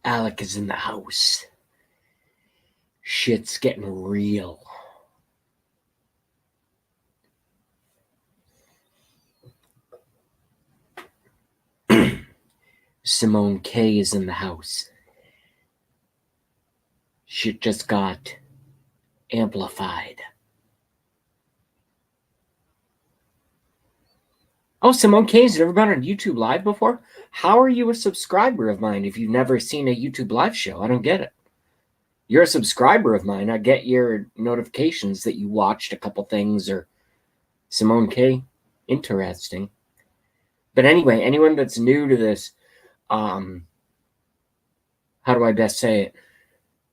Alec is in the house. Shit's getting real. Simone K is in the house. Shit just got amplified. Oh, Simone K's never been on YouTube Live before? How are you a subscriber of mine if you've never seen a YouTube Live show? I don't get it. You're a subscriber of mine. I get your notifications that you watched a couple things or Simone K. Interesting. But anyway, anyone that's new to this, how do I best say it?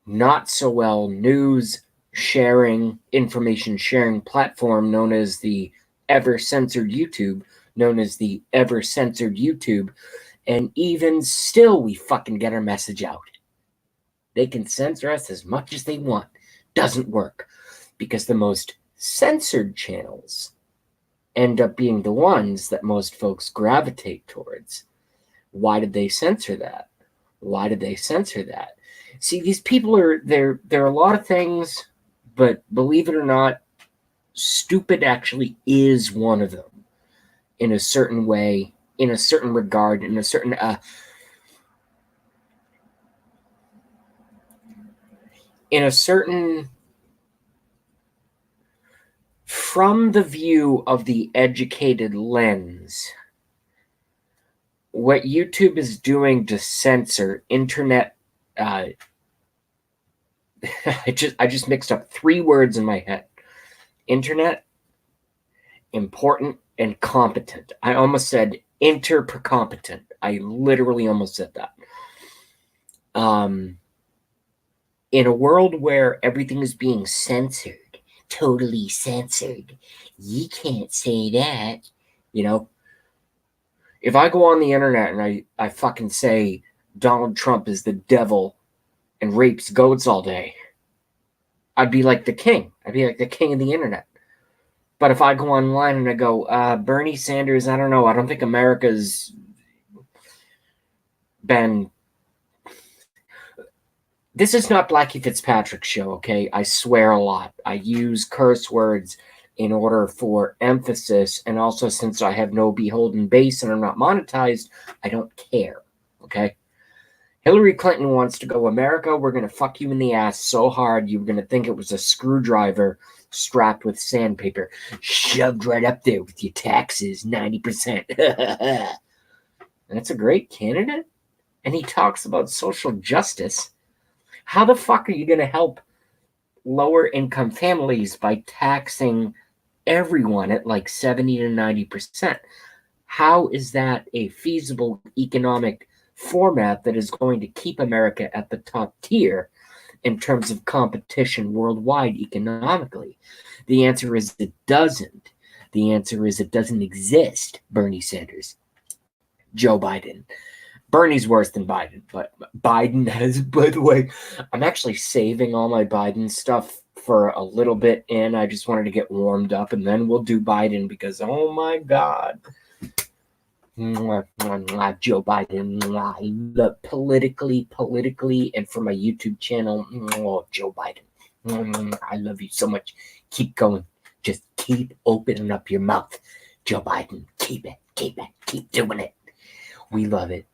Not so well news sharing, information sharing platform known as the Ever Censored YouTube, and even still we fucking get our message out. They can censor us as much as they want. Doesn't work. Because the most censored channels end up being the ones that most folks gravitate towards. Why did they censor that? Why did they censor that? See, these people are, they're a lot of things, but believe it or not, stupid actually is one of them in a certain way, in a certain regard, in a certain, from the view of the educated lens, what YouTube is doing to censor internet, I just mixed up 3 words in my head. Internet, important, and competent. I almost said intercompetent. I literally almost said that. In a world where everything is being censored, totally censored, you can't say that, you know. If I go on the internet and I fucking say Donald Trump is the devil and rapes goats all day, I'd be like the king. I'd be like the king of the internet. But if I go online and I go, Bernie Sanders, I don't know, I don't think America's been... This is not Blackie Fitzpatrick's show, okay? I swear a lot. I use curse words in order for emphasis, and also since I have no beholden base and I'm not monetized, I don't care, okay? Hillary Clinton wants to go, America, we're going to fuck you in the ass so hard you're going to think it was a screwdriver strapped with sandpaper, shoved right up there with your taxes, 90%. That's a great candidate. And he talks about social justice. How the fuck are you going to help lower income families by taxing everyone at like 70 to 90%? How is that a feasible economic format that is going to keep America at the top tier in terms of competition worldwide economically? The answer is it doesn't. The answer is it doesn't exist, Bernie Sanders. Joe Biden. Bernie's worse than Biden, but Biden has, by the way, I'm actually saving all my Biden stuff for a little bit in. I just wanted to get warmed up, and then we'll do Biden because, oh my God. Joe Biden, I love politically, and for my YouTube channel, Joe Biden, I love you so much. Keep going. Just keep opening up your mouth. Joe Biden, keep doing it. We love it.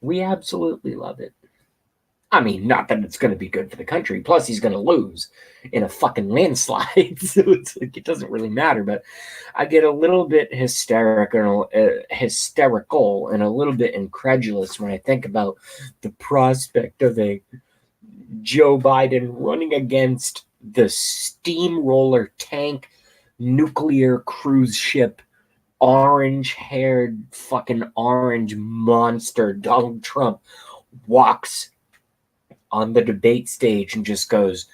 We absolutely love it. I mean, not that it's going to be good for the country. Plus, he's going to lose in a fucking landslide. So it's like, it doesn't really matter. But I get a little bit hysterical and a little bit incredulous when I think about the prospect of a Joe Biden running against the steamroller tank nuclear cruise ship orange-haired fucking orange monster Donald Trump walks on the debate stage and just goes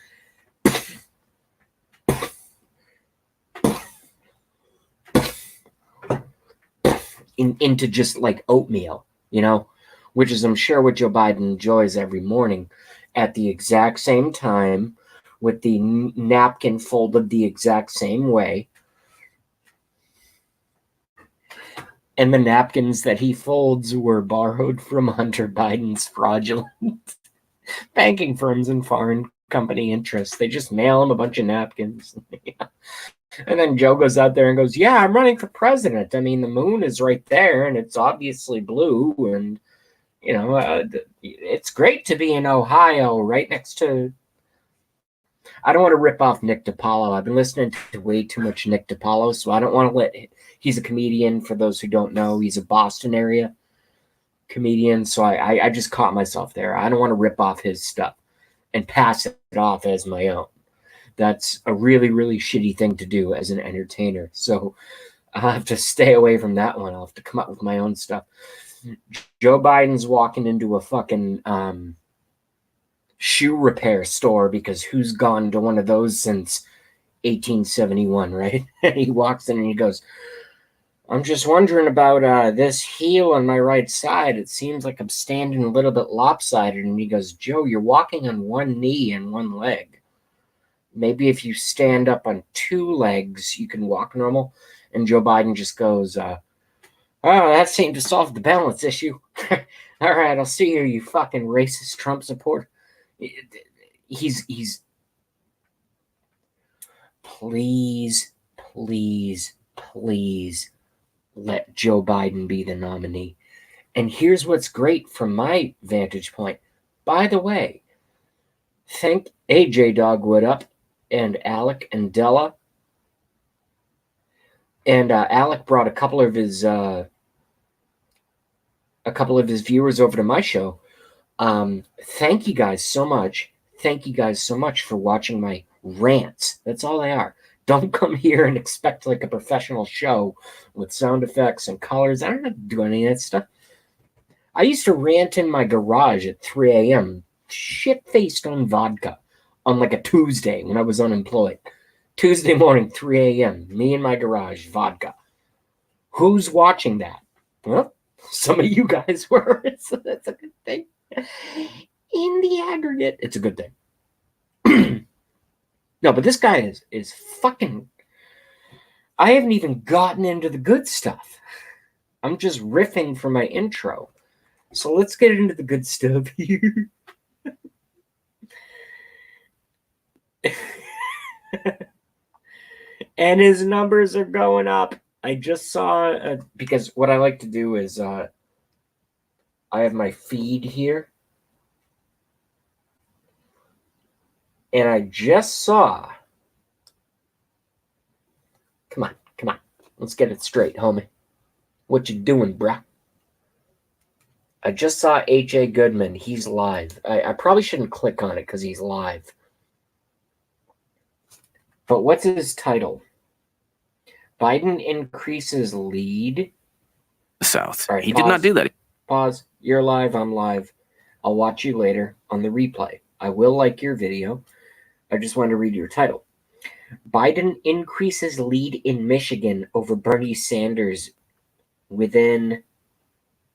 into just like oatmeal, you know, which is I'm sure what Joe Biden enjoys every morning at the exact same time with the napkin folded the exact same way. And the napkins that he folds were borrowed from Hunter Biden's fraudulent banking firms and foreign company interests. They just mail him a bunch of napkins. And then Joe goes out there and goes, yeah, I'm running for president. I mean, the moon is right there and it's obviously blue. And, it's great to be in Ohio right next to. I don't want to rip off Nick DiPaolo. I've been listening to way too much Nick DiPaolo, so I don't want to let. He's a comedian. For those who don't know, he's a Boston area comedian. So I just caught myself there. I don't want to rip off his stuff and pass it off as my own. That's a really, really shitty thing to do as an entertainer. So I'll have to stay away from that one. I'll have to come up with my own stuff. Joe Biden's walking into a fucking shoe repair store, because who's gone to one of those since 1871, right? And he walks in and he goes, I'm just wondering about this heel on my right side. It seems like I'm standing a little bit lopsided. And he goes, Joe, you're walking on one knee and one leg. Maybe if you stand up on two legs, you can walk normal. And Joe Biden just goes, oh, that seemed to solve the balance issue. All right, I'll see you, you fucking racist Trump supporter. He's please let Joe Biden be the nominee. And here's what's great from my vantage point. By the way, thank AJ Dogwood up and Alec and Della. And Alec brought a couple of his viewers over to my show. Thank you guys so much. Thank you guys so much for watching my rants. That's all they are. Don't come here and expect like a professional show with sound effects and colors. I don't have to do any of that stuff. I used to rant in my garage at 3 a.m. shit-faced on vodka on like a Tuesday when I was unemployed. Tuesday morning, 3 a.m., me in my garage, vodka. Who's watching that? Well, some of you guys were, so that's a good thing. In the aggregate, it's a good thing. No, but this guy is fucking. I haven't even gotten into the good stuff. I'm just riffing for my intro. So let's get into the good stuff here. And his numbers are going up. I just saw, because what I like to do is I have my feed here. And I just saw. Come on. Let's get it straight, homie. What you doing, bruh? I just saw H.A. Goodman. He's live. I probably shouldn't click on it because he's live. But what's his title? Biden increases lead. South. Right, he did not do that. Pause. You're live. I'm live. I'll watch you later on the replay. I will like your video. I just wanted to read your title. Biden increases lead in Michigan over Bernie Sanders within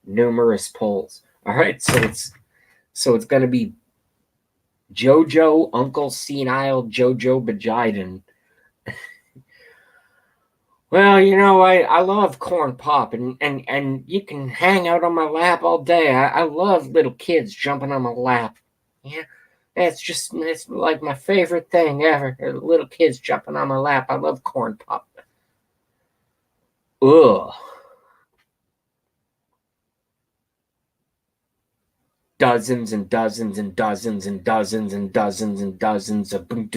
numerous polls. All right, so it's going to be JoJo, Uncle Senile, JoJo Biden. Well, I love corn pop, and you can hang out on my lap all day. I love little kids jumping on my lap. Yeah. It's like my favorite thing ever. Little kids jumping on my lap. I love corn pop. Ugh. Dozens and dozens and dozens and dozens and dozens and dozens of dozens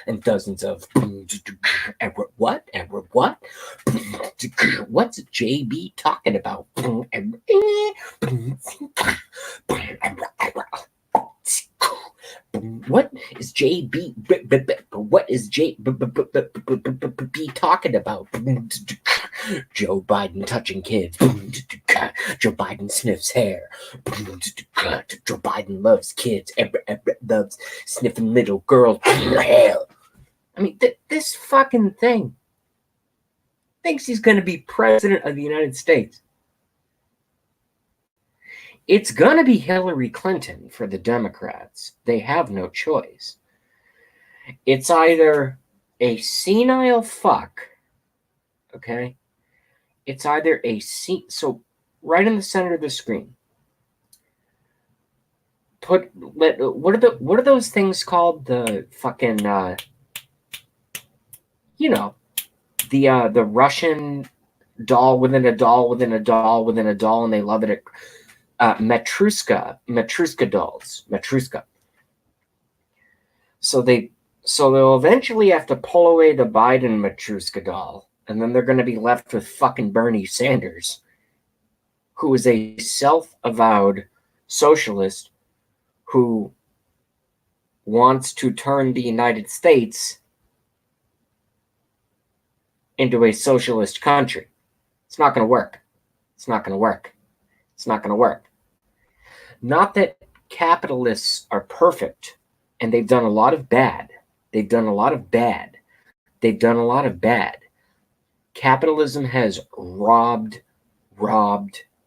and dozens of what? What's JB talking about? What is JB? What is JB talking about? Joe Biden touching kids. Joe Biden sniffs hair. Joe Biden loves kids. Loves sniffing little girls. I mean, this fucking thing thinks he's going to be president of the United States. It's going to be Hillary Clinton for the Democrats. They have no choice. It's either a senile fuck, okay? It's either a C. So right in the center of the screen, what are those things called? The fucking the Russian doll within a doll within a doll within a doll, and they love it at Matryoshka dolls. Matryoshka. So they'll eventually have to pull away the Biden Matryoshka doll, and then they're going to be left with fucking Bernie Sanders, who is a self-avowed socialist who wants to turn the United States into a socialist country. It's not going to work. It's not going to work. It's not going to work. Not that capitalists are perfect, and they've done a lot of bad. They've done a lot of bad. They've done a lot of bad. Capitalism has robbed,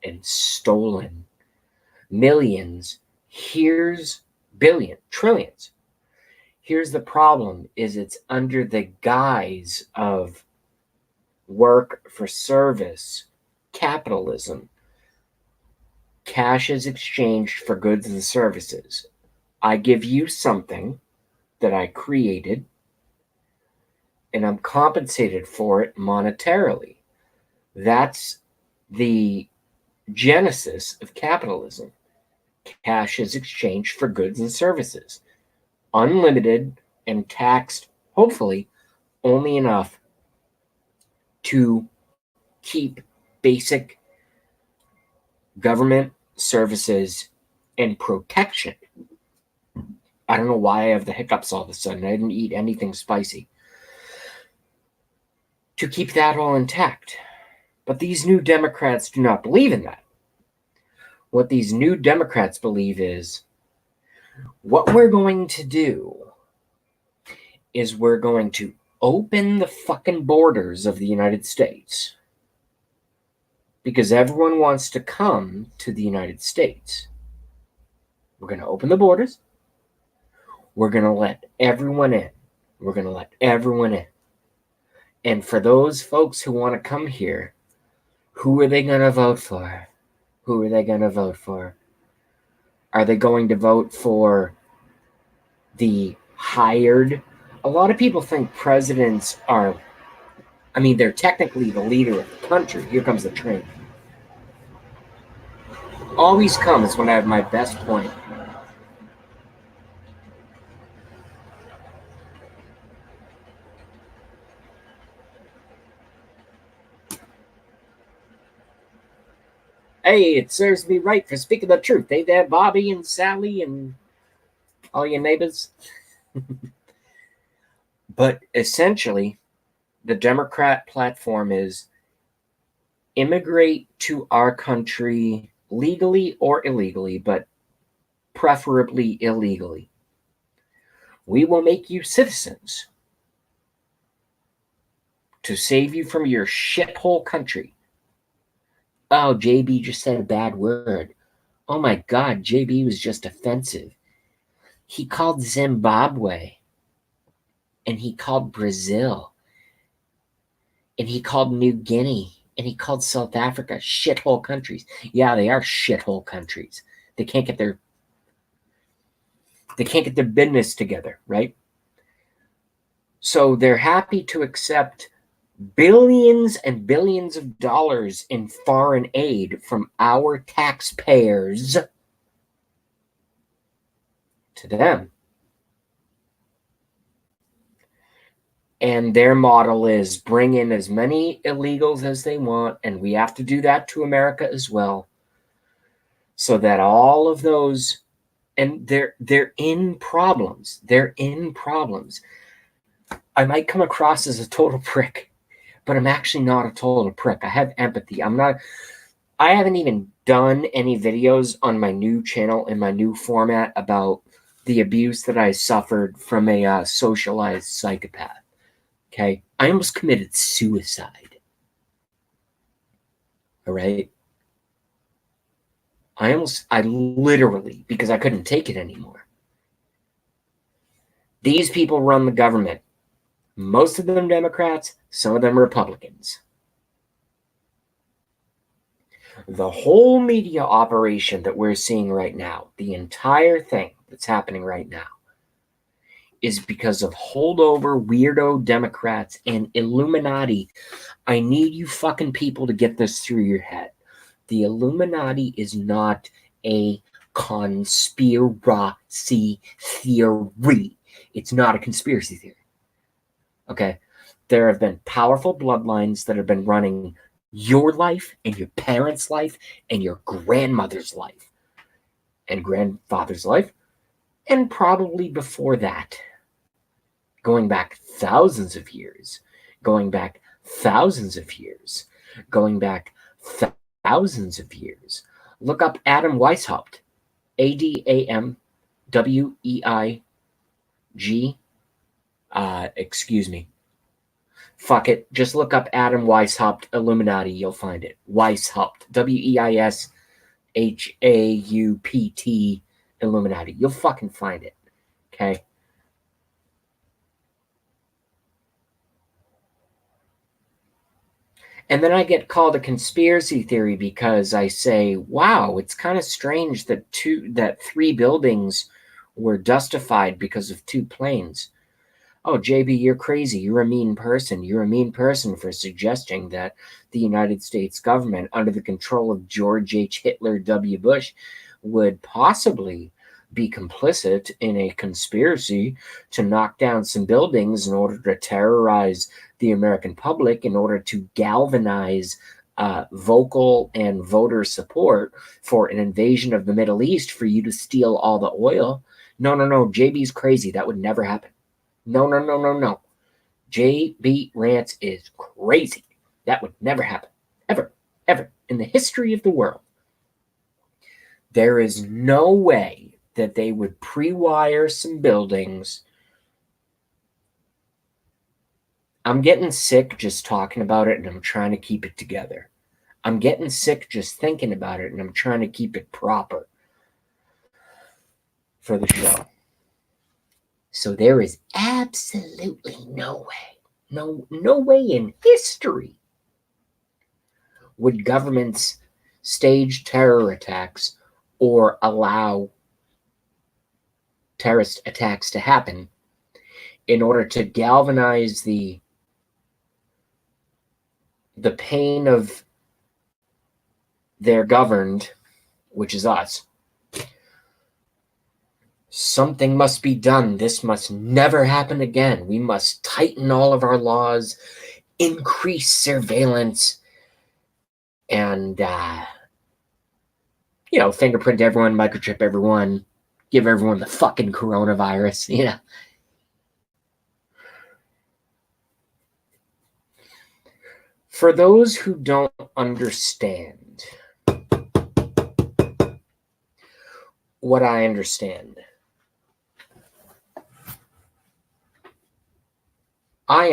and stolen millions. Here's billion, trillions. Here's the problem, is it's under the guise of work for service, capitalism. Cash is exchanged for goods and services. I give you something that I created, and I'm compensated for it monetarily. That's the genesis of capitalism. Cash is exchanged for goods and services. Unlimited and taxed, hopefully, only enough to keep basic government services and protection. I don't know why I have the hiccups all of a sudden. I didn't eat anything spicy. To keep that all intact. But these new Democrats do not believe in that. What these new Democrats believe is, what we're going to do is we're going to open the fucking borders of the United States. Because everyone wants to come to the United States. We're going to open the borders. We're going to let everyone in. We're going to let everyone in. And for those folks who want to come here, who are they going to vote for? Who are they going to vote for? Are they going to vote for the hired? A lot of people think presidents are, they're technically the leader of the country. Here comes the train. Always comes when I have my best point. Hey, it serves me right for speaking the truth. Hey there, Bobby and Sally and all your neighbors. But essentially, the Democrat platform is immigrate to our country legally or illegally, but preferably illegally. We will make you citizens to save you from your shithole country. Oh, JB just said a bad word. Oh my God, JB was just offensive. He called Zimbabwe, and he called Brazil, and he called New Guinea, and he called South Africa shithole countries. Yeah, they are shithole countries. They can't get their business together, right? So they're happy to accept billions and billions of dollars in foreign aid from our taxpayers to them. And their model is bring in as many illegals as they want, and we have to do that to America as well. So that all of those, and they're in problems. They're in problems. I might come across as a total prick, but I'm actually not a total prick. I have empathy. I haven't even done any videos on my new channel in my new format about the abuse that I suffered from a socialized psychopath. Okay? I almost committed suicide. All right? I literally, because I couldn't take it anymore. These people run the government. Most of them Democrats, some of them Republicans. The whole media operation that we're seeing right now, the entire thing that's happening right now, is because of holdover weirdo Democrats and Illuminati. I need you fucking people to get this through your head. The Illuminati is not a conspiracy theory. It's not a conspiracy theory. Okay? There have been powerful bloodlines that have been running your life and your parents' life and your grandmother's life and grandfather's life, and probably before that. Going back thousands of years, going back thousands of years, going back thousands of years. Look up Adam Weishaupt, Adamweig. Excuse me. Fuck it. Just look up Adam Weishaupt Illuminati. You'll find it. Weishaupt. Weishaupt Illuminati. You'll fucking find it. Okay? And then I get called a conspiracy theory because I say, wow, it's kind of strange that 3 buildings were justified because of 2 planes. Oh, JB, you're crazy. You're a mean person. You're a mean person for suggesting that the United States government, under the control of George H. Hitler W. Bush, would possibly be complicit in a conspiracy to knock down some buildings in order to terrorize the American public, in order to galvanize vocal and voter support for an invasion of the Middle East for you to steal all the oil. No. JB's crazy. That would never happen. No. JB Rants is crazy. That would never happen. Ever. In the history of the world. There is no way that they would pre-wire some buildings. I'm getting sick just talking about it, and I'm trying to keep it together. I'm getting sick just thinking about it, and I'm trying to keep it proper for the show. So there is absolutely no way in history would governments stage terror attacks or allow terrorist attacks to happen in order to galvanize the pain of their governed, which is us. Something must be done. This must never happen again. We must tighten all of our laws, increase surveillance, and, fingerprint everyone, microchip everyone, give everyone the fucking coronavirus, For those who don't understand what I understand, I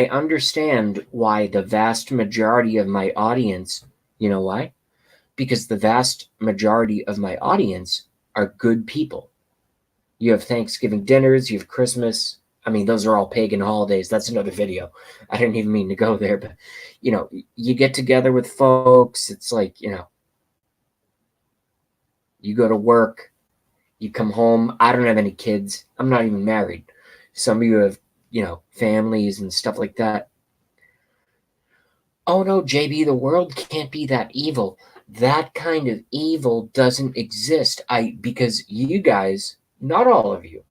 understand why the vast majority of my audience, you know why? Because the vast majority of my audience are good people. You have Thanksgiving dinners, you have Christmas. I mean, those are all pagan holidays. That's another video. I didn't even mean to go there, but, you get together with folks. It's like, you go to work, you come home. I don't have any kids. I'm not even married. Some of you have, families and stuff like that. Oh no, JB, the world can't be that evil. That kind of evil doesn't exist. Because you guys, not all of you,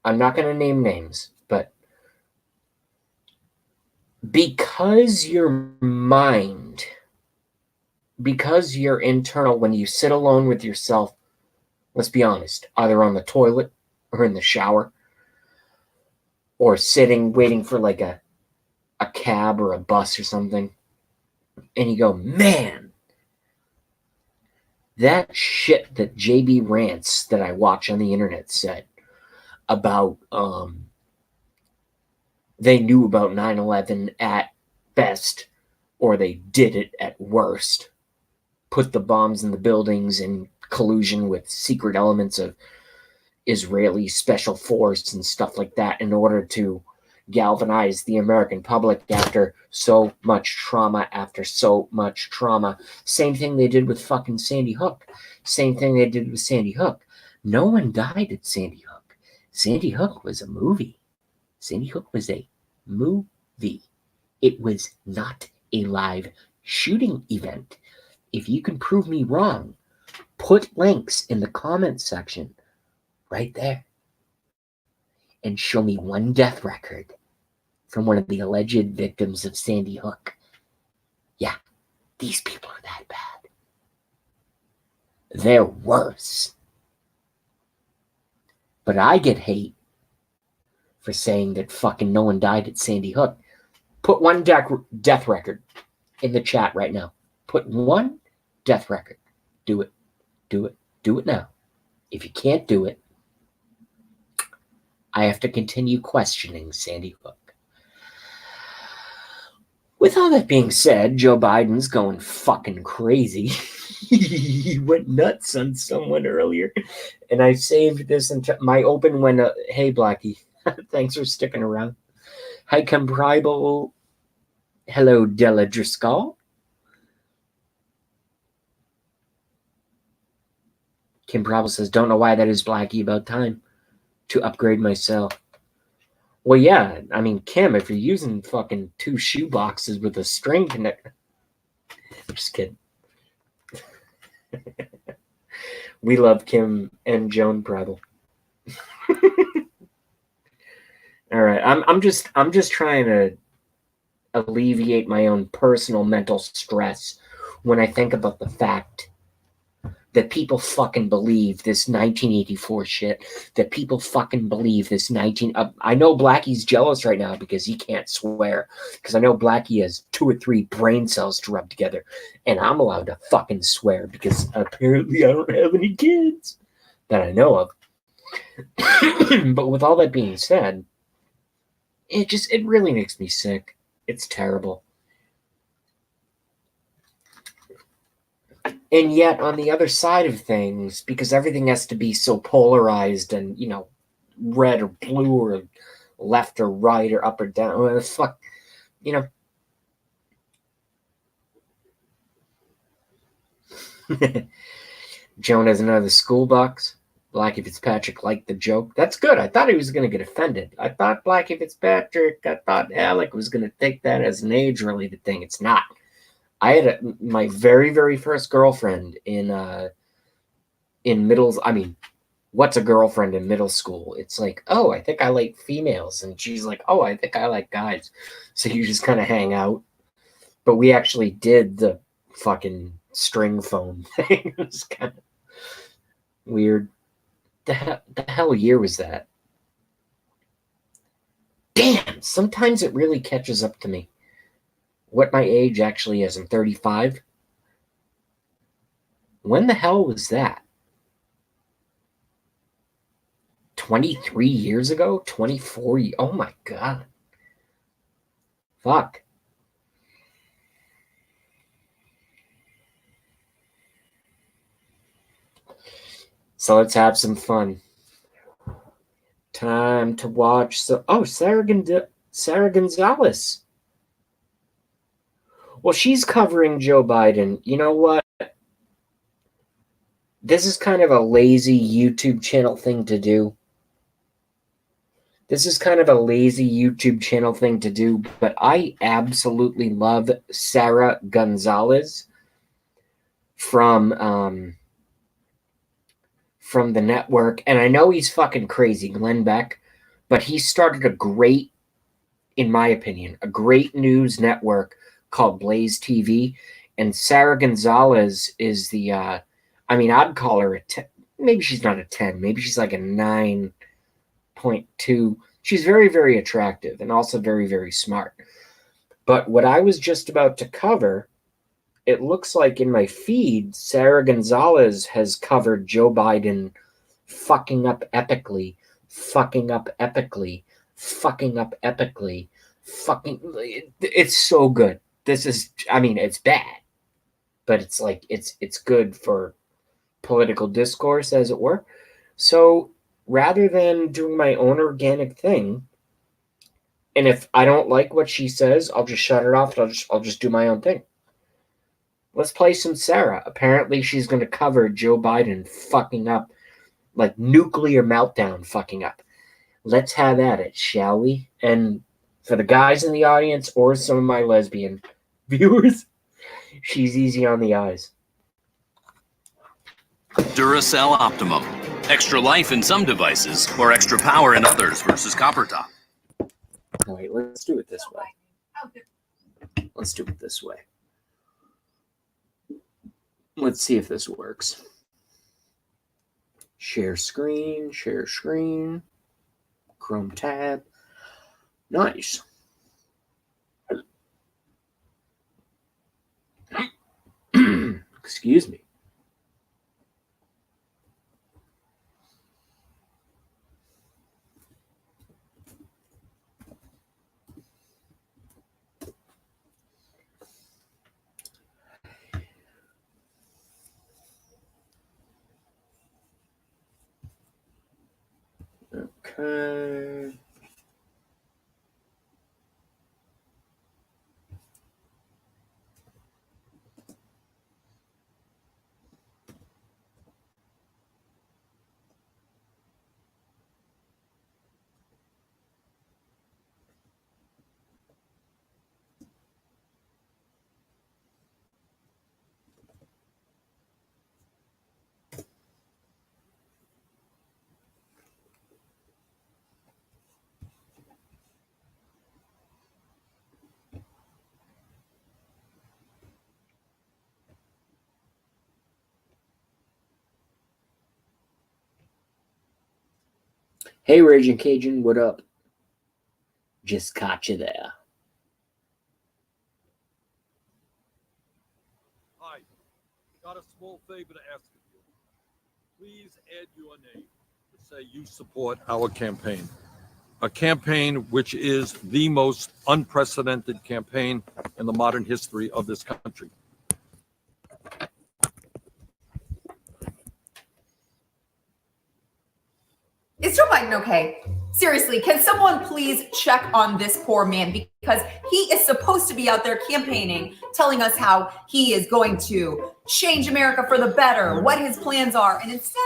I'm not going to name names, but because your mind, because you're internal, when you sit alone with yourself, let's be honest, either on the toilet or in the shower or sitting waiting for like a cab or a bus or something, and you go, man, that shit that JB Rants that I watch on the internet said about they knew about 9/11 at best, or they did it at worst, put the bombs in the buildings in collusion with secret elements of Israeli special force and stuff like that in order to galvanize the American public after so much trauma, Same thing they did with fucking Sandy Hook. Same thing they did with Sandy Hook. No one died at Sandy Hook. Sandy Hook was a movie. Sandy Hook was a movie. It was not a live shooting event. If you can prove me wrong, put links in the comments section right there and show me one death record from one of the alleged victims of Sandy Hook. Yeah, these people are that bad. They're worse. But I get hate for saying that fucking no one died at Sandy Hook. Put one death record in the chat right now. Put one death record. Do it. Do it. Do it now. If you can't do it, I have to continue questioning Sandy Hook. With all that being said, Joe Biden's going fucking crazy. He went nuts on someone earlier. And I saved this into my open when, hey, Blackie, thanks for sticking around. Hi, Comprible. Hello, Della Driscoll. Kim Probable says, don't know why that is, Blackie, about time to upgrade myself. Well, yeah, I mean, Kim, if you're using fucking 2 shoe boxes with a string connector. I'm just kidding. We love Kim and Joan Preble. All right, I'm just trying to alleviate my own personal mental stress when I think about the fact that people fucking believe this 1984 shit, that people fucking believe this I know Blackie's jealous right now because he can't swear, because I know Blackie has 2 or 3 brain cells to rub together, and I'm allowed to fucking swear because apparently I don't have any kids that I know of. But with all that being said, it really makes me sick. It's terrible. And yet, on the other side of things, because everything has to be so polarized and, red or blue or left or right or up or down, well, fuck, Joan has another school box. Blackie Fitzpatrick liked the joke. That's good. I thought he was going to get offended. I thought Alec was going to take that as an age-related thing. It's not. I had my very, very first girlfriend in middle. I mean, what's a girlfriend in middle school? It's like, oh, I think I like females, and she's like, oh, I think I like guys. So you just kind of hang out. But we actually did the fucking string phone thing. It was kind of weird. The hell year was that? Damn, sometimes it really catches up to me. What my age actually is. I'm 35. When the hell was that? 23 years ago? 24 years? Oh my God. Fuck. So let's have some fun. Time to watch. Sarah Gonzalez. Well, she's covering Joe Biden. You know what? This is kind of a lazy YouTube channel thing to do. But I absolutely love Sarah Gonzalez from the network. And I know he's fucking crazy, Glenn Beck, but he started in my opinion, a great news network called Blaze TV, and Sarah Gonzalez is I'd call her a 10. Maybe she's not a 10. Maybe she's like a 9.2. She's very, very attractive and also very, very smart. But what I was just about to cover, it looks like in my feed, Sarah Gonzalez has covered Joe Biden fucking up epically. It's so good. It's bad, but it's like it's good for political discourse, as it were. So rather than doing my own organic thing, And if I don't like what she says, I'll just shut it off. I'll just do my own thing. Let's play some Sarah. Apparently, she's going to cover Joe Biden fucking up, like nuclear meltdown fucking up. Let's have at it, shall we? And for the guys in the audience or some of my lesbian viewers, she's easy on the eyes. Duracell Optimum. Extra life in some devices, or extra power in others versus copper top. Wait, let's do it this way. Let's do it this way. Let's see if this works. Share screen, Chrome tab. Nice. Excuse me. Okay. Hey, Raging Cajun, what up? Just caught you there. Hi, got a small favor to ask of you. Please add your name to say you support our campaign. A campaign which is the most unprecedented campaign in the modern history of this country. Is Joe Biden okay? Seriously, can someone please check on this poor man, because he is supposed to be out there campaigning, telling us how he is going to change America for the better, what his plans are, and instead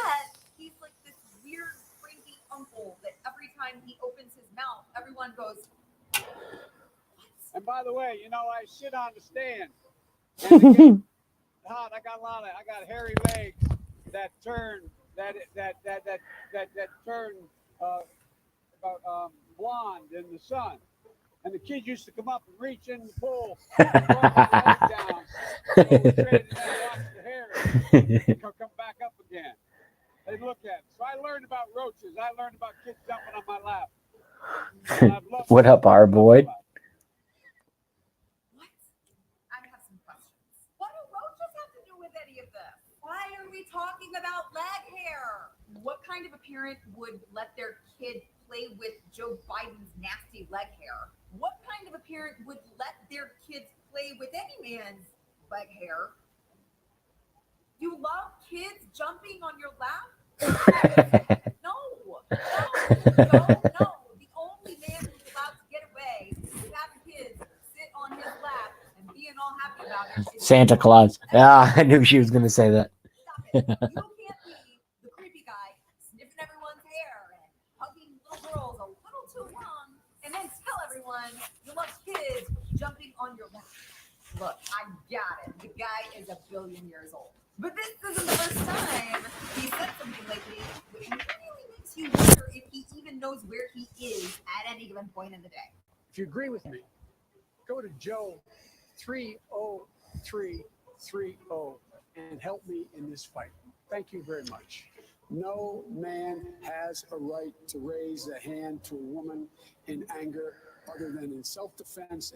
he's like this weird, crazy uncle that every time he opens his mouth, everyone goes, what? And by the way, you know, I sit on the stand. And it gets hot. I got hairy legs that turn turn blonde in the sun. And the kids used to come up and reach in the pool, and down, and wash the hair, and come back up again. They look at it. So I learned about roaches. I learned about kids jumping on my lap. What up, our boy? What? I have some questions. What do roaches have to do with any of this? Why are we talking about leg hair? What kind of a parent would let their kid play with Joe Biden's nasty leg hair? What kind of a parent would let their kids play with any man's leg hair? You love kids jumping on your lap? No. The only man who's allowed to get away with having kids sit on his lap and being all happy about it is Santa Claus. Ah, I knew she was going to say that. Stop it. You can't be the creepy guy sniffing everyone's hair and hugging little girls a little too long and then tell everyone you love kids jumping on your lap. Look, I got it. The guy is 1 billion years old. But this isn't the first time he said something lately which really makes you wonder if he even knows where he is at any given point in the day. If you agree with me, go to Joe 30330 and help me in this fight. Thank you very much. No man has a right to raise a hand to a woman in anger other than in self-defense.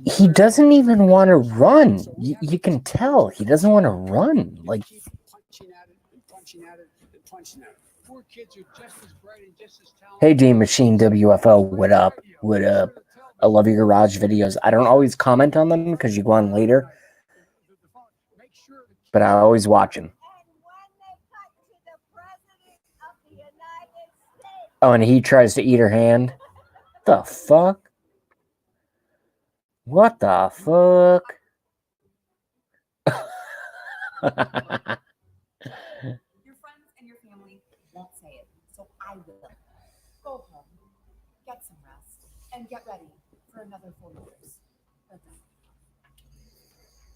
He doesn't even want to run. You can tell he doesn't want to run. Like, keep punching at it and punching at it and punching at it. Poor kids are just as bright and just as talented. hey, D Machine WFO, what up? What up? I love your garage videos. I don't always comment on them because you go on later, but I always watch them. Oh, and he tries to eat her hand. The fuck? What the fuck? Your friends and your family won't say it, so I will. Go home, get some rest, and get ready for another 4 years. Okay.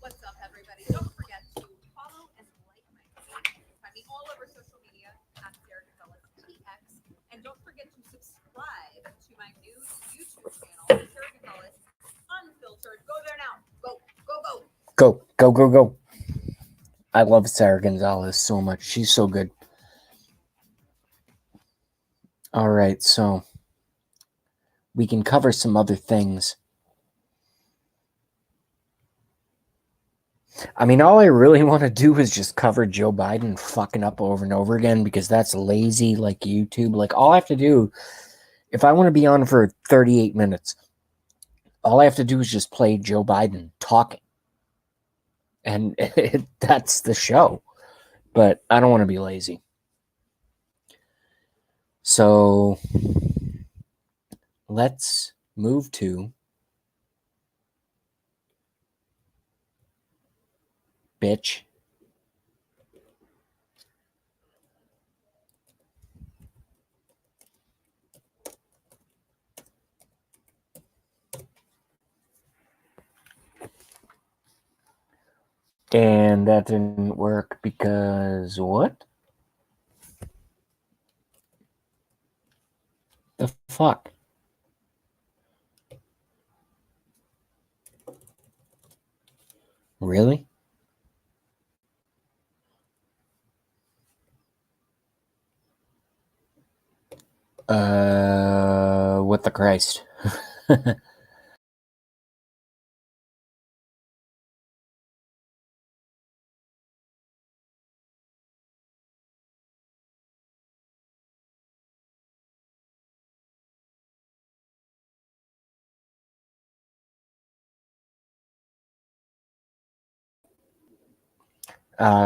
What's up, everybody? Don't forget to follow and like my page. Find me all over social media at Sarah Gonzalez TX. And don't forget to subscribe to my new YouTube channel, Sarah Gonzalez Unfiltered. Go there now. Go, go, go. Go, go, go, go. I love Sarah Gonzalez so much. She's so good. All right, so we can cover some other things. I mean, all I really want to do is just cover Joe Biden fucking up over and over again because that's lazy, like YouTube. Like, all I have to do, if I want to be on for 38 minutes, all I have to do is just play Joe Biden talking. And that's the show. But I don't want to be lazy. So let's move to bitch. And that didn't work because what? The fuck? Really? What the Christ?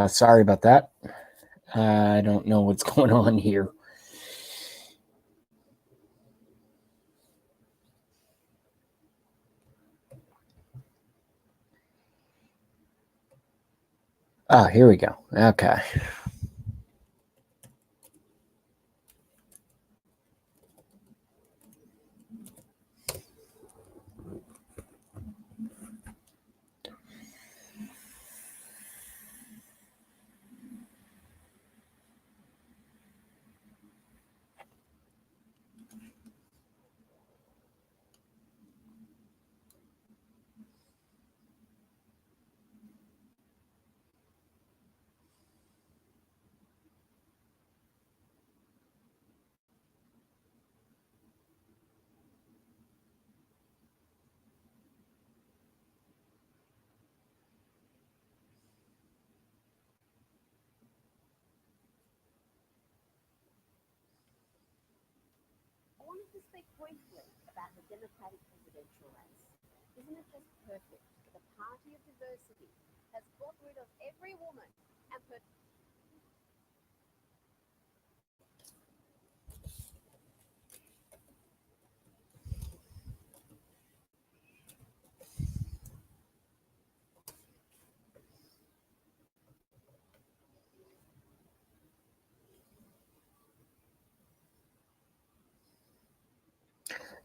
Sorry about that. I don't know what's going on here. Oh, here we go. Okay. I wanted to speak briefly about the Democratic presidential race. Isn't it just perfect that the party of diversity has got rid of every woman and put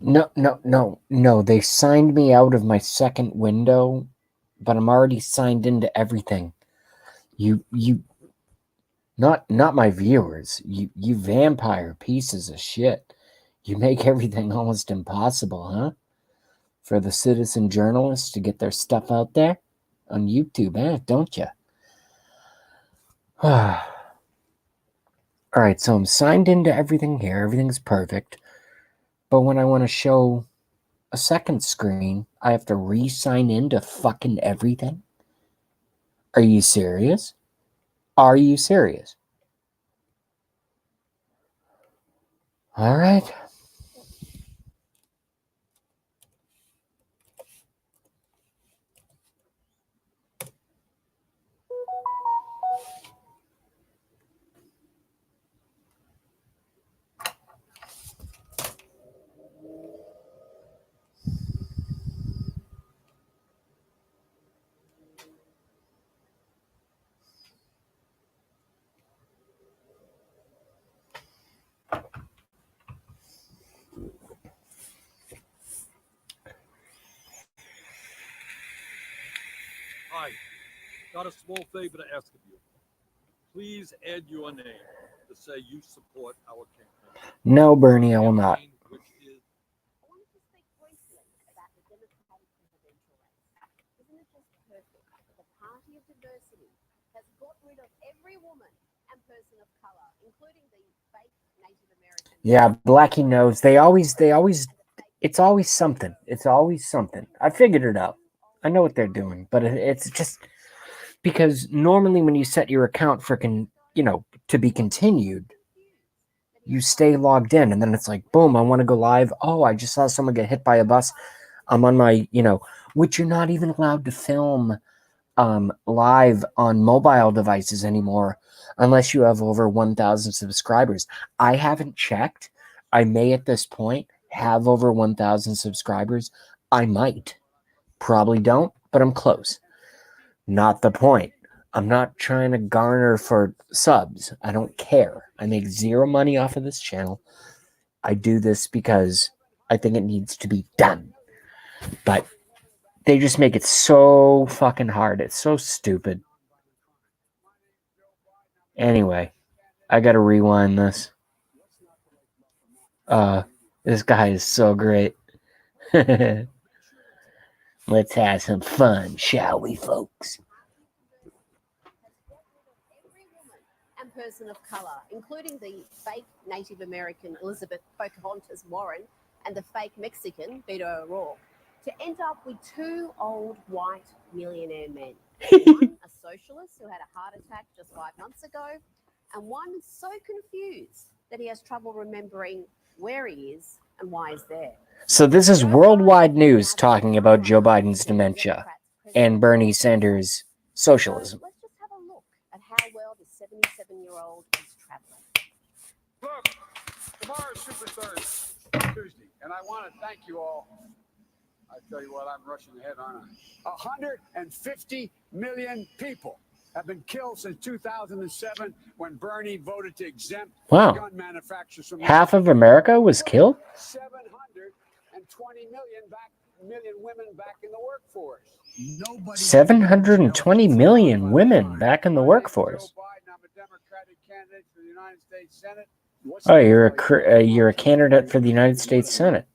No. They signed me out of my second window, but I'm already signed into everything. You not my viewers. You vampire pieces of shit. You make everything almost impossible, huh? For the citizen journalists to get their stuff out there on YouTube, don't you? All right, so I'm signed into everything here. Everything's perfect. But when I want to show a second screen, I have to re-sign into fucking everything? Are you serious? Are you serious? All right. Got a small favor to ask of you. Please add your name to say you support our campaign. No, Bernie, I will not. Campaign which is I wanted to speak briefly about the Democratic presidential race. Isn't it just perfect that the party of diversity has got rid of every woman and person of color, including the fake Native American? Yeah, Blackie knows. It's always something. It's always something. I figured it out. I know what they're doing, but it's just because normally when you set your account for to be continued, you stay logged in, and then it's like, boom, I want to go live. Oh, I just saw someone get hit by a bus. I'm on my, which you're not even allowed to film live on mobile devices anymore unless you have over 1,000 subscribers. I haven't checked. I may at this point have over 1,000 subscribers. I might. Probably don't, but I'm close. Not the point. I'm not trying to garner for subs. I don't care. I make zero money off of this channel. I do this because I think it needs to be done. But they just make it so fucking hard. It's so stupid. Anyway, I gotta rewind this. This guy is so great. Let's have some fun, shall we, folks? Every woman and person of color, including the fake Native American Elizabeth Pocahontas Warren and the fake Mexican Beto O'Rourke, to end up with two old white millionaire men. One, a socialist who had a heart attack just 5 months ago, and one so confused that he has trouble remembering where he is and why he's there. So this is worldwide news talking about Joe Biden's dementia and Bernie Sanders' socialism. Let's just have a look at how well this 77-year-old is traveling. Look, tomorrow's Super Tuesday, and I want to thank you all. I tell you what, I'm rushing ahead, aren't I? 150 million people have been killed since 2007 when Bernie voted to exempt gun manufacturers from Half of America was killed? 720 million women back in the workforce. 720 million women back in the workforce. Joe Biden, I'm a Democratic candidate for the United States Senate. Oh, you're a candidate for the United States Senate.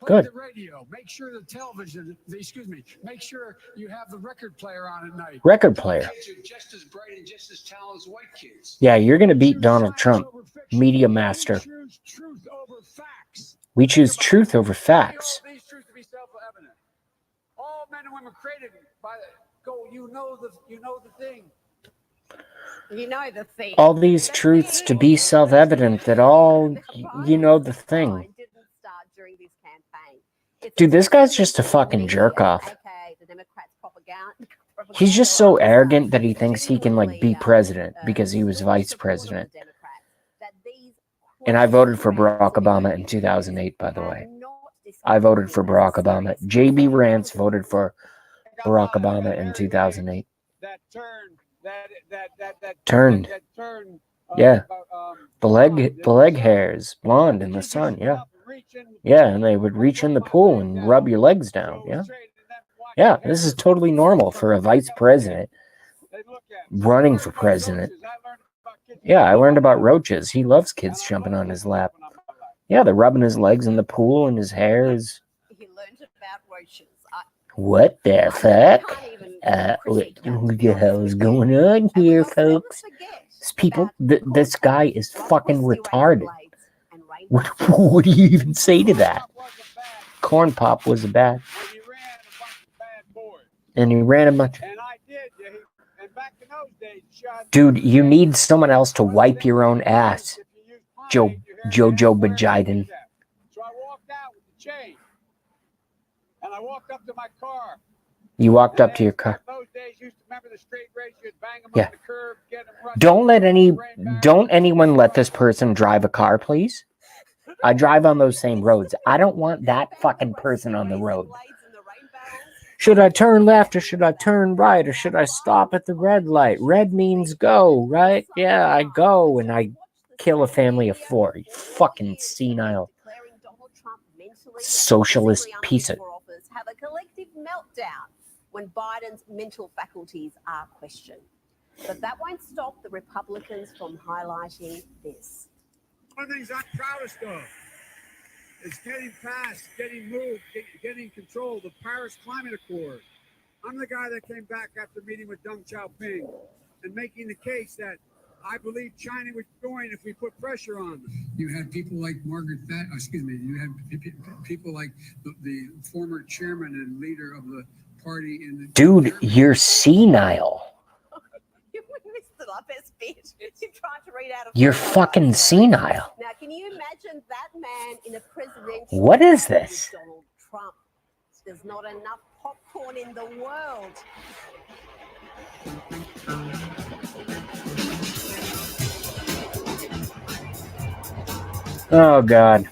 Play Good. the radio. Make sure the television. Make sure you have the record player on at night. Record player. Kids are just as bright and just as talented as white kids. Yeah, you're going to beat Donald Trump, media master. Choose truth over facts. We choose truth over facts. These truths to be self-evident. All men and women created by the go. You know the thing. You know the thing. All these truths to be self-evident that all, the thing. Dude, this guy's just a fucking jerk off. He's just so arrogant that he thinks he can, be president because he was vice president. And I voted for Barack Obama in 2008, by the way. I voted for Barack Obama. JB Rance voted for Barack Obama in 2008. Turned. Yeah. The leg hairs, blonde in the sun, yeah. Yeah, and they would reach in the pool and rub your legs down, yeah. Yeah, this is totally normal for a vice president running for president. Yeah, I learned about roaches. He loves kids jumping on his lap. Yeah, they're rubbing his legs in the pool and his hair is... He learned about roaches. What the fuck? What the hell is going on here, folks? This guy is fucking retarded. What do you even say to that? Corn Pop was a bad... And he ran a bunch... And I did. And back in those days, dude, you need someone else to wipe your own ass. Jojo Bajiden. So I walked out with the chain. And I walked up to my car. You walked up to your car. Those days, used to remember the straight race, you'd bang them Yeah. on the curb, get them rushed. Don't anyone let this person drive a car, please? I drive on those same roads. I don't want that fucking person on the road. Should I turn left or should I turn right or should I stop at the red light? Red means go, right? Yeah, I go and I kill a family of 4. You fucking senile socialist piece of... Have a collective meltdown when Biden's mental faculties are questioned. But that won't stop the Republicans from highlighting this. One of the things I'm proudest of is getting passed, getting moved, getting control, the Paris Climate Accord. I'm the guy that came back after meeting with Deng Xiaoping and making the case that I believe China would join if we put pressure on them. You had people like Margaret Thatcher, you had people like the former chairman and leader of the party in the... Dude, you're senile. You missed the best bit. You're trying to read out of... You're fucking senile. Now, can you imagine that man in a presidential... What is this? Donald Trump. There's not enough popcorn in the world. Oh, God.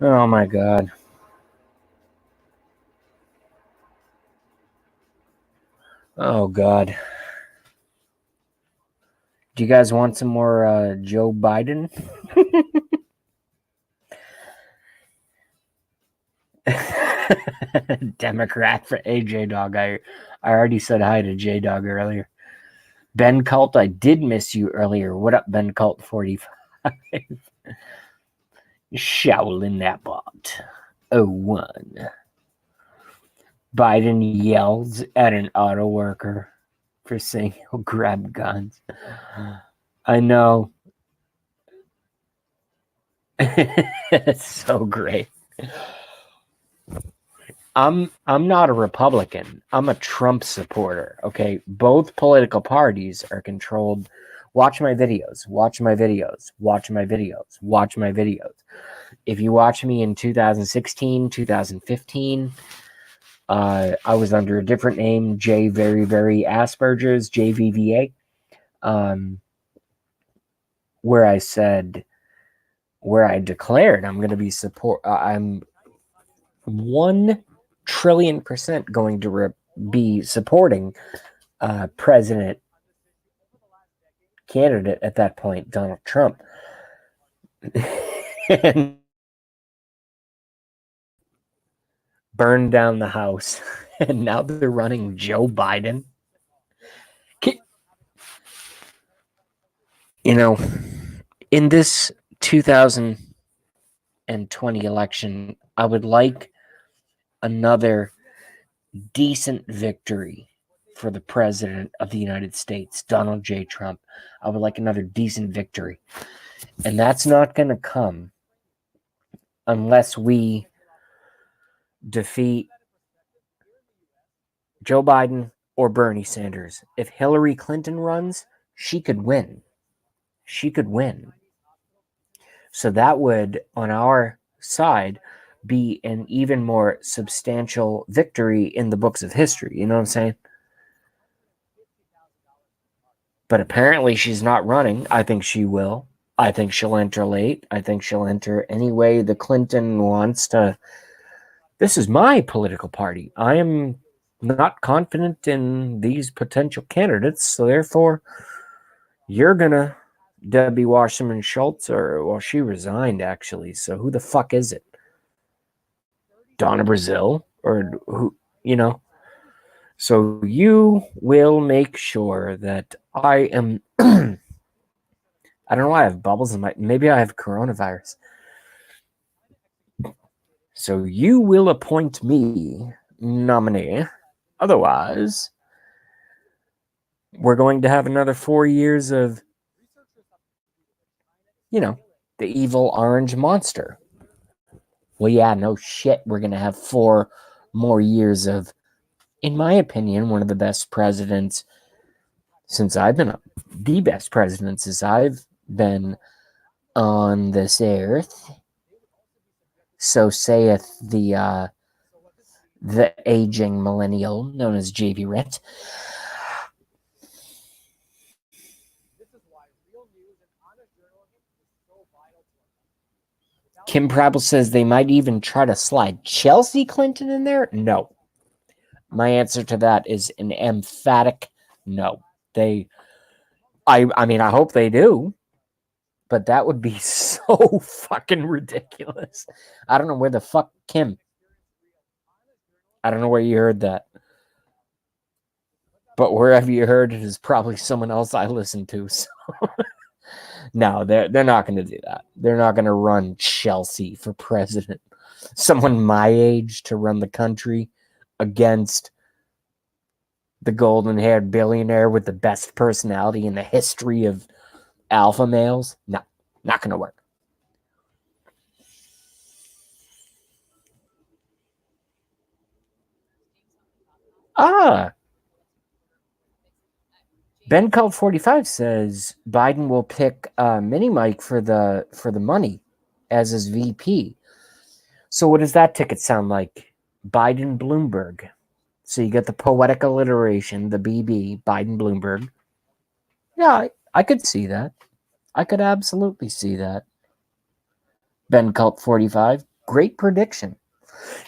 Oh, my God. Oh, God. Do you guys want some more Joe Biden? Democrat for AJ Dog. I already said hi to J Dog earlier. Ben Cult, I did miss you earlier. What up, Ben Cult 45? Shaolin that bot. 01. Biden yells at an auto worker for saying he'll grab guns. I know. It's so great. I'm not a Republican. I'm a Trump supporter. Okay, both political parties are controlled. Watch my videos. Watch my videos. Watch my videos. Watch my videos. If you watch me in 2016, 2015, I was under a different name, J Very Very Asperger's, JVVA, where I declared I'm going to be I'm 1 trillion% going to be supporting president candidate at that point, Donald Trump. And burned down the house. And now they're running Joe Biden. You know, in this 2020 election, I would like another decent victory for the president of the United States, Donald J. Trump. I would like another decent victory. And that's not going to come unless we defeat Joe Biden or Bernie Sanders. If Hillary Clinton runs, she could win. She could win. So that would, on our side, be an even more substantial victory in the books of history. You know what I'm saying? But apparently she's not running. I think she will. I think she'll enter late. I think she'll enter any way the Clinton wants to. This is my political party. I am not confident in these potential candidates, so therefore you're gonna Debbie Wasserman Schultz, or well, she resigned actually. So who the fuck is it? Donna Brazil, or who? You know. So you will make sure that I am. I don't know why I have bubbles in my. Maybe I have coronavirus. So you will appoint me nominee. Otherwise, we're going to have another 4 years of, you know, the evil orange monster. Well, yeah, no shit. We're going to have 4 more years of, in my opinion, one of the best presidents since I've been the best president since I've been on this earth. So saith the aging millennial known as JV Rent. Kim Prabble says they might even try to slide Chelsea Clinton in there. No. My answer to that is an emphatic no. I mean, I hope they do, but that would be so so fucking ridiculous. I don't know where the fuck Kim. I don't know where you heard that. But wherever you heard it is probably someone else I listen to. So no, they're not going to do that. They're not going to run Chelsea for president. Someone my age to run the country against the golden-haired billionaire with the best personality in the history of alpha males. No, not going to work. Ben Cult 45 says Biden will pick Mini Mike for the money as his VP. So what does that ticket sound like? Biden Bloomberg. So you get the poetic alliteration, the BB, Biden Bloomberg. Yeah, I could see that. I could absolutely see that. Ben Cult 45, great prediction.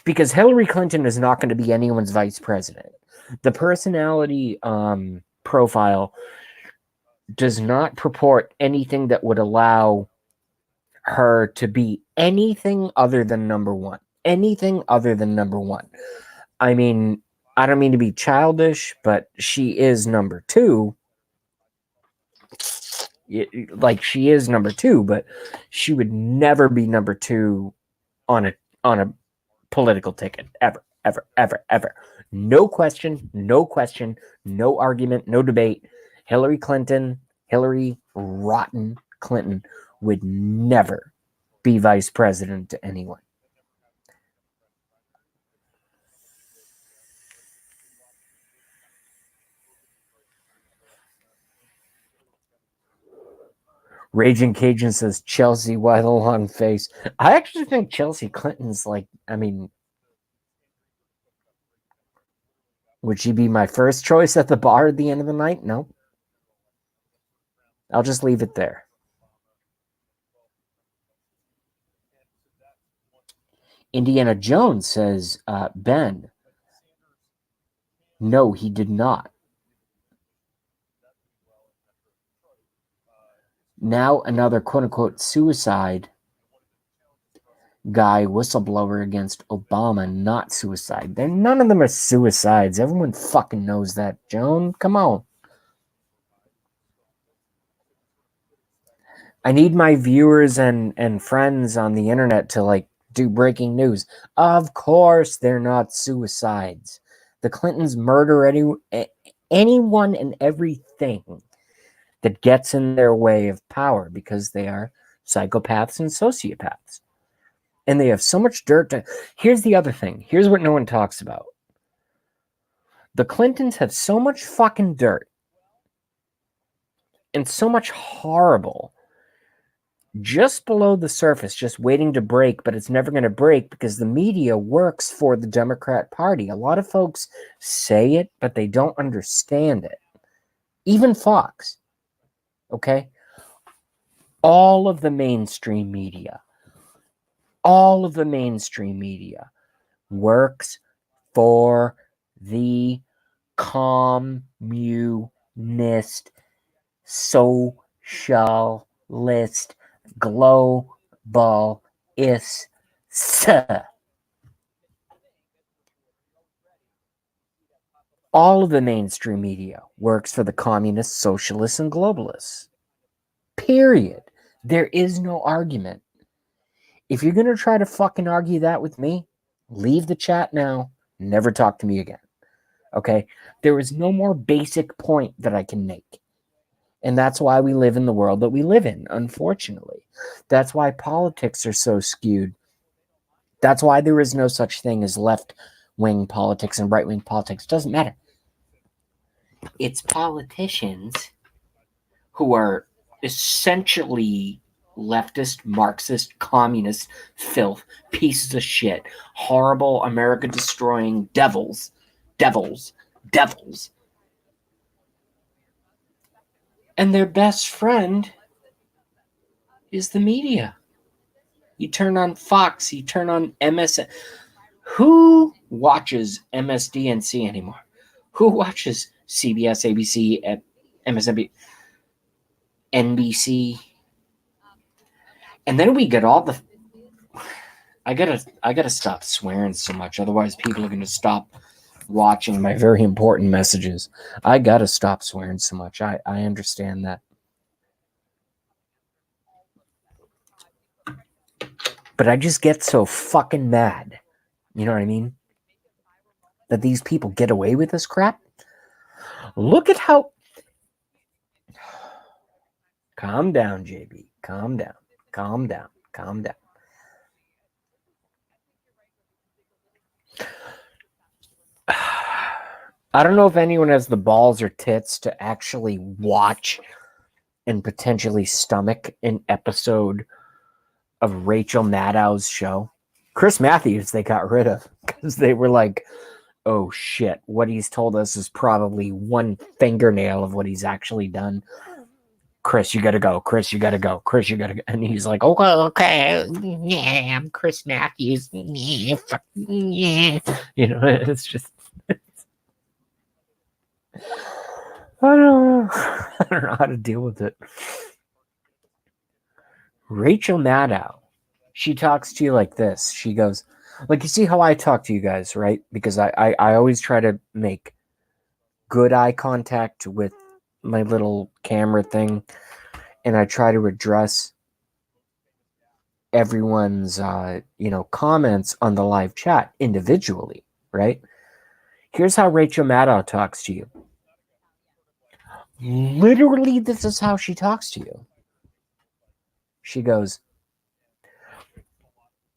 Because Hillary Clinton is not going to be anyone's vice president. The personality profile does not purport anything that would allow her to be anything other than number one. Anything other than number one. I mean, I don't mean to be childish, but she is number two. Like, she is number two, but she would never be number two on a political ticket. Ever, ever, ever, ever. No question, no argument, no debate. Hillary Rotten Clinton would never be vice president to anyone. Raging Cajun says, Chelsea, why the long face? I actually think Chelsea Clinton's like, I mean, would she be my first choice at the bar at the end of the night? No. I'll just leave it there. Indiana Jones says, Ben. No, he did not. Now another quote-unquote suicide guy, whistleblower against Obama, not suicide. None of them are suicides. Everyone fucking knows that, Joan. Come on. I need my viewers and friends on the internet to, like, do breaking news. Of course they're not suicides. The Clintons murder anyone and everything that gets in their way of power because they are psychopaths and sociopaths. And they have so much dirt to... Here's the other thing. Here's what no one talks about. The Clintons have so much fucking dirt and so much horrible just below the surface, just waiting to break, but it's never going to break because the media works for the Democrat Party. A lot of folks say it, but they don't understand it. Even Fox. Okay? All of the mainstream media works for the communist, socialist, globalist. All of the mainstream media works for the communists, socialists, and globalists. Period. There is no argument. If you're going to try to fucking argue that with me, leave the chat now. Never talk to me again. Okay? There is no more basic point that I can make. And that's why we live in the world that we live in, unfortunately. That's why politics are so skewed. That's why there is no such thing as left-wing politics and right-wing politics. It doesn't matter. It's politicians who are essentially leftist, Marxist, communist filth, pieces of shit, horrible, America-destroying devils. And their best friend is the media. You turn on Fox, you turn on MSN. Who watches MSDNC anymore? Who watches CBS, ABC, MSNBC, NBC? And then we get all the. I gotta stop swearing so much, otherwise people are gonna stop watching my very important messages. I gotta stop swearing so much. I understand that. But I just get so fucking mad. You know what I mean? That these people get away with this crap. Look at how. Calm down, JB. Calm down. Calm down. Calm down. I don't know if anyone has the balls or tits to actually watch and potentially stomach an episode of Rachel Maddow's show. Chris Matthews they got rid of because they were like, oh shit, what he's told us is probably one fingernail of what he's actually done. Chris, you gotta go. Chris, you gotta go. Chris, you gotta go. And he's like, okay, yeah, I'm Chris Matthews. Yeah, yeah. You know, it's just, I don't know how to deal with it. Rachel Maddow, she talks to you like this. She goes, like, you see how I talk to you guys, right? Because I always try to make good eye contact with my little camera thing, and I try to address everyone's comments on the live chat individually, right? Here's how Rachel Maddow talks to you. Literally, this is how she talks to you. She goes,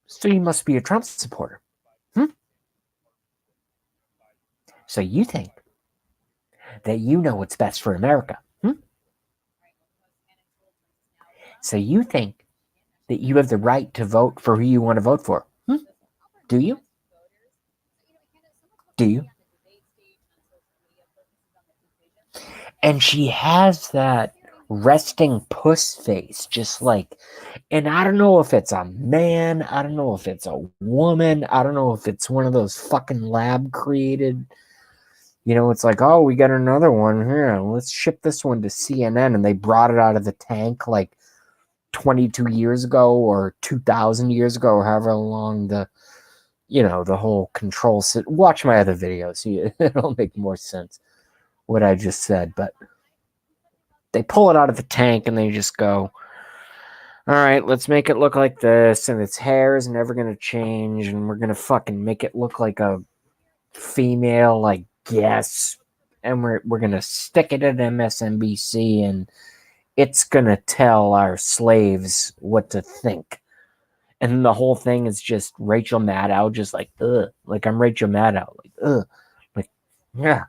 so you must be a Trump supporter. So you think that you know what's best for America. So you think that you have the right to vote for who you want to vote for. Do you? Do you? And she has that resting puss face, just like, and I don't know if it's a man, I don't know if it's a woman, I don't know if it's one of those fucking lab created, it's like, oh, we got another one here, let's ship this one to CNN, and they brought it out of the tank like 22 years ago or 2,000 years ago, or however long the whole control set. Watch my other videos, it'll make more sense what I just said. But they pull it out of the tank and they just go, all right, let's make it look like this, and its hair is never going to change, and we're going to fucking make it look like a female, I guess, and we're going to stick it at MSNBC, and it's going to tell our slaves what to think. And the whole thing is just Rachel Maddow, just like, ugh, like I'm Rachel Maddow, like, ugh, like, yeah.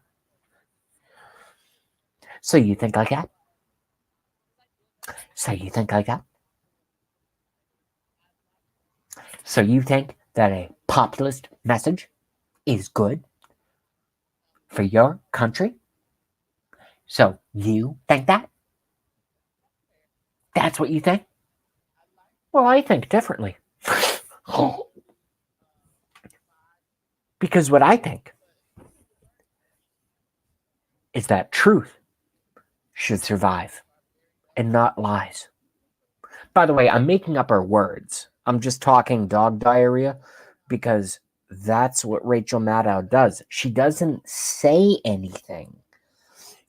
So you think like that? So you think like that? So you think that a populist message is good for your country? So you think that? That's what you think? Well, I think differently. Because what I think is that truth should survive and not lies. By the way, I'm making up her words. I'm just talking dog diarrhea because that's what Rachel Maddow does. She doesn't say anything.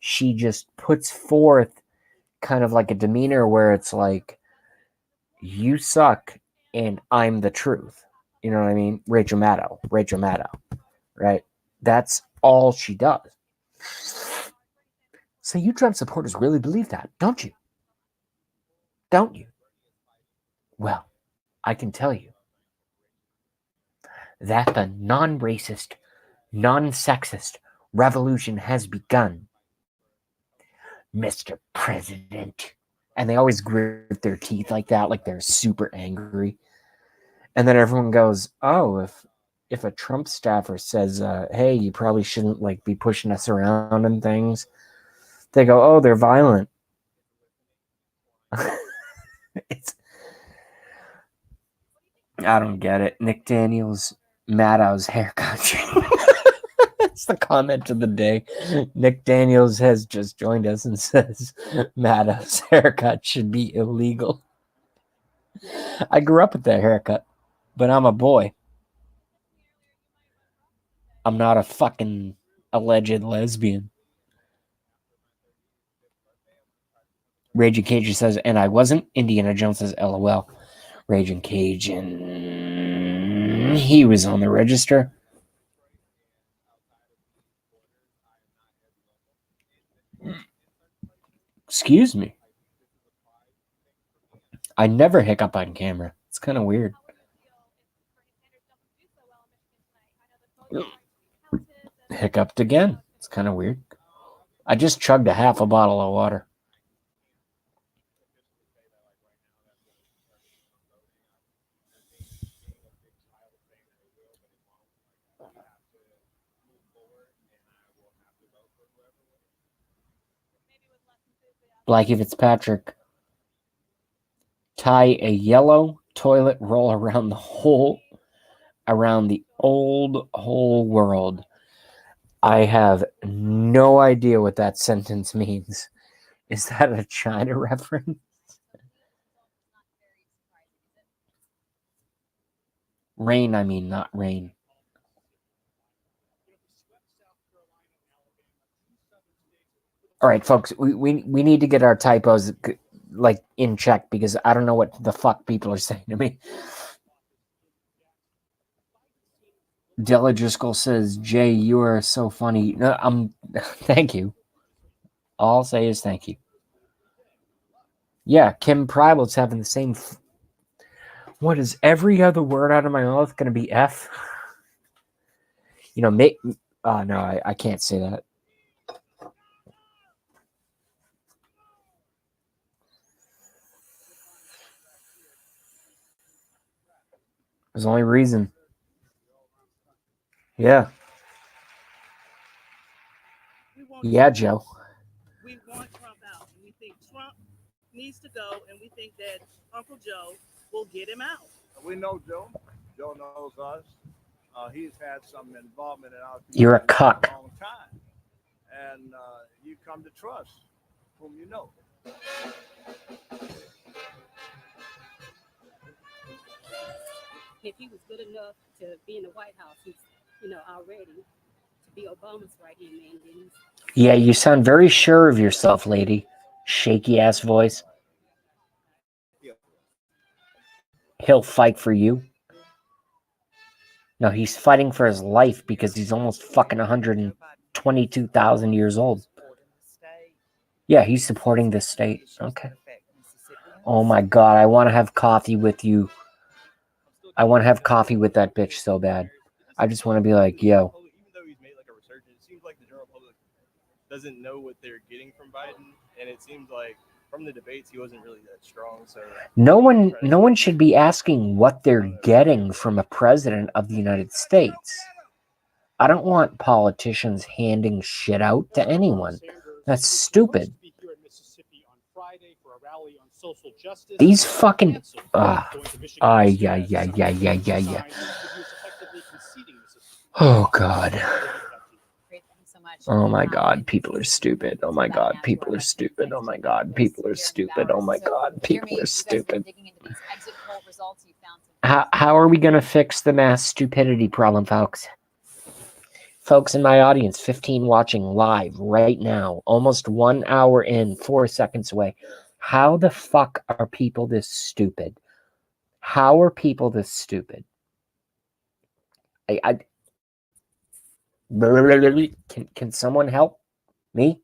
She just puts forth kind of like a demeanor where it's like, you suck and I'm the truth. You know what I mean? Rachel Maddow, right? That's all she does. So you Trump supporters really believe that, don't you? Don't you? Well, I can tell you that the non-racist, non-sexist revolution has begun, Mr. President. And they always grit their teeth like that, like they're super angry. And then everyone goes, oh, if a Trump staffer says, hey, you probably shouldn't like be pushing us around and things, they go, oh, they're violent. I don't get it. Nick Daniels, Maddow's haircut. That's the comment of the day. Nick Daniels has just joined us and says Maddow's haircut should be illegal. I grew up with that haircut, but I'm a boy. I'm not a fucking alleged lesbian. Raging Cajun says, and I wasn't. Indiana Jones says, LOL. Raging Cajun, he was on the register. Excuse me. I never hiccup on camera. It's kind of weird. Hiccuped again. It's kind of weird. I just chugged a half a bottle of water. Blackie Fitzpatrick. Tie a yellow toilet roll around the old whole world. I have no idea what that sentence means. Is that a China reference? Rain, I mean, not rain. All right, folks, we need to get our typos like in check because I don't know what the fuck people are saying to me. Della Driscoll says, Jay, you are so funny. No, thank you. All I'll say is thank you. Yeah, Kim Pribal's having the same. What is every other word out of my mouth going to be F? You know, no, I can't say that. There's only reason. Yeah. Yeah, Joe. We want Trump out. We think Trump needs to go, and we think that Uncle Joe will get him out. We know Joe. Joe knows us. He's had some involvement in our You're a cuck. For a long time. And you come to trust whom you know. If he was good enough to be in the White House, he's, already to be Obama's right-hand man, didn't he? Yeah, you sound very sure of yourself, lady. Shaky ass voice. He'll fight for you. No, he's fighting for his life because he's almost fucking 122,000 years old. Yeah, he's supporting the state. Okay. Oh my God, I want to have coffee with you. I want to have coffee with that bitch so bad. I just want to be like, yo. Even though he's made like a resurgence, it seems like the general public doesn't know what they're getting from Biden, and it seems like from the debates he wasn't really that strong. So no one should be asking what they're getting from a president of the United States. I don't want politicians handing shit out to anyone. That's stupid. These fucking yeah. Oh God. Oh my God, people are stupid. Oh my God, people are stupid. Oh my God, people are stupid. Oh my God, people are stupid. How are we gonna fix the mass stupidity problem, folks? Folks in my audience, 15 watching live right now, almost 1 hour in, 4 seconds away. How the fuck are people this stupid? How are people this stupid? Can someone help me?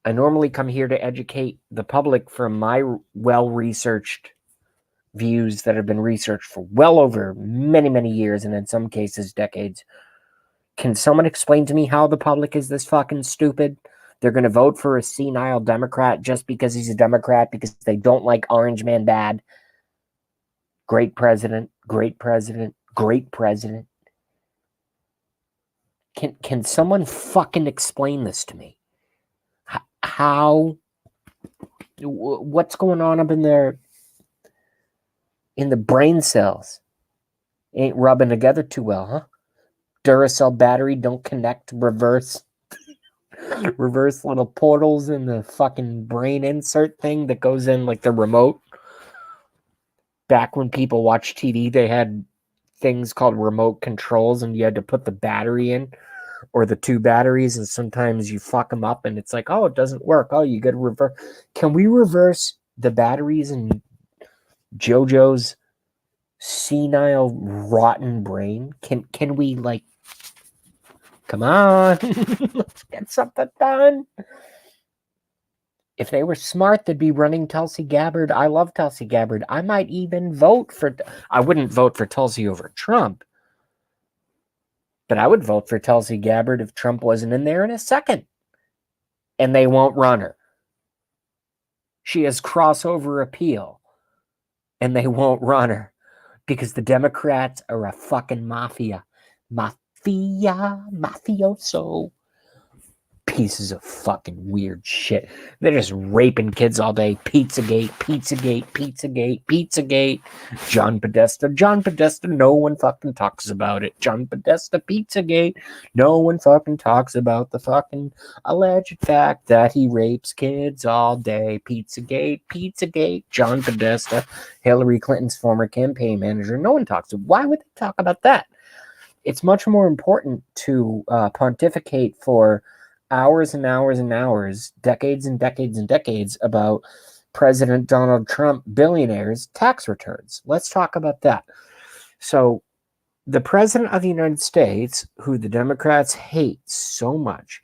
I normally come here to educate the public from my well-researched views that have been researched for well over many, many years, and in some cases, decades. Can someone explain to me how the public is this fucking stupid? They're going to vote for a senile Democrat just because he's a Democrat, because they don't like Orange Man bad. Great president, great president, great president. Can someone fucking explain this to me? How? What's going on up in there? In the brain cells? Ain't rubbing together too well, huh? Duracell battery don't connect reverse little portals in the fucking brain insert thing that goes in like the remote. back when people watched TV, they had things called remote controls, and you had to put the battery in, or the 2 batteries, and sometimes you fuck them up, and it's like, oh, it doesn't work. Oh, you got to reverse. Can we reverse the batteries in JoJo's senile, rotten brain? Can we, like, come on, let's get something done. If they were smart, they'd be running Tulsi Gabbard. I love Tulsi Gabbard. I might even vote for... I wouldn't vote for Tulsi over Trump. But I would vote for Tulsi Gabbard if Trump wasn't in there in a second. And they won't run her. She has crossover appeal. And they won't run her. Because the Democrats are a fucking mafia. Mafioso. Pieces of fucking weird shit. They're just raping kids all day. Pizzagate, Pizzagate, Pizzagate, Pizzagate. John Podesta, no one fucking talks about it. John Podesta, Pizzagate, no one fucking talks about the fucking alleged fact that he rapes kids all day. Pizzagate, Pizzagate. John Podesta, Hillary Clinton's former campaign manager. No one talks. Why would they talk about that? It's much more important to pontificate for hours and hours and hours, decades and decades and decades about President Donald Trump billionaires' tax returns. Let's talk about that. So the President of the United States, who the Democrats hate so much,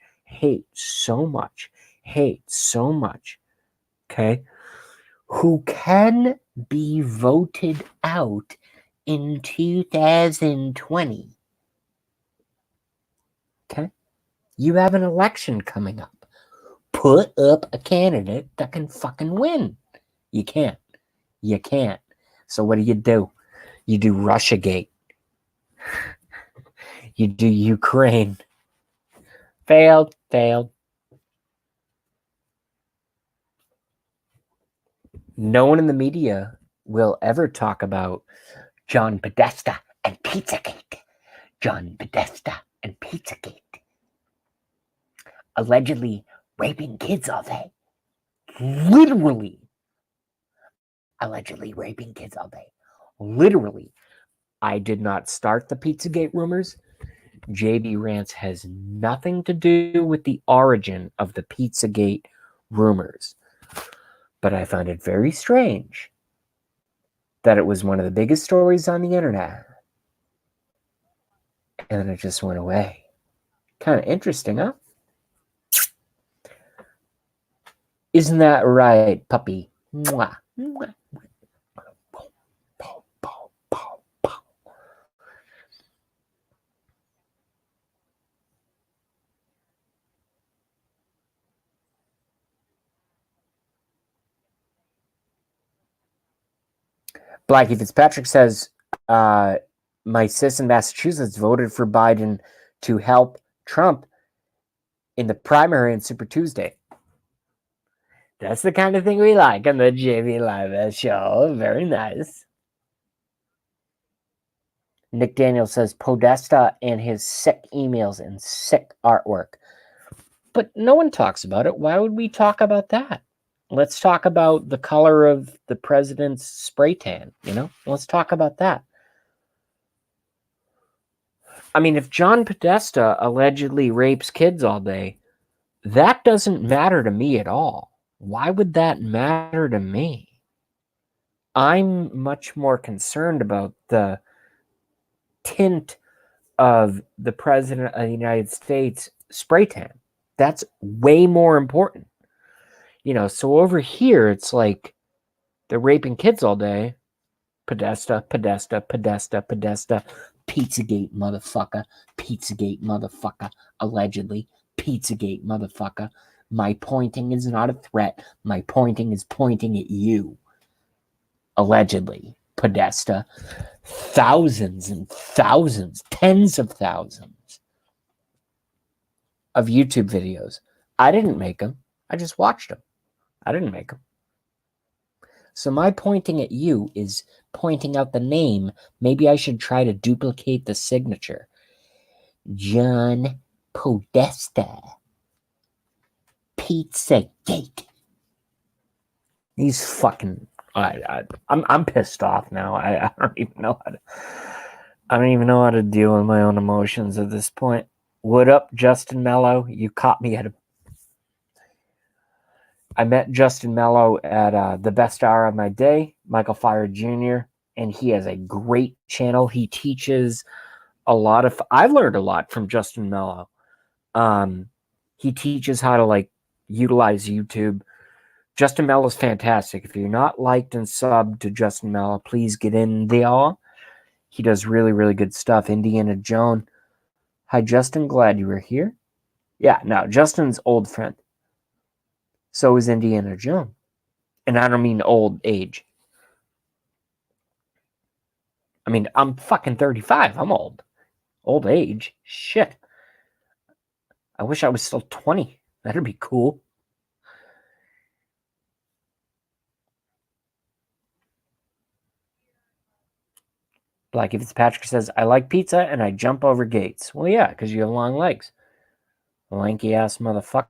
okay, who can be voted out in 2020, okay? You have an election coming up. Put up a candidate that can fucking win. You can't. You can't. So what do? You do Russiagate. You do Ukraine. Failed. No one in the media will ever talk about John Podesta and Pizzagate. John Podesta and Pizzagate. Allegedly raping kids all day. Literally. Allegedly raping kids all day. Literally. I did not start the Pizzagate rumors. JB Rants has nothing to do with the origin of the Pizzagate rumors. But I found it very strange that it was one of the biggest stories on the internet. And then it just went away. Kind of interesting, huh? Isn't that right, puppy? Mwah. Mwah. Blackie Fitzpatrick says, my sis in Massachusetts voted for Biden to help Trump in the primary on Super Tuesday. That's the kind of thing we like on the JV Live show. Very nice. Nick Daniels says, Podesta and his sick emails and sick artwork. But no one talks about it. Why would we talk about that? Let's talk about the color of the president's spray tan, Let's talk about that. I mean, if John Podesta allegedly rapes kids all day, that doesn't matter to me at all. Why would that matter to me? I'm much more concerned about the tint of the President of the United States spray tan. That's way more important. So over here, it's like they're raping kids all day. Podesta, Pizzagate, motherfucker, allegedly, Pizzagate, motherfucker. My pointing is not a threat. My pointing is pointing at you. Allegedly, Podesta. Thousands and thousands, tens of thousands of YouTube videos. I didn't make them. I just watched them. I didn't make them. So my pointing at you is pointing out the name. Maybe I should try to duplicate the signature. John Podesta. Pizzagate. These fucking I'm pissed off now. I don't even know how to deal with my own emotions at this point. What up, Justin Mello? You caught me at I met Justin Mello at the best hour of my day, Michael Fire Jr., and he has a great channel. He teaches I've learned a lot from Justin Mello. He teaches how to utilize YouTube. Justin Mello is fantastic. If you're not liked and subbed to Justin Mello, please get in there. He does really, really good stuff. Indiana Jones. Hi, Justin. Glad you were here. Yeah, no, Justin's old friend. So is Indiana Jones. And I don't mean old age. I mean, I'm fucking 35. I'm old. Old age? Shit. I wish I was still 20. That'd be cool. Blackie Fitzpatrick says, I like pizza and I jump over gates. Well, yeah, because you have long legs. Lanky ass motherfucker.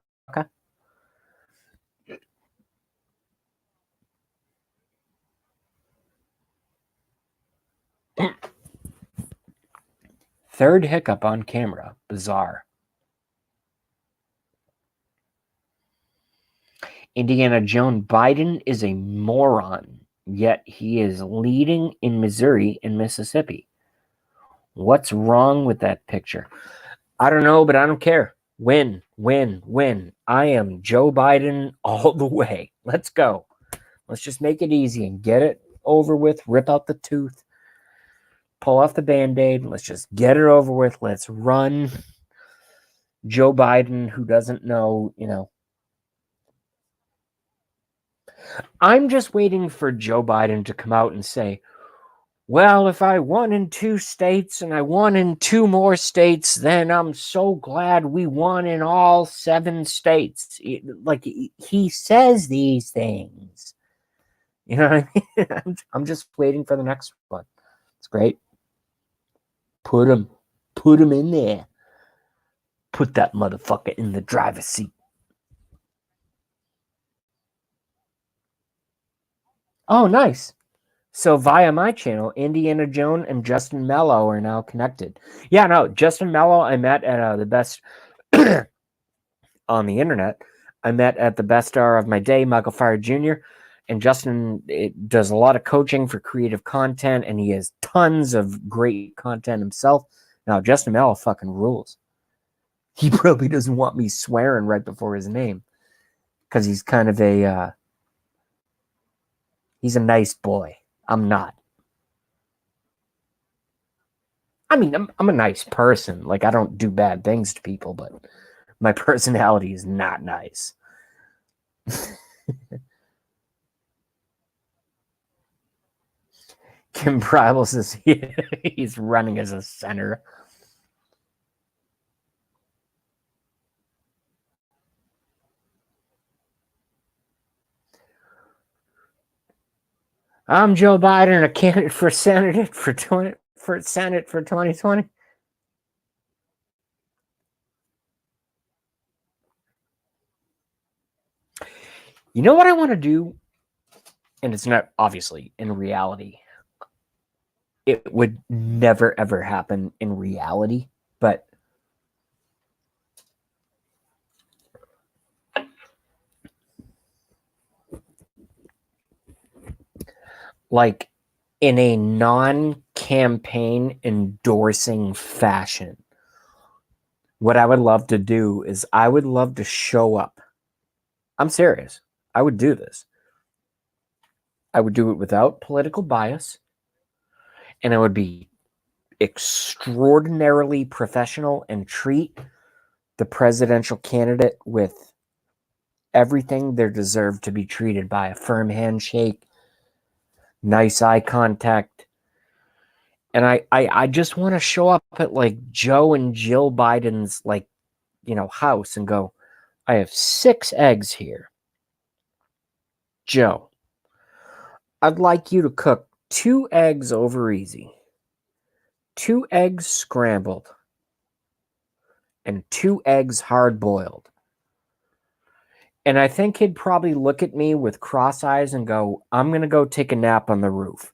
Third hiccup on camera. Bizarre. Indiana Jones Biden is a moron, yet he is leading in Missouri and Mississippi. What's wrong with that picture? I don't know, but I don't care. Win, win, win. I am Joe Biden all the way. Let's go. Let's just make it easy and get it over with. Rip out the tooth. Pull off the Band-Aid. Let's just get it over with. Let's run. Joe Biden, who doesn't know, I'm just waiting for Joe Biden to come out and say, well, if I won in 2 states and I won in 2 more states, then I'm so glad we won in all 7 states. He says these things. You know what I mean? I'm just waiting for the next one. It's great. Put him in there. Put that motherfucker in the driver's seat. Oh, nice. So via my channel, Indiana Jones and Justin Mello are now connected. Yeah, no, Justin Mello I met at the best on the internet. I met at the best hour of my day, Michael Fire Jr., and Justin does a lot of coaching for creative content, and he has tons of great content himself. Now, Justin Mello fucking rules. He probably doesn't want me swearing right before his name because he's kind of he's a nice boy. I'm not. I mean, I'm a nice person. I don't do bad things to people, but my personality is not nice. Kim Primal says he's running as a center. I'm Joe Biden, a candidate for Senate for 2020. You know what I want to do? And it's not, obviously, in reality. It would never, ever happen in reality. But in a non-campaign endorsing fashion, what I would love to do is I would love to show up. I'm serious. I would do this. I would do it without political bias, and I would be extraordinarily professional and treat the presidential candidate with everything they're deserved to be treated by: a firm handshake, nice eye contact. And I just want to show up at Joe and Jill Biden's house and go, I have 6 eggs here. Joe, I'd like you to cook 2 eggs over easy, 2 eggs scrambled, and 2 eggs hard boiled. And I think he'd probably look at me with cross eyes and go, I'm going to go take a nap on the roof.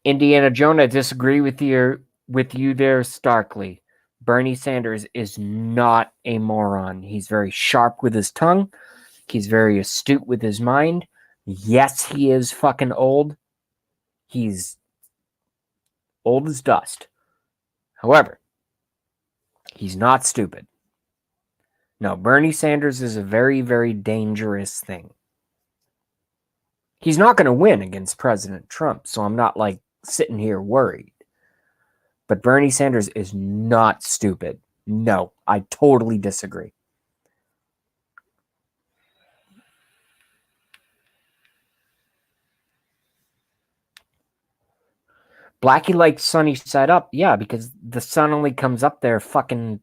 Indiana Jones, I disagree with you there starkly. Bernie Sanders is not a moron. He's very sharp with his tongue. He's very astute with his mind. Yes, he is fucking old. He's old as dust. However, he's not stupid. No, Bernie Sanders is a very, very dangerous thing. He's not going to win against President Trump, so I'm not like sitting here worried. But Bernie Sanders is not stupid. No, I totally disagree. Blackie likes sunny side up. Yeah, because the sun only comes up there fucking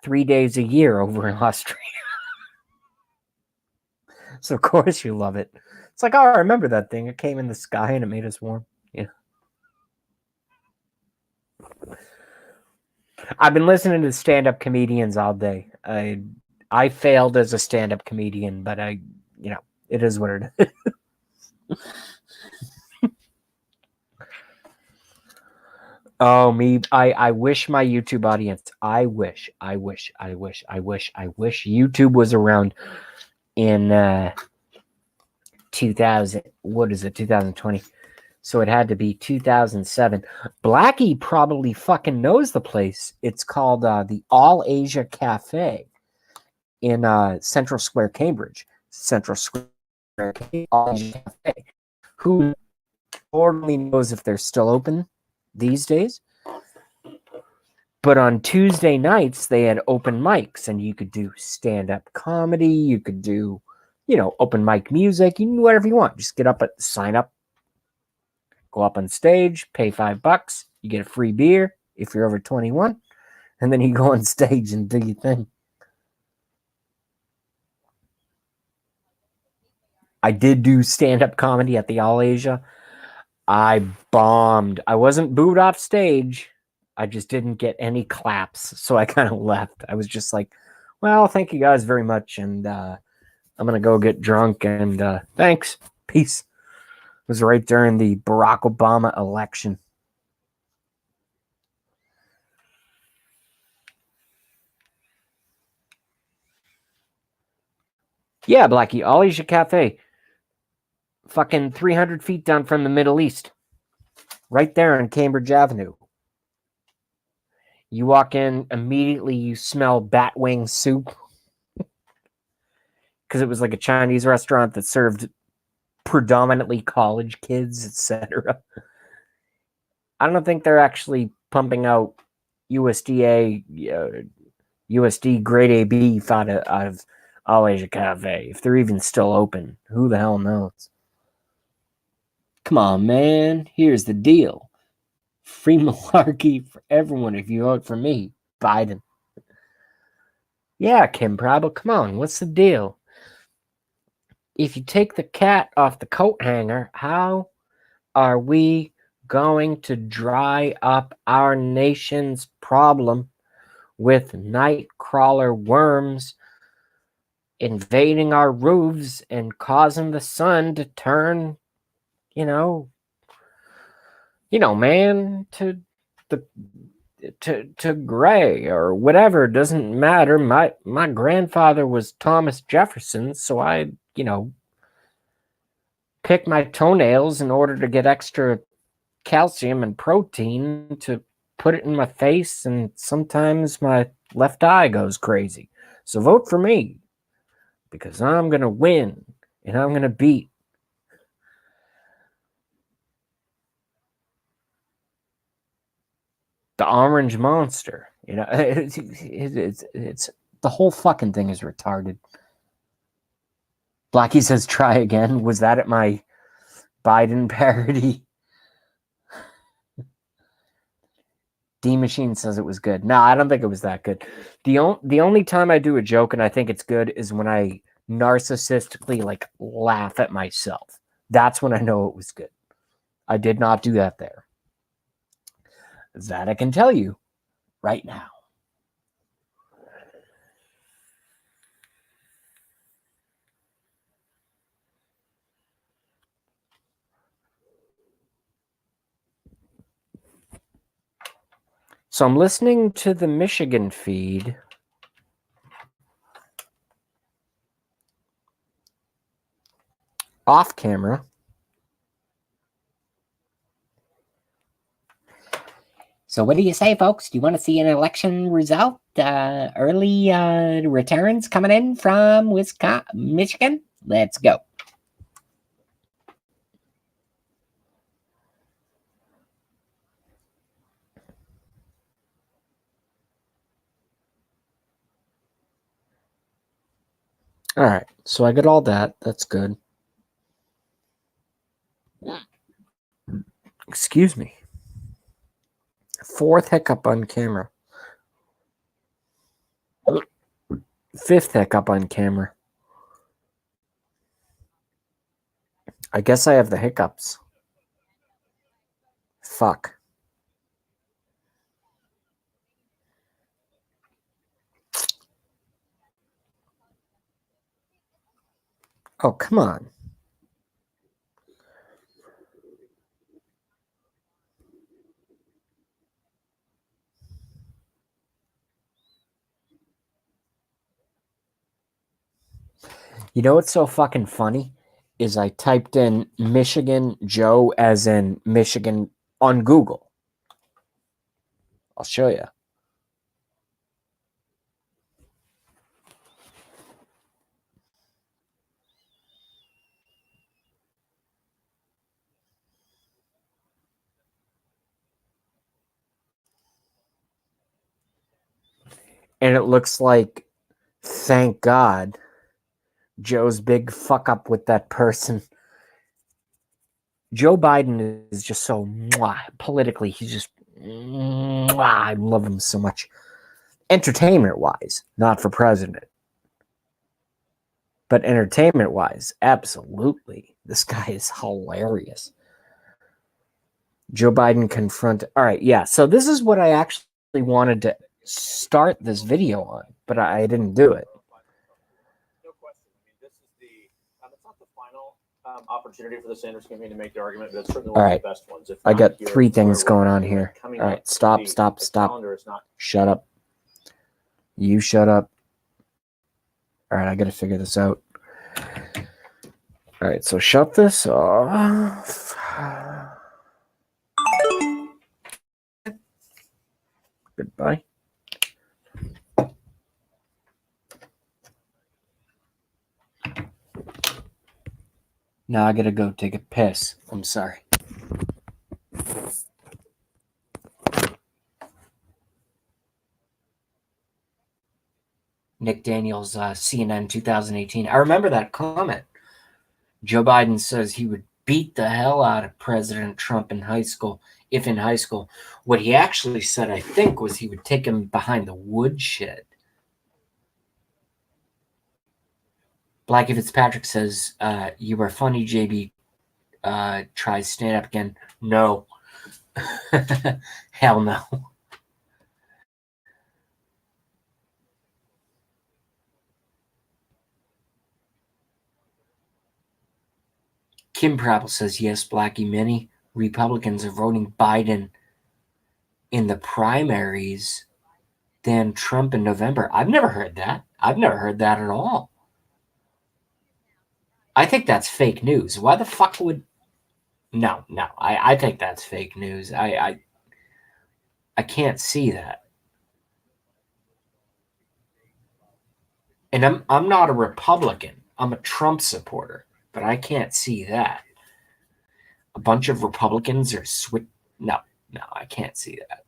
3 days a year over in Australia. So of course you love it. It's like, oh, I remember that thing. It came in the sky and it made us warm. Yeah. I've been listening to stand-up comedians all day. I failed as a stand-up comedian, but it is what it is. Oh, me. I wish my YouTube audience, I wish YouTube was around in 2020. So it had to be 2007. Blackie probably fucking knows the place. It's called the All Asia Cafe in Central Square, Cambridge. Central Square, All Asia Cafe. Who totally knows if they're still open these days? But on Tuesday nights, they had open mics, and you could do stand-up comedy. You could do, open mic music. You can do whatever you want. Just get up, sign up, go up on stage, pay $5. You get a free beer if you're over 21, and then you go on stage and do your thing. I did do stand-up comedy at the All Asia. I bombed. I wasn't booed off stage. I just didn't get any claps, so I kind of left. I was just like, well, thank you guys very much, and I'm going to go get drunk, and thanks. Peace. It was right during the Barack Obama election. Yeah, Blackie, All Asia Cafe. Fucking 300 feet down from the Middle East. Right there on Cambridge Avenue. You walk in, immediately you smell bat wing soup. Because it was like a Chinese restaurant that served predominantly college kids, etc. I don't think they're actually pumping out USD grade A beef out of All Asia Cafe. If they're even still open, who the hell knows? Come on, man. Here's the deal. Free malarkey for everyone if you vote for me, Biden. Yeah, Kim Prabal, come on. What's the deal? If you take the cat off the coat hanger, how are we going to dry up our nation's problem with night crawler worms invading our roofs and causing the sun to turn, man, to gray or whatever? Doesn't matter. My grandfather was Thomas Jefferson, so I, pick my toenails in order to get extra calcium and protein to put it in my face, and sometimes my left eye goes crazy. So vote for me, because I'm going to win, and I'm going to beat the orange monster. It's the whole fucking thing is retarded. Blackie says, try again. Was that at my Biden parody? D-Machine says it was good. No, I don't think it was that good. The only time I do a joke and I think it's good is when I narcissistically laugh at myself. That's when I know it was good. I did not do that there. That I can tell you right now. So I'm listening to the Michigan feed. Off camera. So what do you say, folks? Do you want to see an election result? Early returns coming in from Michigan? Let's go. All right, so I got all that. That's good. Excuse me. Fourth hiccup on camera. Fifth hiccup on camera. I guess I have the hiccups. Fuck. Oh, come on. You know what's so fucking funny? Is I typed in Michigan Joe as in Michigan on Google. I'll show you. And it looks like, thank God, Joe's big fuck up with that person. Joe Biden is just so politically, he's just I love him so much. Entertainment wise, not for president. But entertainment wise, absolutely. This guy is hilarious. Joe Biden confront. All right, yeah. So this is what I actually wanted to start this video on, but I didn't do it. No question. I mean, this is it's not the final opportunity for the Sanders campaign to make the argument, but it's certainly one of the best ones. I got three things going on here. All right, stop. Shut up. You shut up. All right, I got to figure this out. All right, so shut this off. Goodbye. Now I gotta go take a piss. I'm sorry. Nick Daniels, CNN 2018. I remember that comment. Joe Biden says he would beat the hell out of President Trump in high school, if in high school. What he actually said, I think, was he would take him behind the woodshed. Blackie Fitzpatrick says, you were funny, JB. Tries stand up again. No. Hell no. Kim Prabble says, yes, Blackie, many Republicans are voting Biden in the primaries than Trump in November. I've never heard that. I've never heard that at all. I think that's fake news. Why the fuck would... No. I think that's fake news. I can't see that. And I'm not a Republican. I'm a Trump supporter. But I can't see that. A bunch of Republicans are No, I can't see that.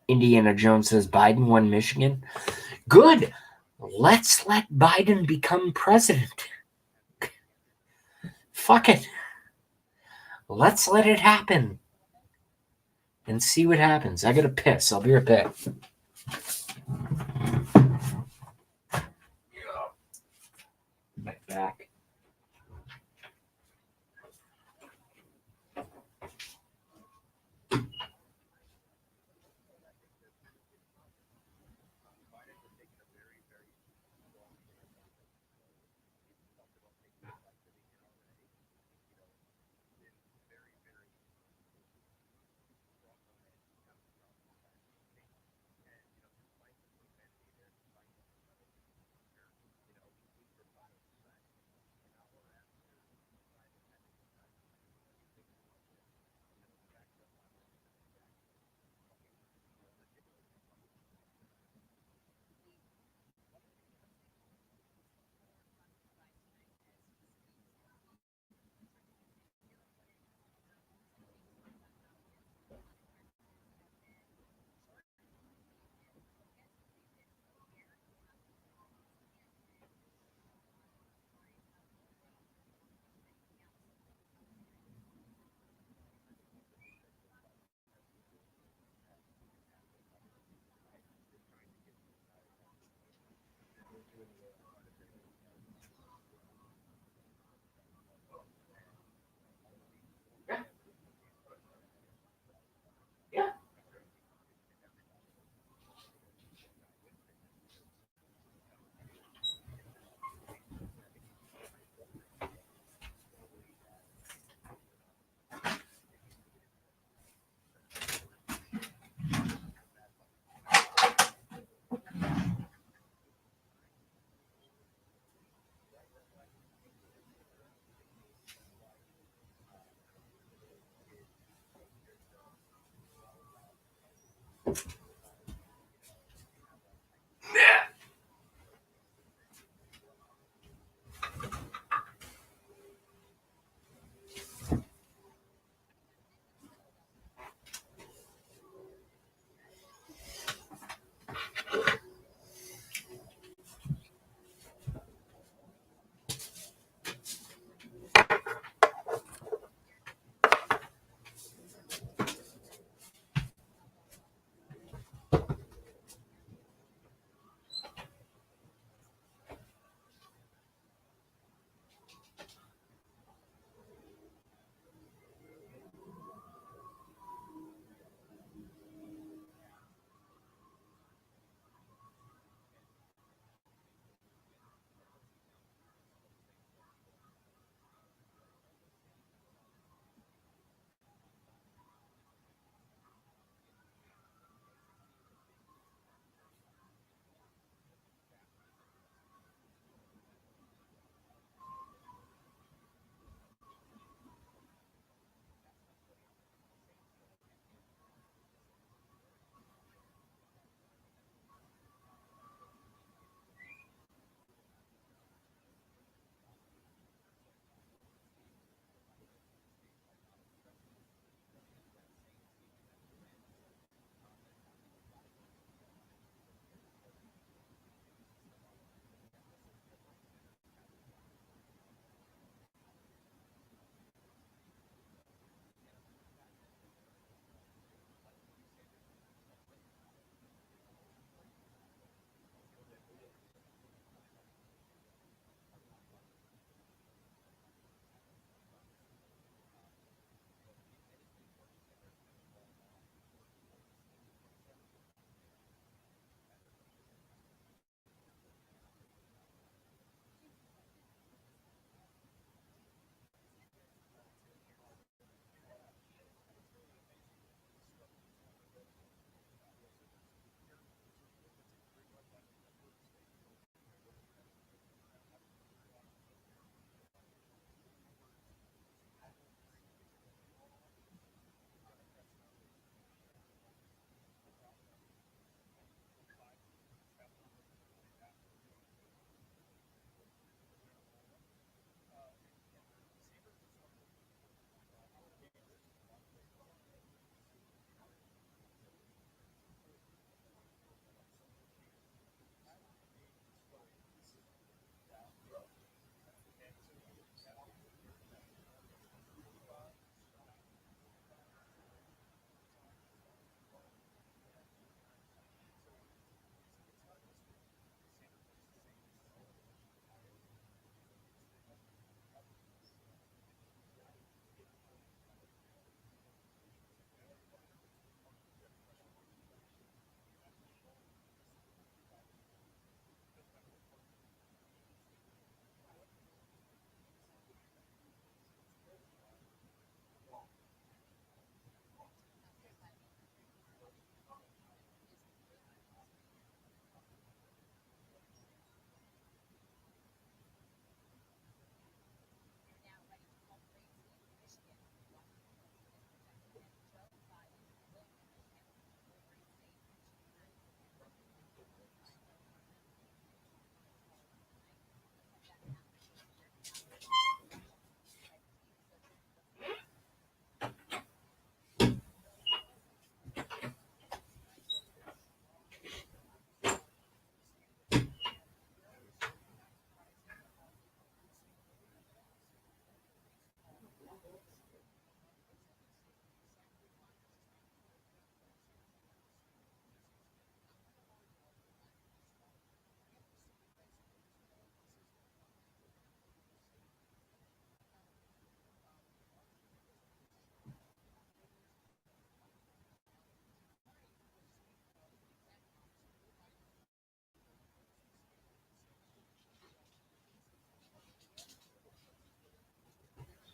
Indiana Jones says Biden won Michigan. Good. Let's let Biden become president. Fuck it. Let's let it happen. And see what happens. I gotta piss. I'll be right back.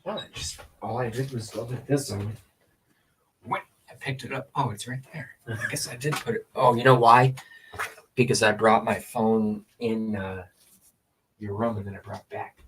No, all I did was look at this and went. I picked it up. Oh, it's right there. I guess I did put it. Oh, you know why? Because I brought my phone in your room and then I brought it back.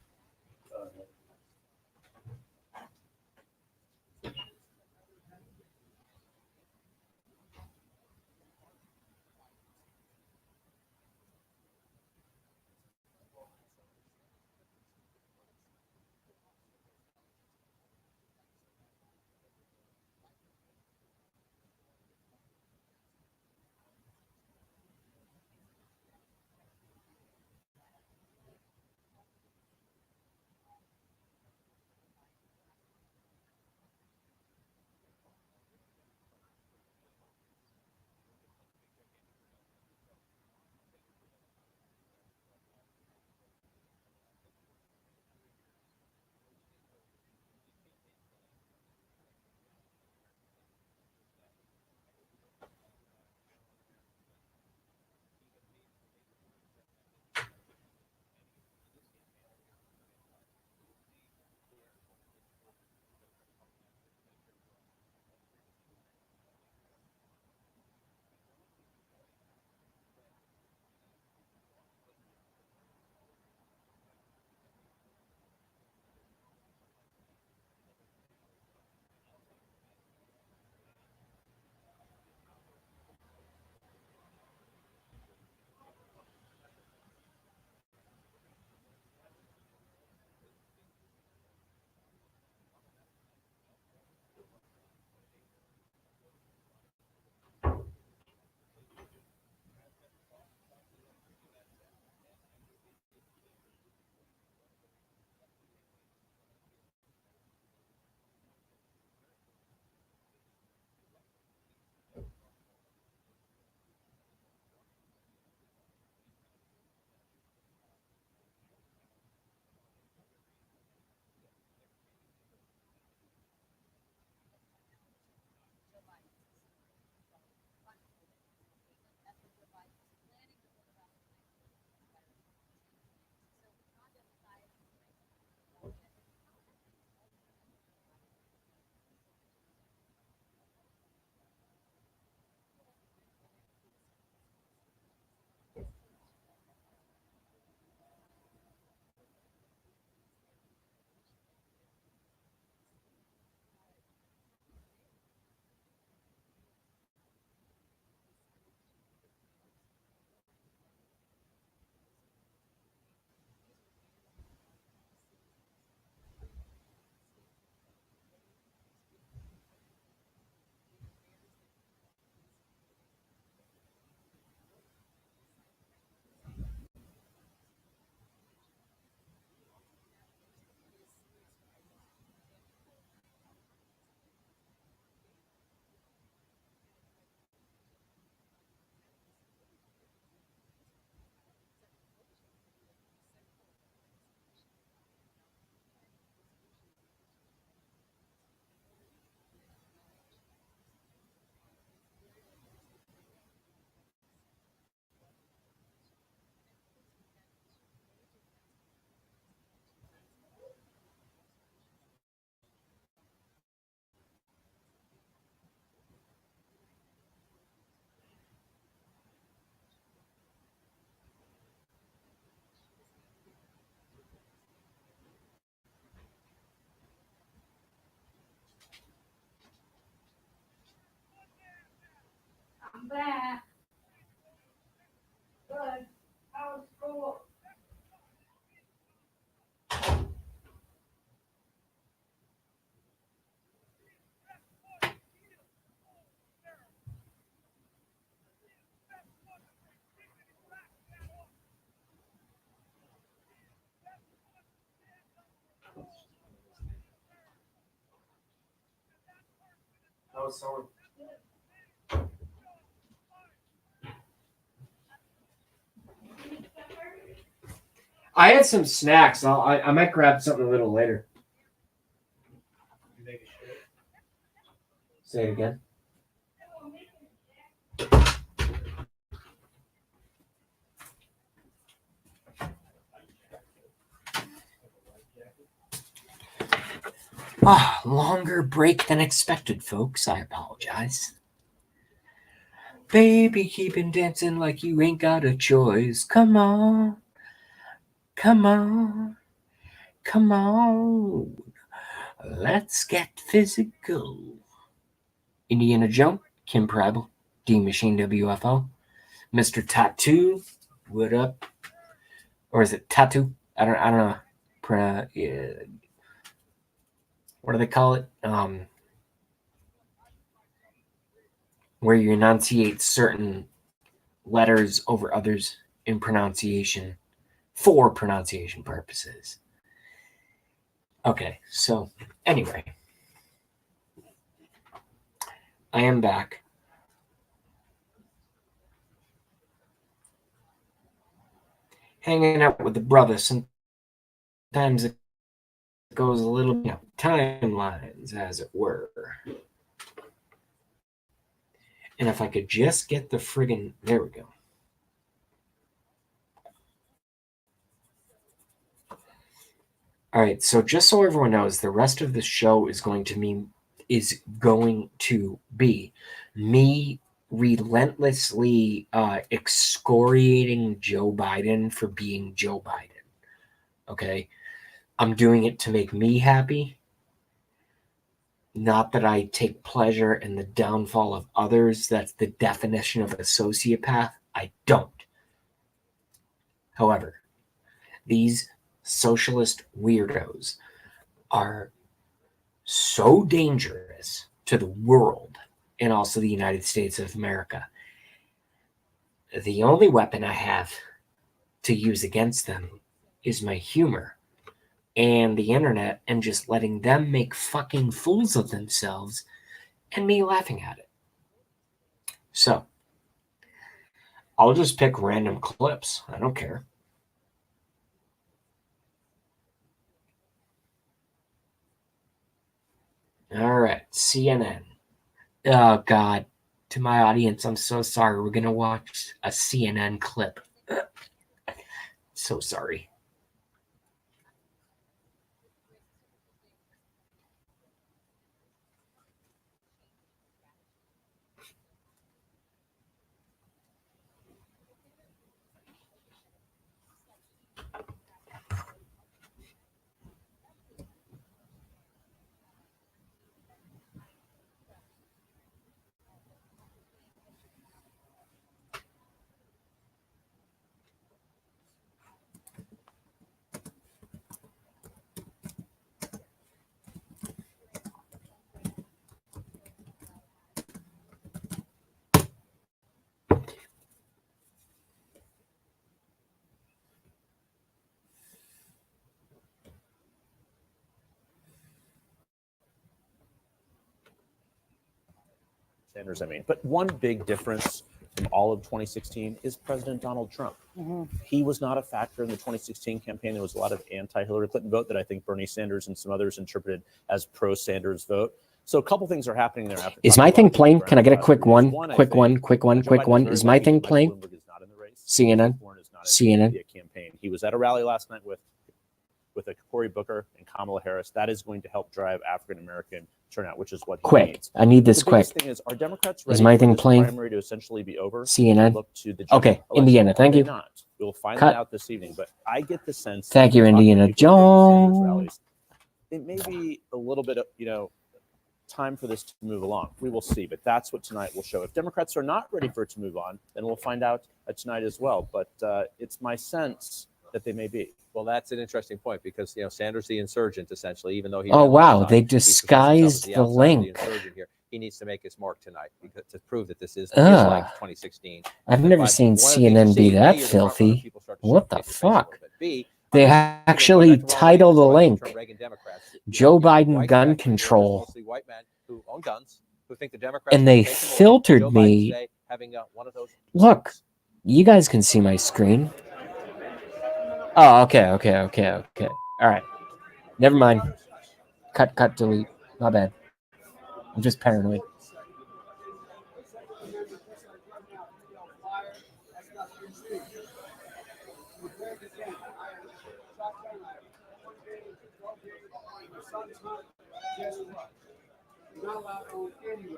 I'm back. Good. How was school? How was summer? I had some snacks. I might grab something a little later. Say it again. Longer break than expected, folks. I apologize. Baby, keeping dancing like you ain't got a choice. Come on. Come on. Come on. Let's get physical. Indiana Jones, Kim Prebble, D Machine WFO, Mr. Tattoo, what up? Or is it Tattoo? I don't know. What do they call it? Where you enunciate certain letters over others in pronunciation for pronunciation purposes. Okay, so anyway, I am back. Hanging out with the brother. Sometimes it goes a little, timelines, as it were. And if I could just get the friggin', there we go. All right, so just so everyone knows, the rest of the show is going to be me relentlessly excoriating Joe Biden for being Joe Biden. Okay? I'm doing it to make me happy. Not that I take pleasure in the downfall of others. That's the definition of a sociopath. I don't. However, these socialist weirdos are so dangerous to the world and also the United States of America. The only weapon I have to use against them is my humor and the internet, and just letting them make fucking fools of themselves and me laughing at it. So, I'll just pick random clips. I don't care. All right, CNN. Oh, God. To my audience, I'm so sorry. We're going to watch a CNN clip. So sorry. Sanders, But one big difference from all of 2016 is President Donald Trump. He was not a factor in the 2016 campaign. There was a lot of anti-Hillary Clinton vote that I think Bernie Sanders and some others interpreted as pro-Sanders vote. So a couple things are happening there. Is my thing playing? Can I get a quick one? Quick one. Is my thing playing? CNN. CNN. He was at a rally last night with Cory Booker and Kamala Harris. That is going to help drive African-American turnout, which is what he needs. I need this quick. Thing is, are Democrats ready is my thing for this playing? primary to essentially be over? CNN. Look to the okay, Indiana. Thank you. Not. We'll find that out this evening. But I get the sense. Thank you, Indiana Jones. It may be a little bit of, time for this to move along. We will see, but that's what tonight will show. If Democrats are not ready for it to move on, then we'll find out tonight as well. But it's my sense that they may be. Well, that's an interesting point because Sanders the insurgent essentially, even though he Oh, ran wow, last they time, he positions disguised himself as the outside of link. insurgent here. He needs to make his mark tonight because to prove that this is Ugh. like 2016. I've never But seen one of the things you CNN see, be A, that you're the front runner, filthy. people start to What the showcase your face a little fuck? bit. B, They going actually back to Ronald title the Reagan, link term Reagan Democrats, Joe you know, Biden white gun men, control. mostly white men who own guns, who think the Democrats And will they take them away. filtered Joe Biden me. today having one of those. Look, you guys can see my screen. Oh, okay. All right. Never mind. Cut, delete. My bad. I'm just paranoid. Guess what? You're not allowed to own anyway.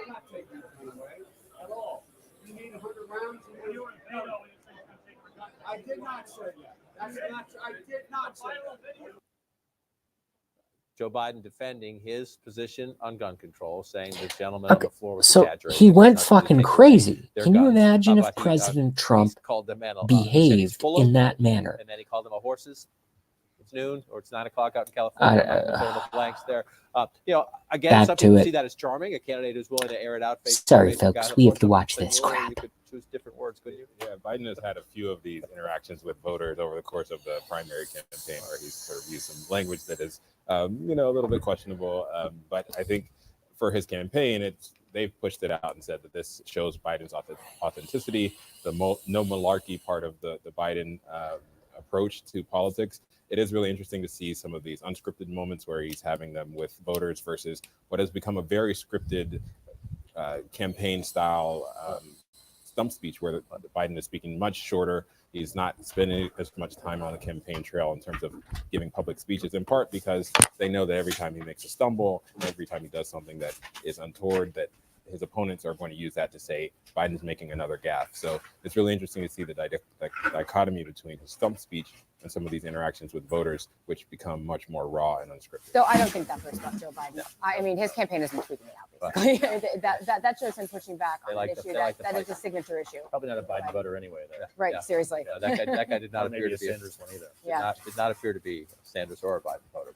I'm not taking the gun away at all. You need 100 rounds. I did not say that. That's not. I did not say that. Joe Biden defending his position on gun control, saying the gentleman on Okay, the floor was so exaggerating. he went Not to fucking take away crazy. their Can you guns. imagine How if about President he Trump called them he said he's behaved full of in them, that manner? and then he called them horses. It's noon or it's 9 o'clock out in California. I'm not gonna fill in the blanks there. Again, Back some to people it. see that as charming. A candidate who's willing to air it out. Sorry, face to face, a guy folks, who we have wants to watch but this normally crap. You could choose different words, couldn't you? Yeah, Biden has had a few of these interactions with voters over the course of the primary campaign where he's sort of used some language that is, a little bit questionable. But I think for his campaign, they've pushed it out and said that this shows Biden's authenticity, the no malarkey part of the Biden approach to politics. It is really interesting to see some of these unscripted moments where he's having them with voters versus what has become a very scripted campaign style stump speech where Biden is speaking much shorter. He's not spending as much time on the campaign trail in terms of giving public speeches, in part because they know that every time he makes a stumble, every time he does something that is untoward, that his opponents are going to use that to say Biden's making another gaffe. So it's really interesting to see the dichotomy between his stump speech and some of these interactions with voters, which become much more raw and unscripted. So I don't think that hurts about Joe Biden. No. I mean, his campaign has been tweaking it out, basically. that shows him pushing back They on like an the- issue they like the that is fight. a signature issue. Probably not a Biden voter anyway, though. Right, Yeah. seriously. Yeah, that guy did not Or appear maybe to be a Sanders one either. Yeah. Did not appear to be a Sanders or a Biden voter.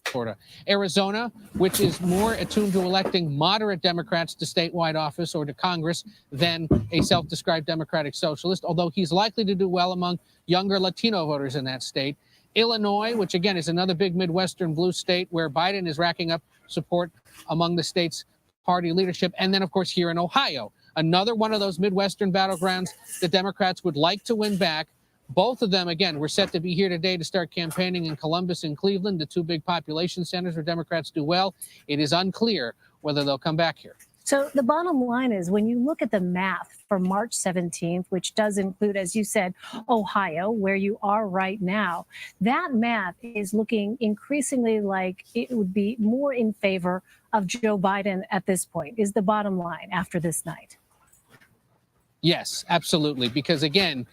Florida. Arizona, which is more attuned to electing moderate Democrats to statewide office or to Congress than a self-described Democratic socialist, although he's likely to do well among younger Latino voters in that state. Illinois, which again is another big Midwestern blue state where Biden is racking up support among the state's party leadership. And then, of course, here in Ohio, another one of those Midwestern battlegrounds the Democrats would like to win back. Both of them, again, were set to be here today to start campaigning in Columbus and Cleveland, the two big population centers where Democrats do well. It is unclear whether they'll come back here. So the bottom line is when you look at the math for March 17th, which does include, as you said, Ohio, where you are right now, that math is looking increasingly like it would be more in favor of Joe Biden at this point, is the bottom line after this night. Yes, absolutely. Because again,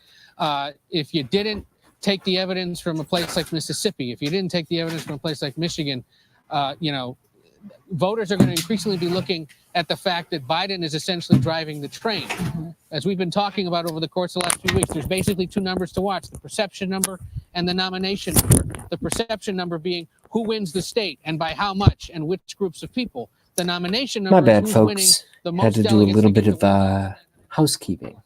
if you didn't take the evidence from a place like Mississippi, if you didn't take the evidence from a place like Michigan, voters are going to increasingly be looking at the fact that Biden is essentially driving the train. As we've been talking about over the course of the last few weeks, there's basically two numbers to watch, the perception number and the nomination number. The perception number being who wins the state and by how much and which groups of people. The nomination number My bad, is who's winning folks. the most Had to do a delegates little to bit get of housekeeping.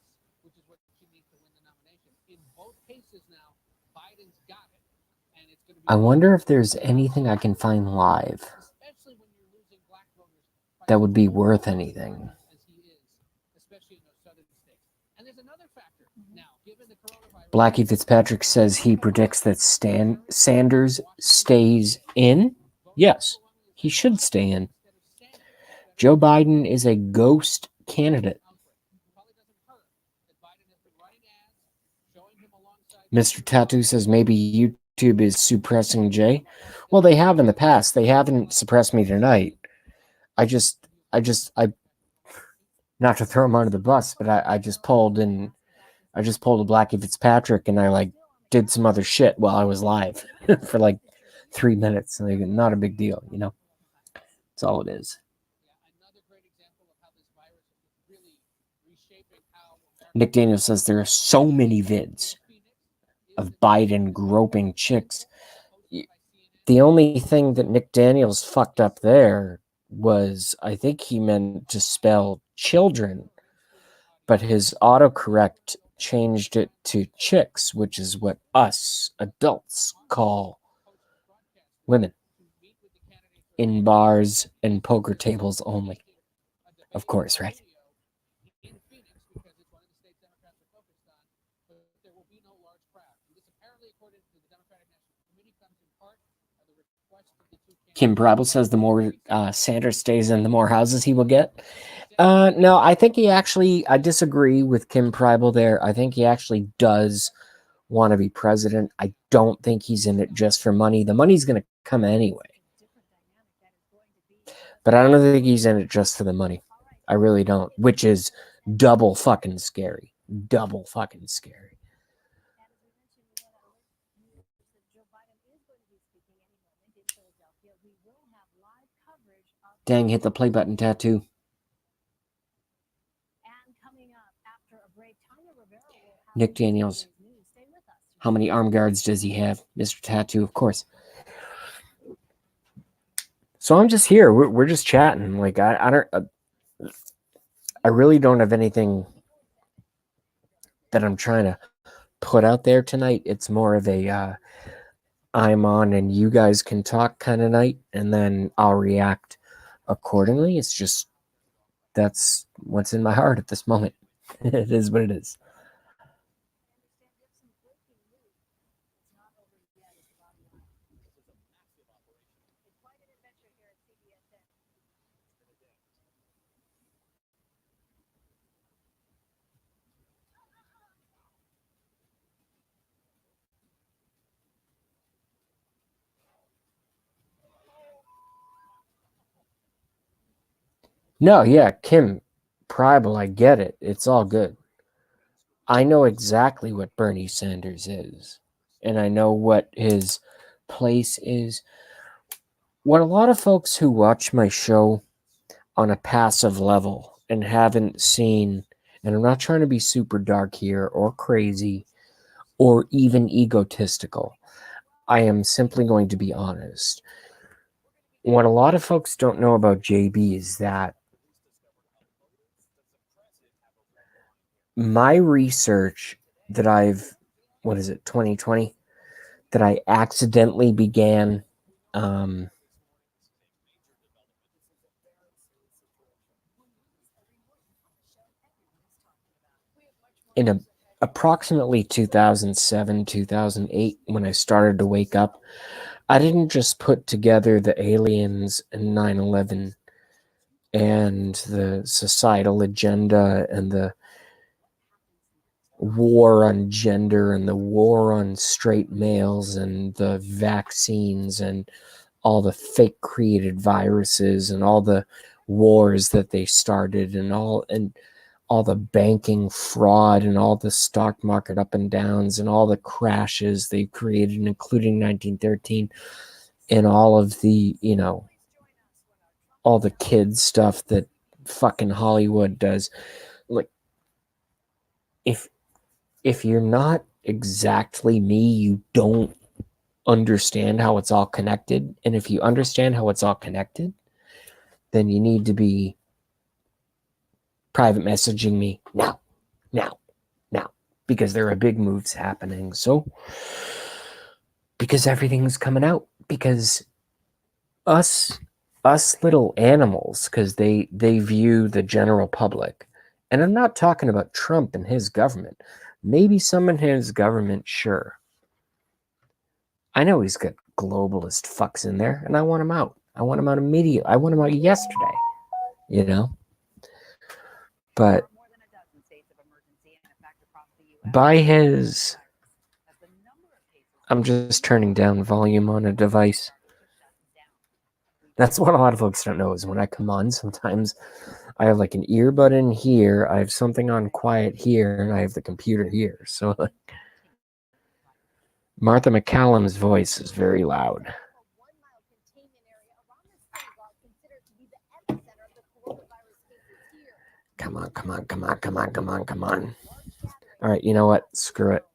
I wonder if there's anything I can find live that would be worth anything. Blackie Fitzpatrick says he predicts that Sanders stays in. Yes, he should stay in. Joe Biden is a ghost candidate. Mr. Tattoo says maybe YouTube is suppressing Jay. Well, they have in the past. They haven't suppressed me tonight. I not to throw him under the bus, but I just pulled and I just pulled a Blackie Fitzpatrick and I like did some other shit while I was live for like 3 minutes. Like, not a big deal, you know. That's all it is. Nick Daniels says there are so many vids of Biden groping chicks. The only thing that Nick Daniels fucked up there was I think he meant to spell children, but his autocorrect changed it to chicks, which is what us adults call women. In bars and poker tables only. Of course, right? Kim Brabble says the more Sanders stays in, the more houses he will get. No, I think I disagree with Kim Pribble there. I think he actually does want to be president. I don't think he's in it just for money. The money's going to come anyway. But I don't think he's in it just for the money. I really don't, which is double fucking scary. Double fucking scary. Dang, hit the play button, Tattoo. Nick Daniels. How many arm guards does he have? Mr. Tattoo, of course. So I'm just here. We're just chatting. Like I really don't have anything that I'm trying to put out there tonight. It's more of a I'm on and you guys can talk kind of night, and then I'll react accordingly. It's just that's what's in my heart at this moment. It is what it is. No, yeah, Kim Pribble, I get it. It's all good. I know exactly what Bernie Sanders is, and I know what his place is. What a lot of folks who watch my show on a passive level and haven't seen, and I'm not trying to be super dark here or crazy or even egotistical. I am simply going to be honest. What a lot of folks don't know about JB is that my research that 2020, that I accidentally began in approximately 2007, 2008, when I started to wake up. I didn't just put together the aliens and 9/11 and the societal agenda and the war on gender and the war on straight males and the vaccines and all the fake created viruses and all the wars that they started and all the banking fraud and all the stock market up and downs and all the crashes they created, including 1913, and all of the, all the kids stuff that fucking Hollywood does. Like, if you're not exactly me, you don't understand how it's all connected. And if you understand how it's all connected, then you need to be private messaging me now, because there are big moves happening. So, because everything's coming out, because us little animals, because they view the general public, and I'm not talking about Trump and his government. Maybe some in his government, sure. I know he's got globalist fucks in there, and I want him out. I want him out immediately. I want him out yesterday, But by his... I'm just turning down volume on a device. That's what a lot of folks don't know, is when I come on, sometimes I have like an earbud in here, I have something on quiet here, and I have the computer here. So like, Martha McCallum's voice is very loud. Come on, come on, come on, come on, come on, come on. All right, you know what? Screw it.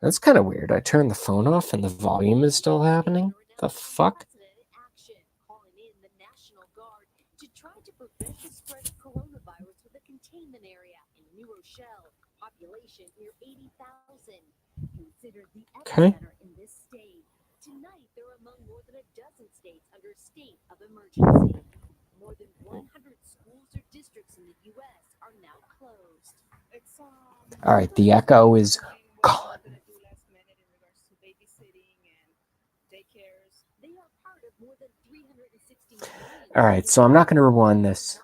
That's kind of weird. I turned the phone off and the volume is still happening. The fuck? To try to prevent the spread of coronavirus with a containment area in New Rochelle, population near 80,000, considered the epicenter in this state. Tonight, they're among more than a dozen states under a state of emergency. More than 100 schools or districts in the U.S. are now closed. All right, the echo is gone. All right, so I'm not going to rewind this.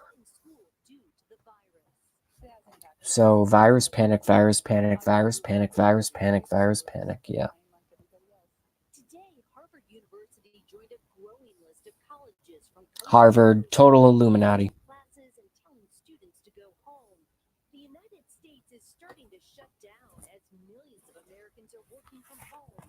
So virus panic, virus panic, virus panic, virus panic, virus panic. Yeah. Harvard, total Illuminati. The United States is starting to shut down as millions of Americans are working from home.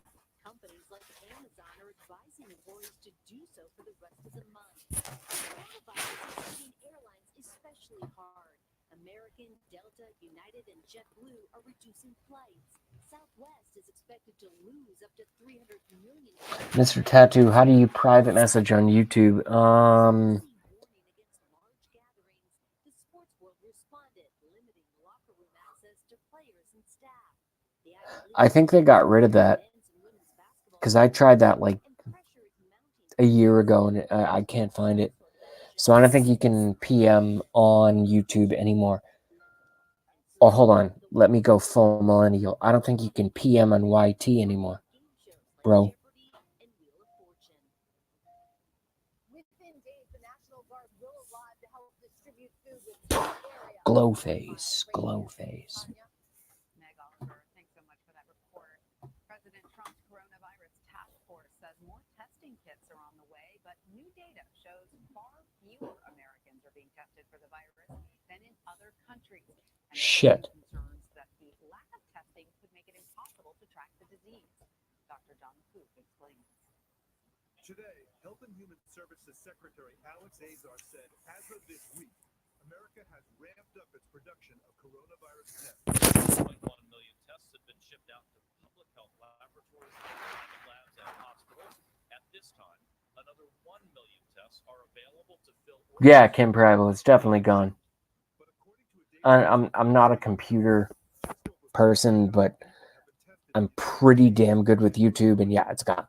Companies like Amazon are advising employees to do so for the rest of the month. Coronavirus is hitting airlines especially hard. American, Delta, United, and JetBlue are reducing flights. Southwest is expected to lose up to 300 million. Mr. Tattoo, how do you private message on YouTube? I think they got rid of that because I tried that like a year ago and I can't find it. So I don't think you can PM on YouTube anymore. Oh, hold on. Let me go full millennial. I don't think you can PM on YT anymore, bro. Glow face, glow face. President Trump's coronavirus task force says more testing kits are on the way, but new data shows far fewer Americans are being tested for the virus than in other countries. Shit. Concerns that the lack of testing could make it impossible to track the disease. Dr. John McCoop explains. Today, Health and Human Services Secretary Alex Azar said, as of this week, America has ramped up its production of coronavirus tests. 1.1 million tests have been shipped out to public health laboratories, labs, and hospitals. At this time, another 1 million tests are available to fill. Yeah, Kim Prival, it's definitely gone. I'm not a computer person, but I'm pretty damn good with YouTube, and yeah, it's gone.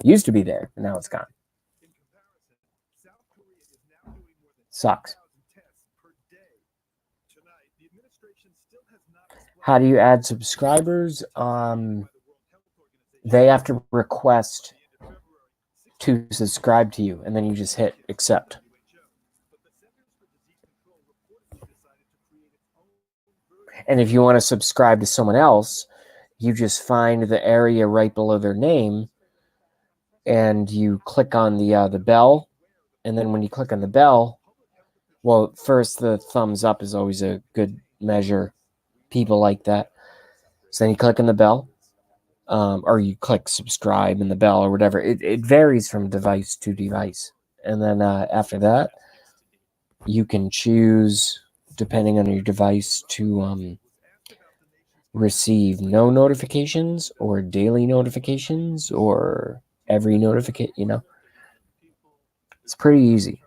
Used to be there, but now it's gone. Sucks. How do you add subscribers? They have to request to subscribe to you, and then you just hit accept. And if you want to subscribe to someone else, you just find the area right below their name, and you click on the bell. And then when you click on the bell, well, first the thumbs up is always a good measure. People like that. So then you click on the bell, or you click subscribe in the bell or whatever. It varies from device to device. And then after that, you can choose, depending on your device, to receive no notifications or daily notifications or every notification, you know. It's pretty easy.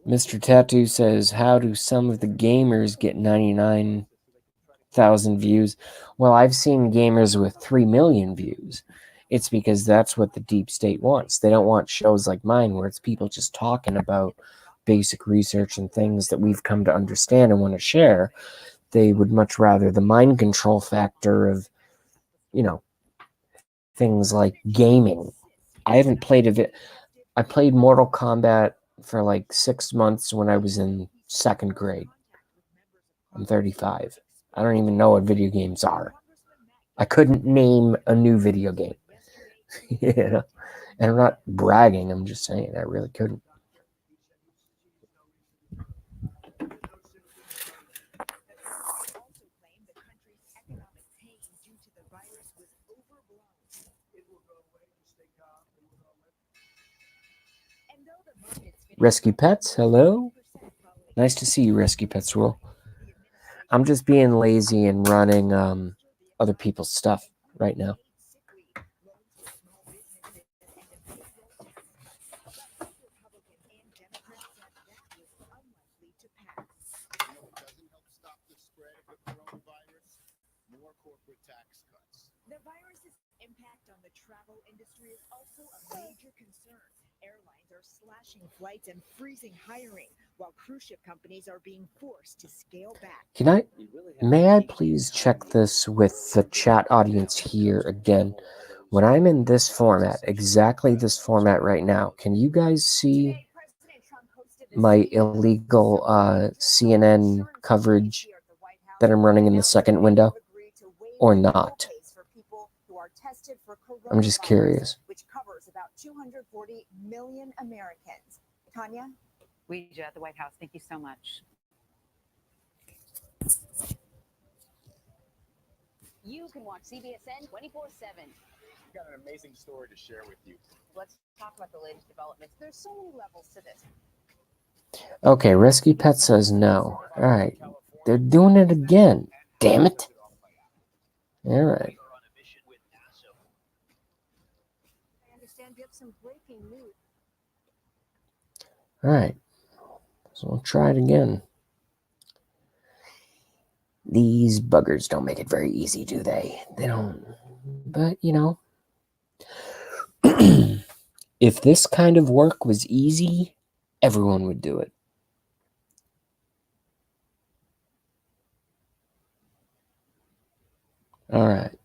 Mr. Tattoo says, how do some of the gamers get 99,000 views? Well, I've seen gamers with 3 million views. It's because that's what the deep state wants. They don't want shows like mine where it's people just talking about basic research and things that we've come to understand and want to share. They would much rather the mind control factor of, you know, things like gaming. I haven't played it. I played Mortal Kombat for like 6 months when I was in 2nd grade. I'm 35. I don't even know what video games are. I couldn't name a new video game. You know? And I'm not bragging, I'm just saying I really couldn't. Rescue Pets, hello. Nice to see you, Rescue Pets Rule. I'm just being lazy and running other people's stuff right now. The virus's impact on the travel industry is also a major concern. Airlines are slashing flights and freezing hiring, while cruise ship companies are being forced to scale back. May I please check this with the chat audience here again? When I'm in this format, exactly this format right now, can you guys see my illegal CNN coverage that I'm running in the second window or not? I'm just curious. Which covers about 240 million Americans. Tanya? We at the White House. Thank you so much. You can watch CBSN 24/7. I've got an amazing story to share with you. Let's talk about the latest developments. There's so many levels to this. Okay, Rescue Pet says no. All right. They're doing it again. Damn it. All right. I understand you have some breaking news. All right. So we'll try it again. These buggers don't make it very easy, do they? They don't. But, you know, if this kind of work was easy, everyone would do it. All right.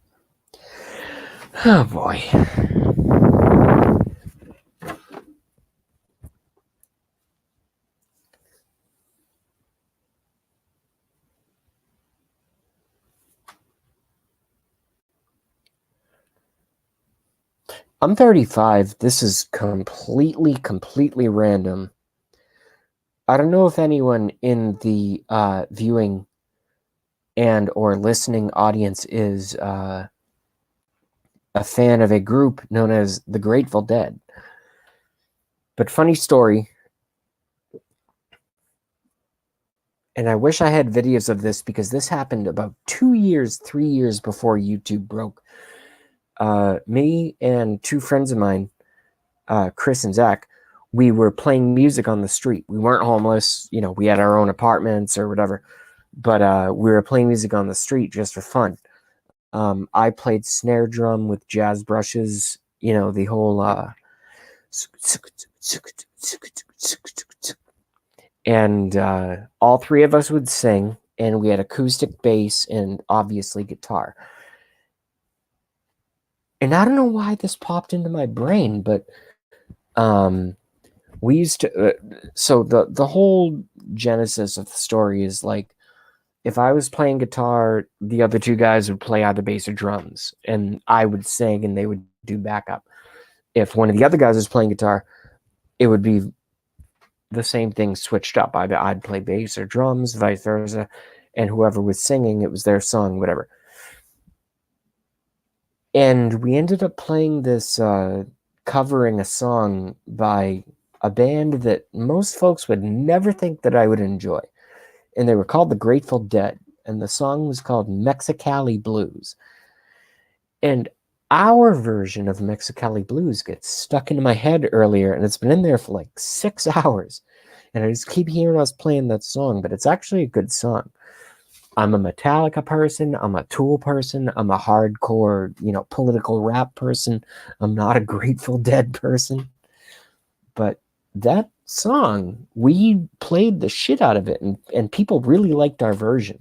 Oh, boy. I'm 35. This is completely random. I don't know if anyone in the viewing and or listening audience is a fan of a group known as the Grateful Dead. But funny story, and I wish I had videos of this because this happened about 3 years before YouTube broke. Me and two friends of mine, Chris and Zach, we were playing music on the street. We weren't homeless, you know, we had our own apartments or whatever, but we were playing music on the street just for fun. I played snare drum with jazz brushes, you know, the whole and all three of us would sing, and we had acoustic bass and obviously guitar. And I don't know why this popped into my brain, but we used to so the whole genesis of the story is like, if I was playing guitar, the other two guys would play either bass or drums, and I would sing and they would do backup. If one of the other guys was playing guitar, it would be the same thing switched up. I'd play bass or drums, vice versa, and whoever was singing, it was their song, whatever. And we ended up playing this, covering a song by a band that most folks would never think that I would enjoy. And they were called the Grateful Dead. And the song was called Mexicali Blues. And our version of Mexicali Blues gets stuck into my head earlier, and it's been in there for like 6 hours. And I just keep hearing us playing that song, but it's actually a good song. I'm a Metallica person. I'm a Tool person. I'm a hardcore, you know, political rap person. I'm not a Grateful Dead person. But that song, we played the shit out of it, and people really liked our version.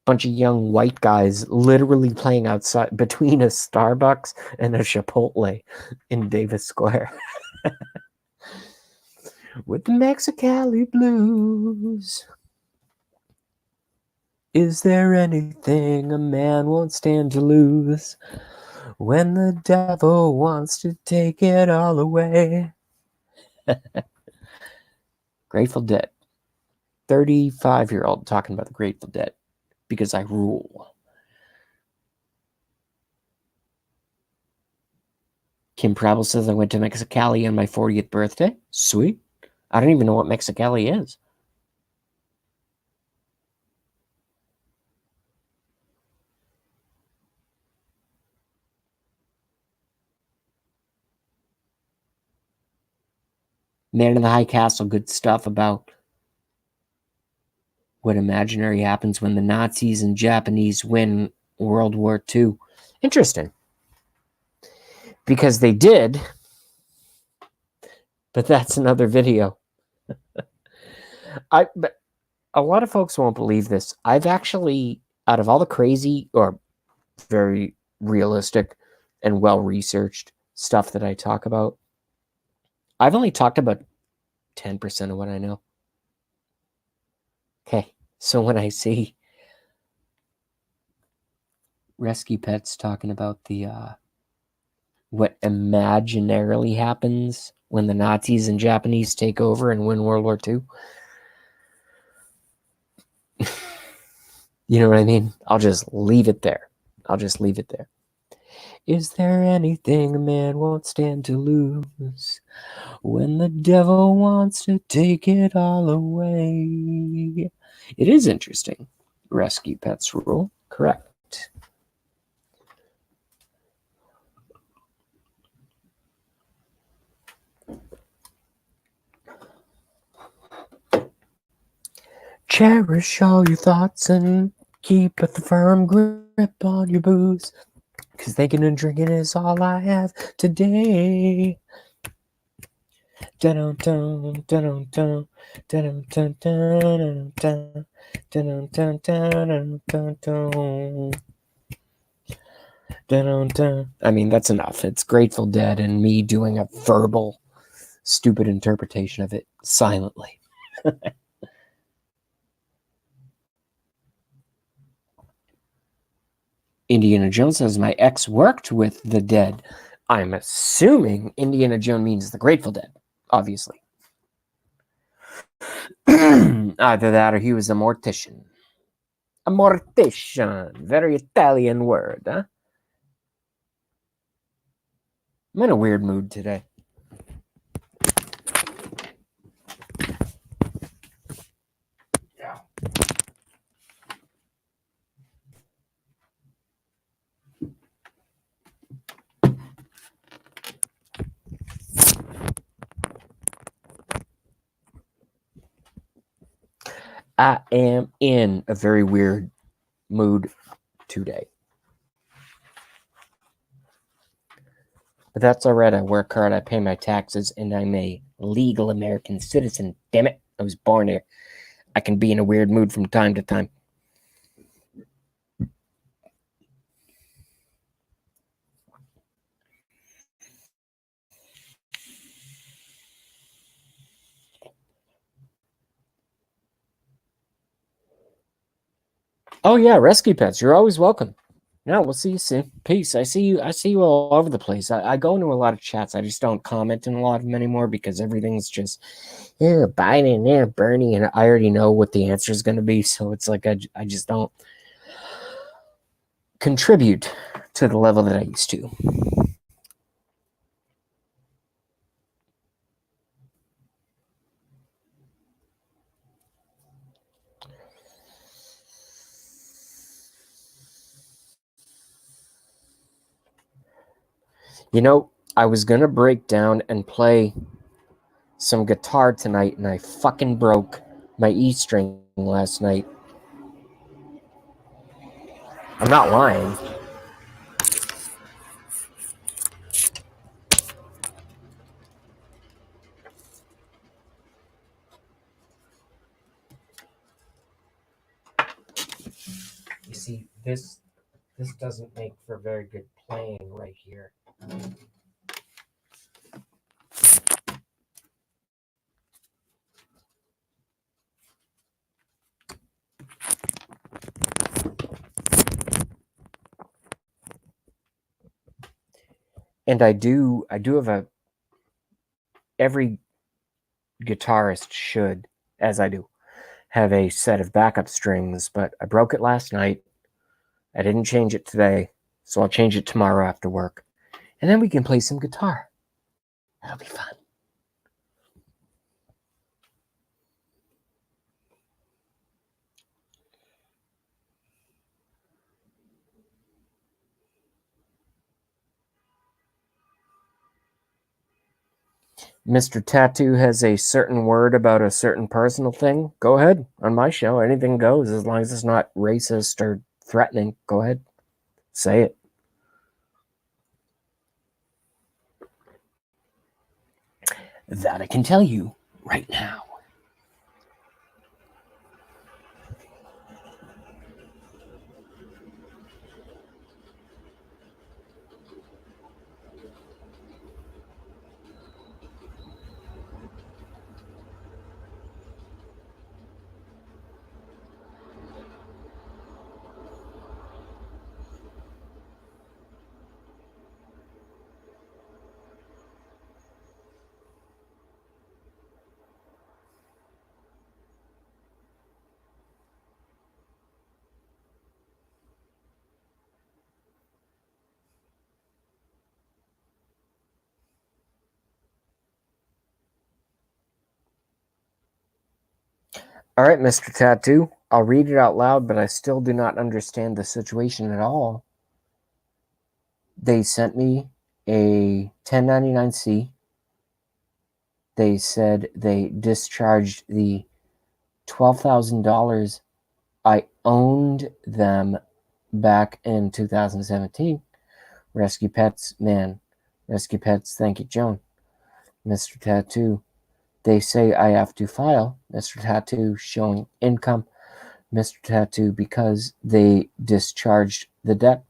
Bunch of young white guys literally playing outside between a Starbucks and a Chipotle in Davis Square. With the Mexicali Blues. Is there anything a man won't stand to lose when the devil wants to take it all away? Grateful Dead. 35-year-old talking about the Grateful Dead because I rule. Kim Prabal says I went to Mexicali on my 40th birthday. Sweet. I don't even know what Mexicali is. Man in the High Castle, good stuff about what imaginary happens when the Nazis and Japanese win World War II. Interesting. Because they did, but that's another video. But a lot of folks won't believe this. I've actually, out of all the crazy or very realistic and well-researched stuff that I talk about, I've only talked about 10% of what I know. Okay, so when I see Rescue Pets talking about the what imaginarily happens when the Nazis and Japanese take over and win World War II, you know what I mean? I'll just leave it there. Is there anything a man won't stand to lose when the devil wants to take it all away? It is interesting. Rescue Pets rule. Correct. Cherish all your thoughts and keep a firm grip on your booze, 'cause thinking and drinking is all I have today. Dun-dun-dun, dun-dun-dun, dun-dun-dun, dun-dun-dun, dun-dun-dun, dun-dun-dun, dun-dun-dun. I mean, that's enough. It's Grateful Dead and me doing a verbal, stupid interpretation of it silently. Indiana Jones says, my ex worked with the Dead. I'm assuming Indiana Jones means the Grateful Dead, obviously. Either that or he was a mortician. A mortician. Very Italian word, huh? I'm in a weird mood today. I am in a very weird mood today. But that's all right. I work hard, I pay my taxes, and I'm a legal American citizen. Damn it. I was born here. I can be in a weird mood from time to time. Oh yeah, Rescue Pets. You're always welcome. No, we'll see you soon. Peace. I see you all over the place. I go into a lot of chats. I just don't comment in a lot of them anymore because everything's just, yeah, Biden, yeah, Bernie, and I already know what the answer is going to be. So it's like I just don't contribute to the level that I used to. You know, I was going to break down and play some guitar tonight, and I fucking broke my E string last night. I'm not lying. You see, this doesn't make for very good playing right here. And I do have every guitarist should, as I do, have a set of backup strings, but I broke it last night. I didn't change it today, so I'll change it tomorrow after work. And then we can play some guitar. That'll be fun. Mr. Tattoo has a certain word about a certain personal thing. Go ahead. On my show, anything goes as long as it's not racist or threatening. Go ahead. Say it. That I can tell you right now. All right, Mr. Tattoo. I'll read it out loud, but I still do not understand the situation at all. They sent me a 1099-C. They said they discharged the $12,000 I owned them back in 2017. Rescue Pets, man. Rescue Pets, thank you, Joan. Mr. Tattoo. They say I have to file. Mr. Tattoo showing income. Mr. Tattoo because they discharged the debt.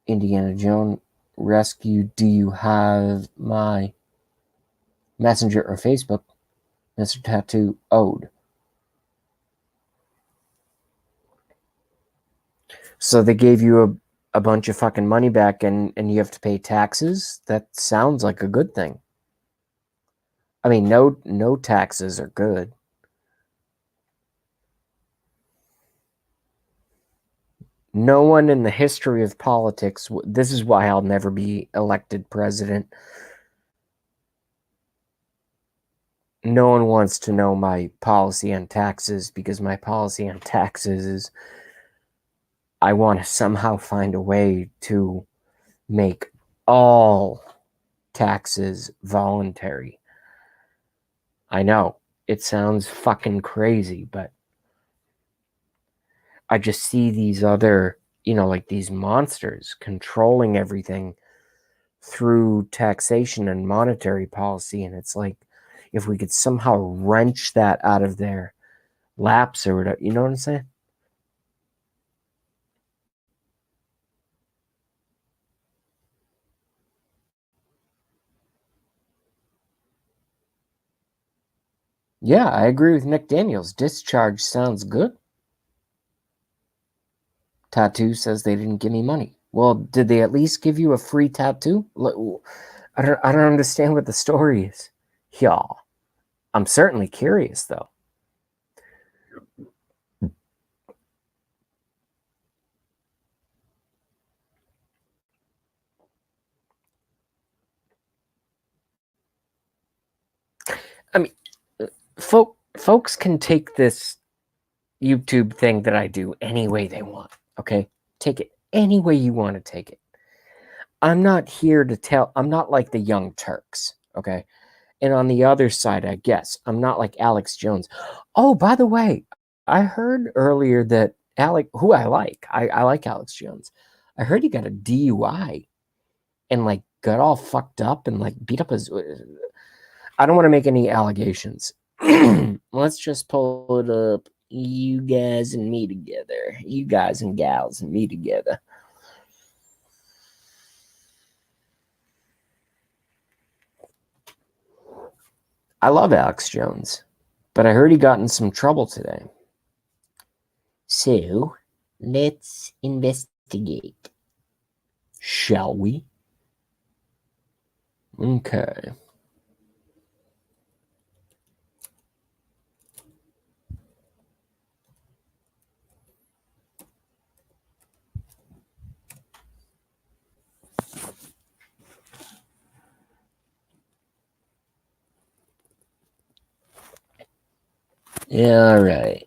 Indiana Jones Rescue. Do you have my Messenger or Facebook? Mr. Tattoo owed. So they gave you a bunch of fucking money back and you have to pay taxes? That sounds like a good thing. I mean, no taxes are good. No one in the history of politics, this is why I'll never be elected president. No one wants to know my policy on taxes because my policy on taxes is I want to somehow find a way to make all taxes voluntary. I know, it sounds fucking crazy, but I just see these other, like these monsters controlling everything through taxation and monetary policy. And it's like, if we could somehow wrench that out of their laps or whatever, you know what I'm saying? Yeah, I agree with Nick Daniels. Discharge sounds good. Tattoo says they didn't give me money. Well, did they at least give you a free tattoo? I don't understand what the story is. Y'all. I'm certainly curious, though. I mean, folks can take this YouTube thing that I do any way they want, okay? Take it any way you want to take it. I'm not here to tell, I'm not like the Young Turks, okay? And on the other side, I guess, I'm not like Alex Jones. Oh, by the way, I heard earlier that who I like Alex Jones. I heard he got a DUI and got all fucked up and beat up his... I don't want to make any allegations. Let's just pull it up. You guys and me together. You guys and gals and me together. I love Alex Jones, but I heard he got in some trouble today. So, let's investigate. Shall we? Okay. Yeah, all right.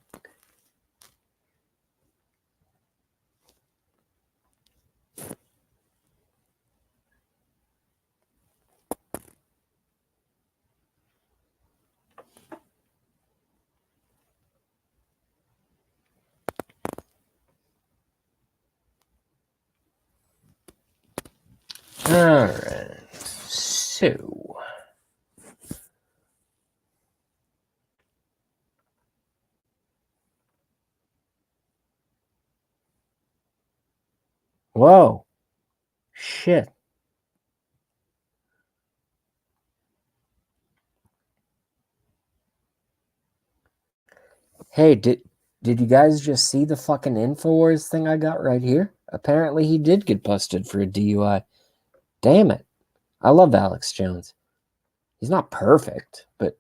All right. So. Whoa. Shit. Hey, did you guys just see the fucking InfoWars thing I got right here? Apparently he did get busted for a DUI. Damn it. I love Alex Jones. He's not perfect, but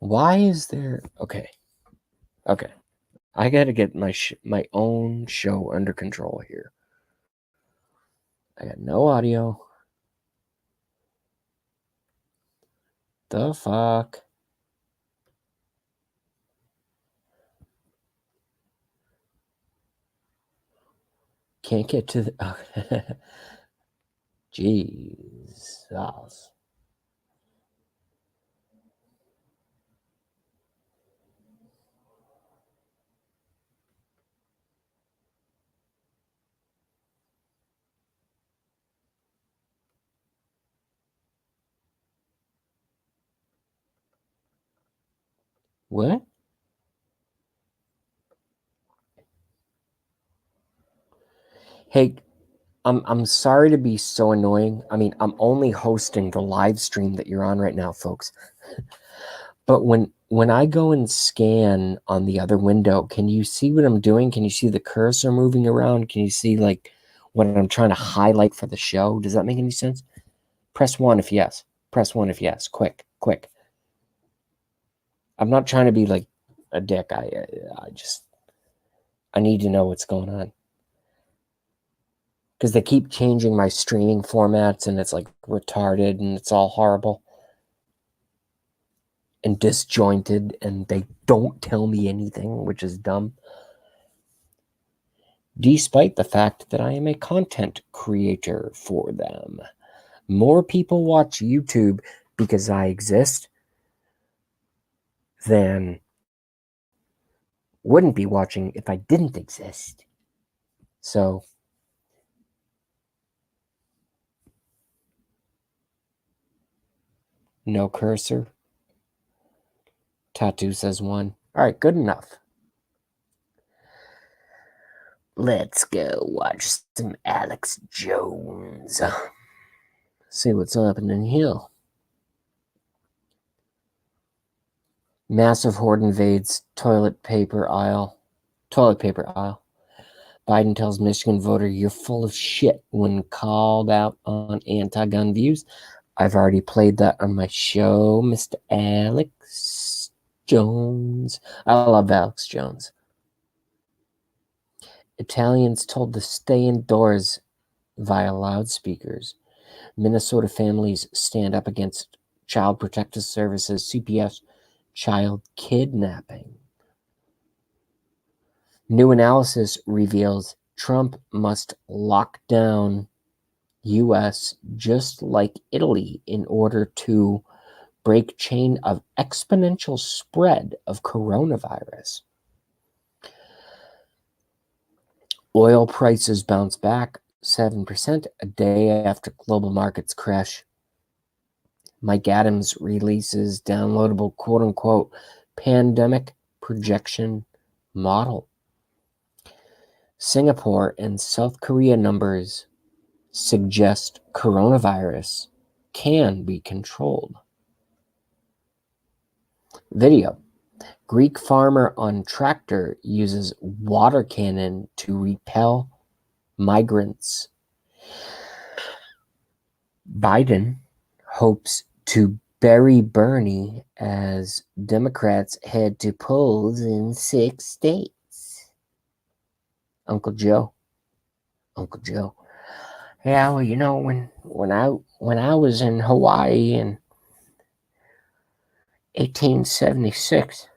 why is there... Okay. Okay. I gotta get my own show under control here. I got no audio. The fuck? Can't get to the... Jesus. What? Hey, I'm sorry to be so annoying. I mean, I'm only hosting the live stream that you're on right now, folks. But when I go and scan on the other window, can you see what I'm doing? Can you see the cursor moving around? Can you see like what I'm trying to highlight for the show? Does that make any sense? Press 1 if yes. Press 1 if yes. Quick, quick. I'm not trying to be like a dick. I need to know what's going on. Because they keep changing my streaming formats and it's like retarded and it's all horrible and disjointed and they don't tell me anything, which is dumb. Despite the fact that I am a content creator for them. More people watch YouTube because I exist than wouldn't be watching if I didn't exist. So no cursor. Tattoo says 1. All right, good enough. Let's go watch some Alex Jones. See what's happening here. Massive horde invades toilet paper aisle. Biden tells Michigan voter you're full of shit when called out on anti-gun views. I've already played that on my show, Mr. Alex Jones. I love Alex Jones. Italians told to stay indoors via loudspeakers. Minnesota families stand up against Child Protective Services, CPS, child kidnapping. New analysis reveals Trump must lock down U.S. just like Italy in order to break chain of exponential spread of coronavirus. Oil prices bounce back 7% a day after global markets crash. Mike Adams releases downloadable quote-unquote pandemic projection model. Singapore and South Korea numbers suggest coronavirus can be controlled. Video. Greek farmer on tractor uses water cannon to repel migrants. Biden hopes to bury Bernie as Democrats head to polls in 6 states. Uncle Joe. Yeah, well, you know, when I was in Hawaii in 1876,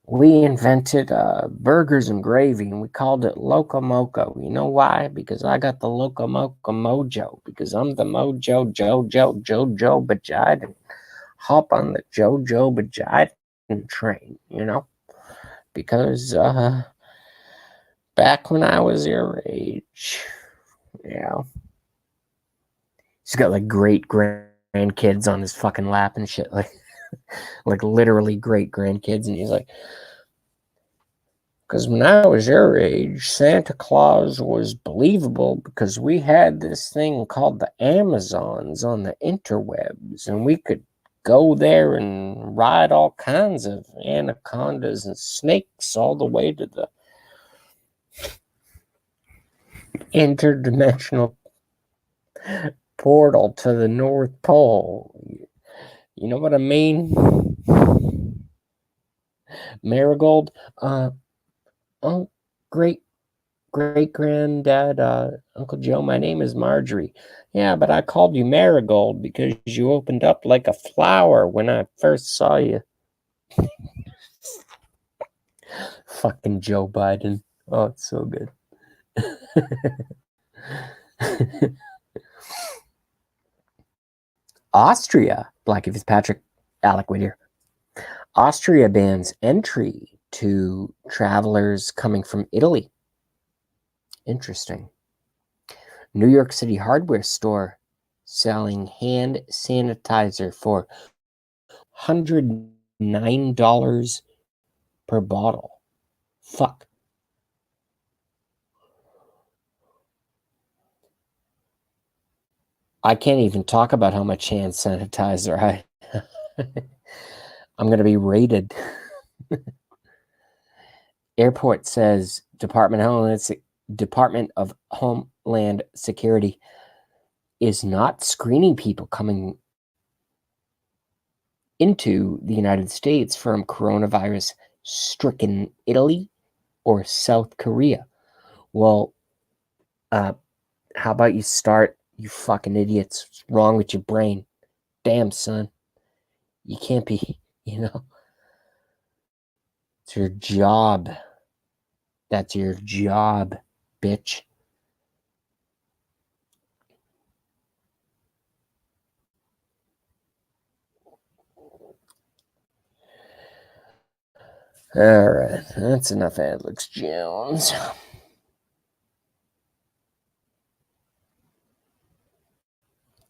we invented burgers and gravy, and we called it Loco Moco. You know why? Because I got the Loco Moco mojo. Because I'm the mojo Jojo Bajiden. Hop on the Jojo Bajiden train, you know? Because back when I was your age, yeah. He's got like great grandkids on his fucking lap and shit, like literally great grandkids, and he's like, because when I was your age, Santa Claus was believable because we had this thing called the Amazons on the interwebs, and we could go there and ride all kinds of anacondas and snakes all the way to the interdimensional portal to the North Pole. You know what I mean? Marigold, oh, great granddad, Uncle Joe, my name is Marjorie. Yeah, but I called you Marigold because you opened up like a flower when I first saw you. Fucking Joe Biden. Oh, it's so good. Austria, Blackie Fitzpatrick, Alec Whittier. Austria bans entry to travelers coming from Italy. Interesting. New York City hardware store selling hand sanitizer for $109 per bottle. Fuck. I can't even talk about how much hand sanitizer I'm going to be raided. Airport says Department of Homeland Security is not screening people coming into the United States from coronavirus-stricken Italy or South Korea. Well, how about you start, you fucking idiots? What's wrong with your brain? Damn, son. You can't be, you know. It's your job. That's your job, bitch. All right, that's enough Alex Jones.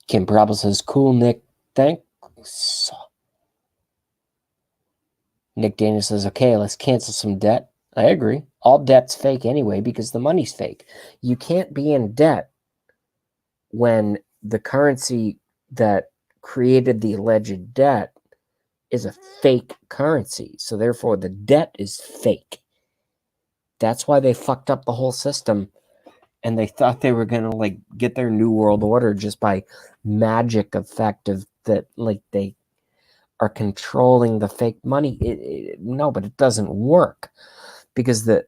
Kim Probble says, cool, Nick. Thanks. Nick Daniel says, okay, let's cancel some debt. I agree. All debt's fake anyway because the money's fake. You can't be in debt when the currency that created the alleged debt is a fake currency. So therefore, the debt is fake. That's why they fucked up the whole system. And they thought they were going to like get their new world order just by magic effect of that, like they are controlling the fake money. No, but it doesn't work because the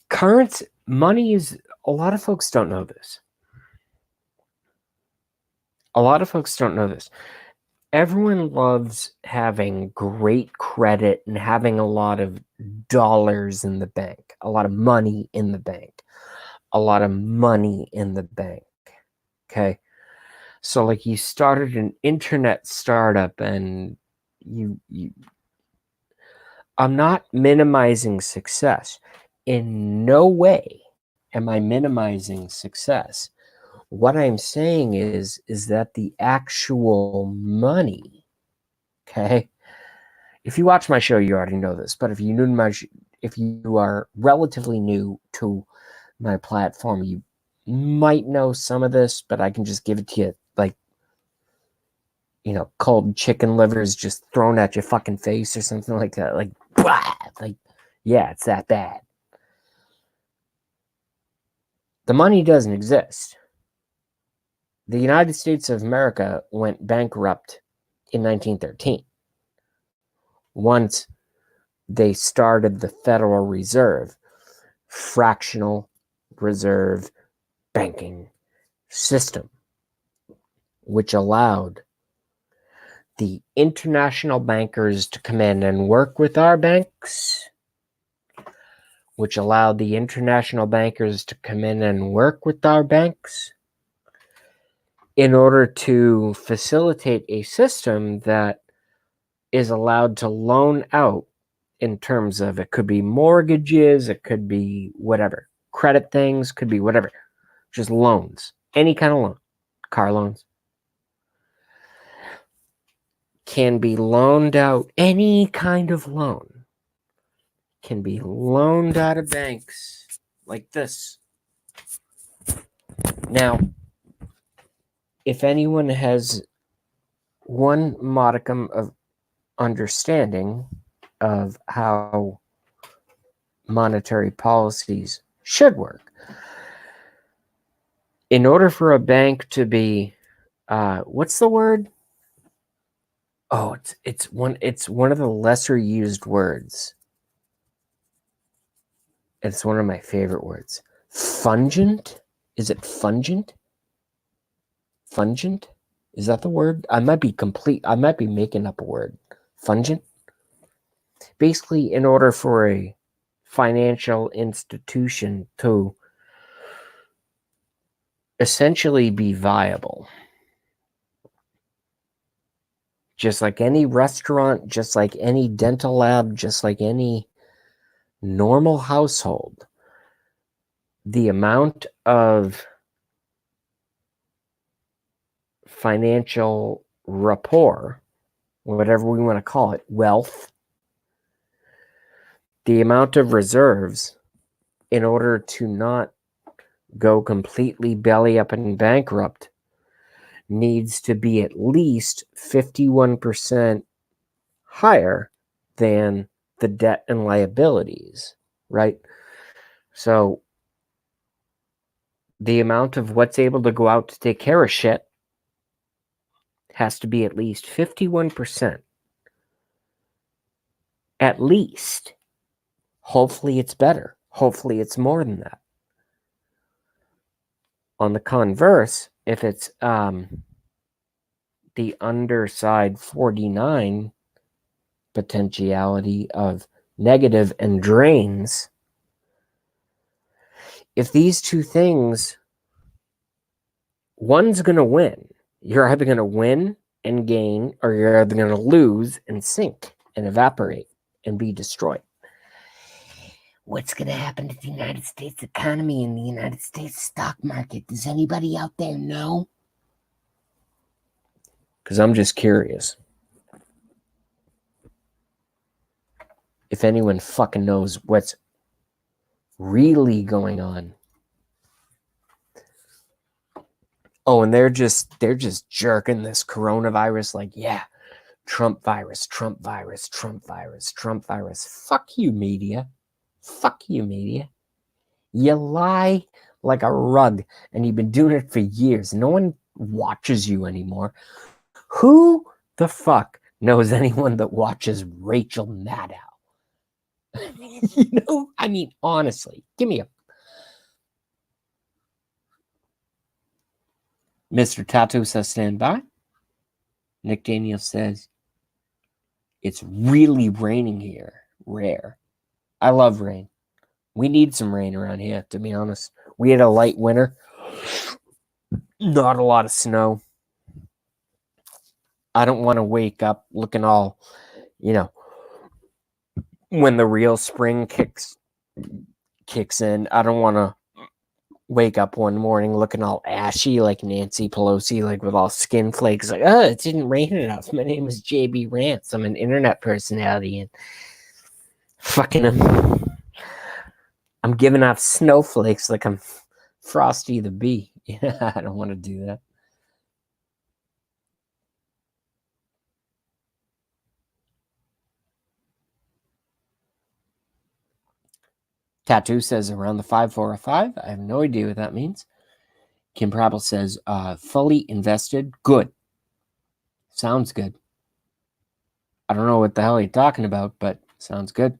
current money is, a lot of folks don't know this. Everyone loves having great credit and having a lot of dollars in the bank, a lot of money in the bank, Okay. So like you started an internet startup and you I'm not minimizing success. In no way am I minimizing success. What I'm saying is that the actual money, okay, If you watch my show, you already know this. But if you new to my, if you are relatively new to my platform, you might know some of this. But I can just give it to you, like, cold chicken livers just thrown at your fucking face or something like that. Like, blah! Like, yeah, it's that bad. The money doesn't exist. The United States of America went bankrupt in 1913. Once they started the Federal Reserve, fractional reserve banking system, which allowed the international bankers to come in and work with our banks, which allowed the international bankers to come in and work with our banks in order to facilitate a system that is allowed to loan out in terms of, it could be mortgages, it could be whatever, credit things, could be whatever, just loans, any kind of loan, car loans, can be loaned out, any kind of loan can be loaned out of banks like this. Now, if anyone has one modicum of understanding of how monetary policies should work, in order for a bank to be, what's the word? Oh, it's one of the lesser used words. It's one of my favorite words. Fungent? Is it fungent? Fungent? Is that the word? I might be making up a word. Fungent? Basically, in order for a financial institution to essentially be viable, just like any restaurant, just like any dental lab, just like any normal household, the amount of financial rapport, whatever we want to call it, wealth, the amount of reserves in order to not go completely belly up and bankrupt needs to be at least 51% higher than the debt and liabilities, right? So the amount of what's able to go out to take care of shit has to be at least 51%. At least. Hopefully it's better. Hopefully it's more than that. On the converse, if it's the underside 49 potentiality of negative and drains, if these two things, one's going to win. You're either going to win and gain, or you're either going to lose and sink and evaporate and be destroyed. What's going to happen to the United States economy and the United States stock market? Does anybody out there know? Because I'm just curious. If anyone fucking knows what's really going on. Oh, and they're just jerking this coronavirus like, yeah, Trump virus, Trump virus, Trump virus, Trump virus. Fuck you, media. Fuck you, media. You lie like a rug, and you've been doing it for years. No one watches you anymore. Who the fuck knows anyone that watches Rachel Maddow? I mean, honestly, give me a... Mr. Tattoo says stand by. Nick Daniel says it's really raining here. Rare. I love rain. We need some rain around here, to be honest. We had a light winter. Not a lot of snow. I don't want to wake up looking all, when the real spring kicks in. I don't want to wake up one morning looking all ashy like Nancy Pelosi, like with all skin flakes, like, oh, it didn't rain enough. My name is JB Rants. I'm an internet personality, and fucking I'm giving off snowflakes like I'm Frosty the Bee. Yeah, I don't want to do that. Tattoo says around the 5405. I have no idea what that means. Kim Prabble says fully invested. Good. Sounds good. I don't know what the hell you're talking about, but sounds good.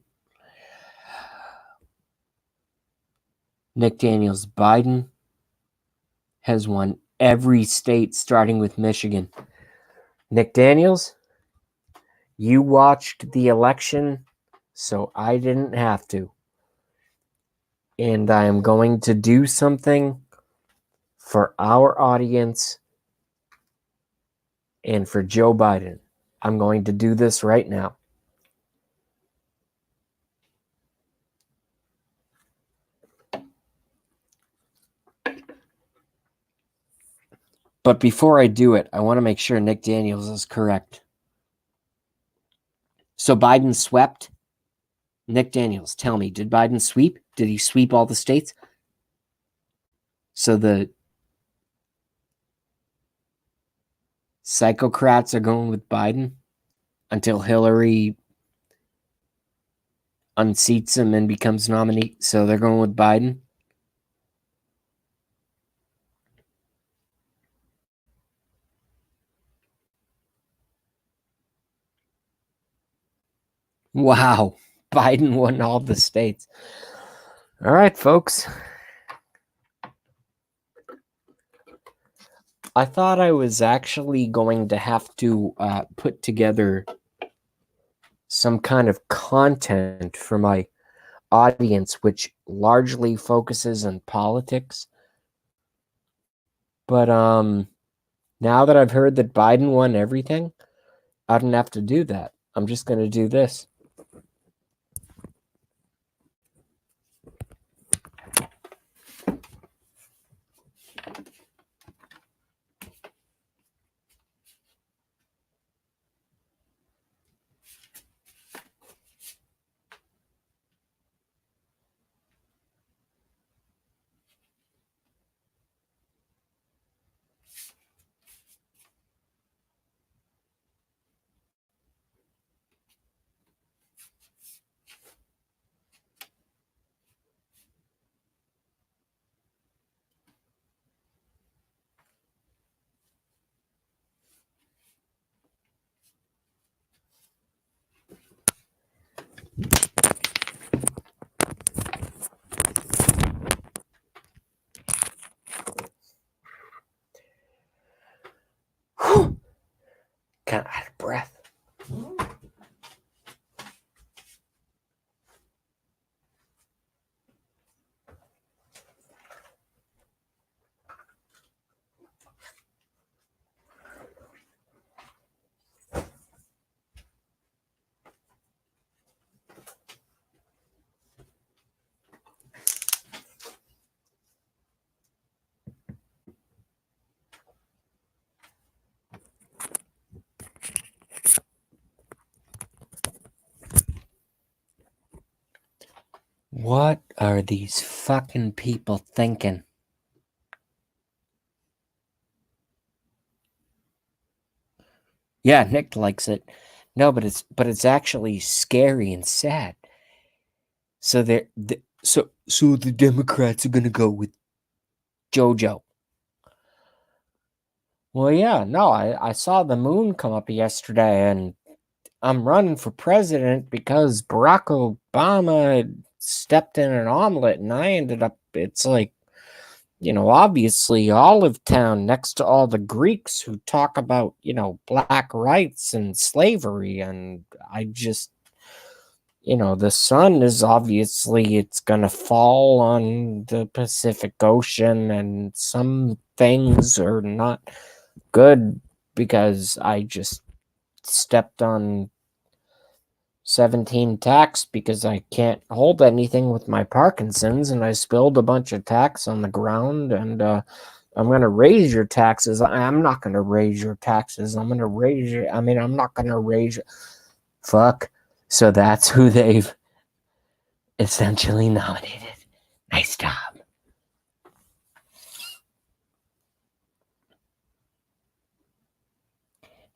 Nick Daniels, Biden has won every state starting with Michigan. Nick Daniels, you watched the election, so I didn't have to. And I am going to do something for our audience and for Joe Biden. I'm going to do this right now. But before I do it, I want to make sure Nick Daniels is correct. So Biden swept? Nick Daniels, tell me, did Biden sweep? Did he sweep all the states? So the psychocrats are going with Biden until Hillary unseats him and becomes nominee. So they're going with Biden. Wow. Biden won all the states. All right, folks. I thought I was actually going to have to put together some kind of content for my audience, which largely focuses on politics. But now that I've heard that Biden won everything, I don't have to do that. I'm just going to do this. Kind of out of breath. What are these fucking people thinking? Yeah, Nick likes it. No, but it's actually scary and sad. So so the Democrats are gonna go with JoJo. Well, yeah, no, I saw the moon come up yesterday, and I'm running for president because Barack Obama stepped in an omelet, and I ended up, it's like, obviously Olive Town next to all the Greeks who talk about, black rights and slavery, and I just, the sun is obviously, it's gonna fall on the Pacific Ocean, and some things are not good because I just stepped on 17 tacks because I can't hold anything with my Parkinson's, and I spilled a bunch of tacks on the ground, and I'm going to raise your taxes. I'm not going to raise your taxes. I'm going to raise your, I mean, I'm not going to raise your, fuck. So that's who they've essentially nominated. Nice job.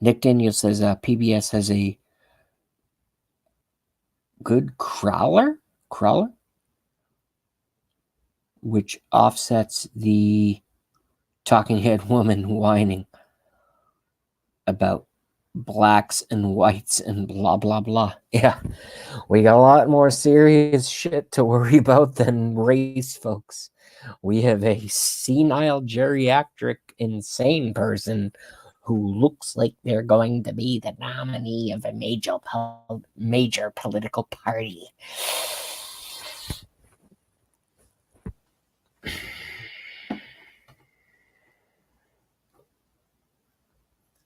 Nick Daniels says PBS has a good crawler, which offsets the talking head woman whining about blacks and whites and blah, blah, blah. Yeah, we got a lot more serious shit to worry about than race, folks. We have a senile, geriatric, insane person who looks like they're going to be the nominee of a major political party.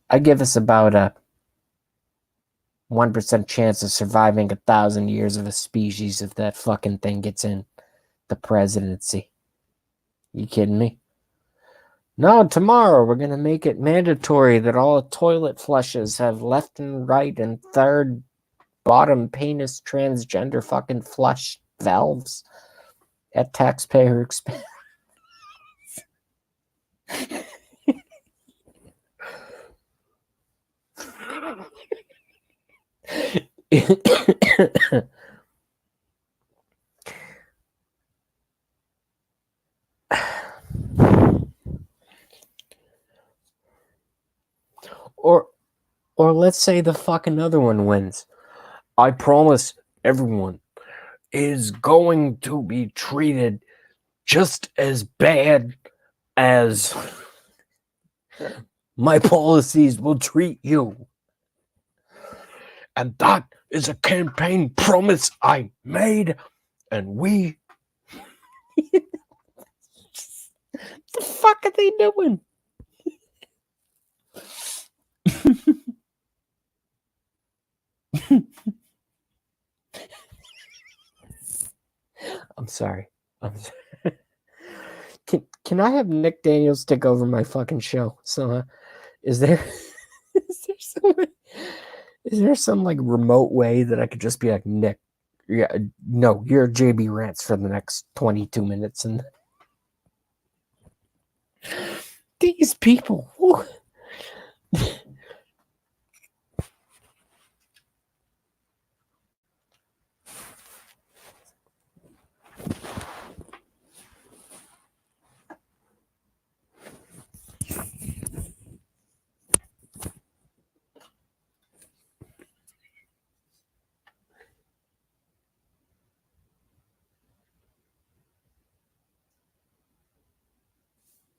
I give us about a 1% chance of surviving 1,000 years of a species if that fucking thing gets in the presidency. You kidding me? No, tomorrow we're going to make it mandatory that all toilet flushes have left and right and third bottom penis transgender fucking flush valves at taxpayer expense. Or let's say the fucking other one wins. I promise everyone is going to be treated just as bad as my policies will treat you. And that is a campaign promise I made, and we... the fuck are they doing? I'm sorry. Can I have Nick Daniels take over my fucking show? So, is there some like remote way that I could just be like, Nick, yeah, no, you're JB Rants for the next 22 minutes, and these people. Whew.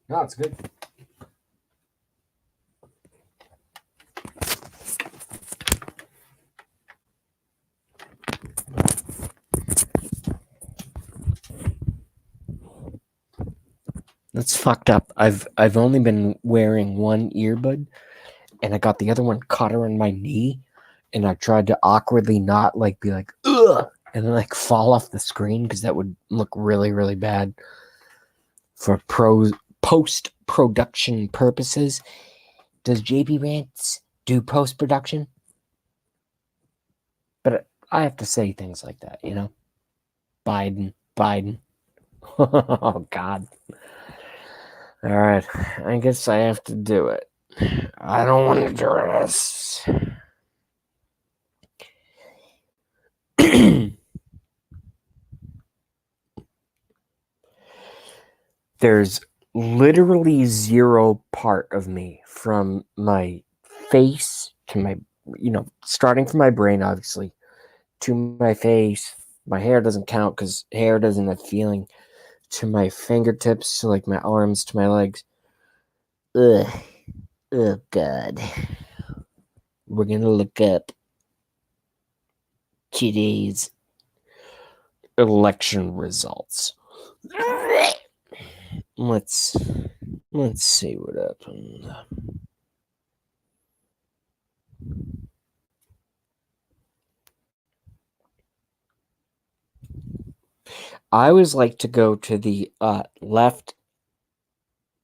No, it's good. That's fucked up. I've only been wearing one earbud, and I got the other one caught around my knee, and I tried to awkwardly not like be like ugh, and then like fall off the screen because that would look really, really bad for post-production purposes. Does JB Rants do post-production? But I have to say things like that, you know? Biden. Oh, God. All right. I guess I have to do it. I don't want to do this. There's literally zero part of me from my face to my, starting from my brain, obviously, to my face. My hair doesn't count because hair doesn't have feeling. To my fingertips, to like my arms, to my legs. Ugh. Oh, God. We're going to look up today's election results. Let's see what happened. I always like to go to the left,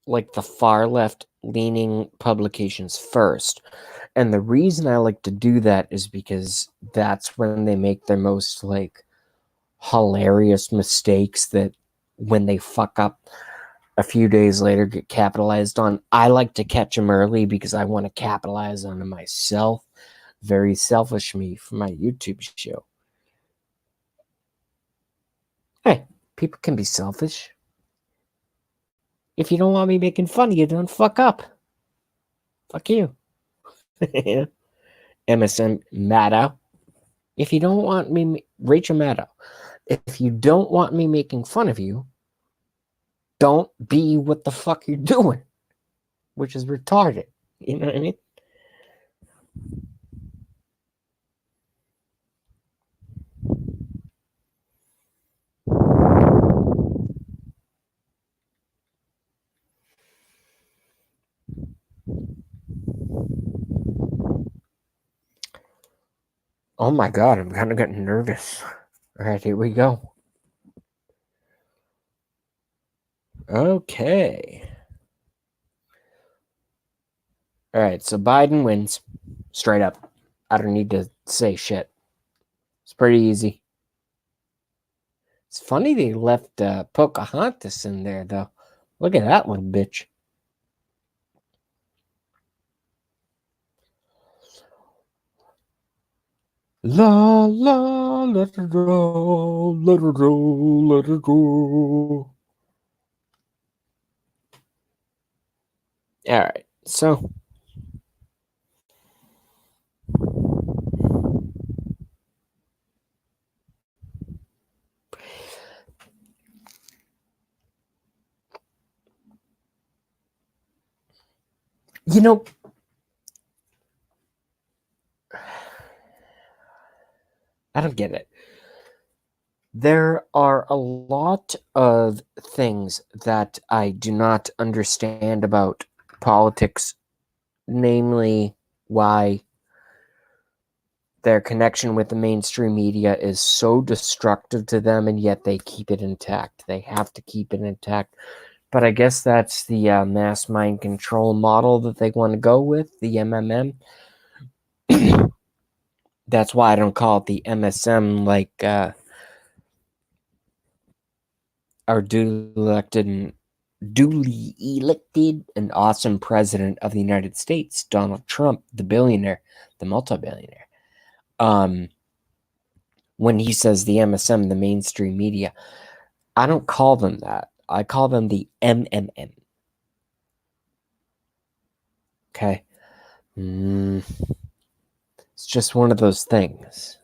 like the far left leaning publications first. And the reason I like to do that is because that's when they make their most like hilarious mistakes that when they fuck up a few days later get capitalized on. I like to catch them early because I want to capitalize on them myself. Very selfish me for my YouTube show. Hey, people can be selfish. If you don't want me making fun of you, don't fuck up. Fuck you. MSM Maddow. If you don't want me, Rachel Maddow, if you don't want me making fun of you, don't be what the fuck you're doing, which is retarded. You know what I mean? Oh my god, I'm kind of getting nervous. All right, here we go. Okay. All right, so Biden wins. Straight up. I don't need to say shit. It's pretty easy. It's funny they left Pocahontas in there, though. Look at that little bitch. La la, let her go, let her go, let her go. All right, so you know, I don't get it. There are a lot of things that I do not understand about politics, namely why their connection with the mainstream media is so destructive to them, and yet they keep it intact. They have to keep it intact. But I guess that's the mass mind control model that they want to go with, the MMM. That's why I don't call it the MSM, like our duly elected and awesome president of the United States, Donald Trump, the billionaire, the multi-billionaire. When he says the MSM, the mainstream media, I don't call them that. I call them the MMM. Okay? It's just one of those things.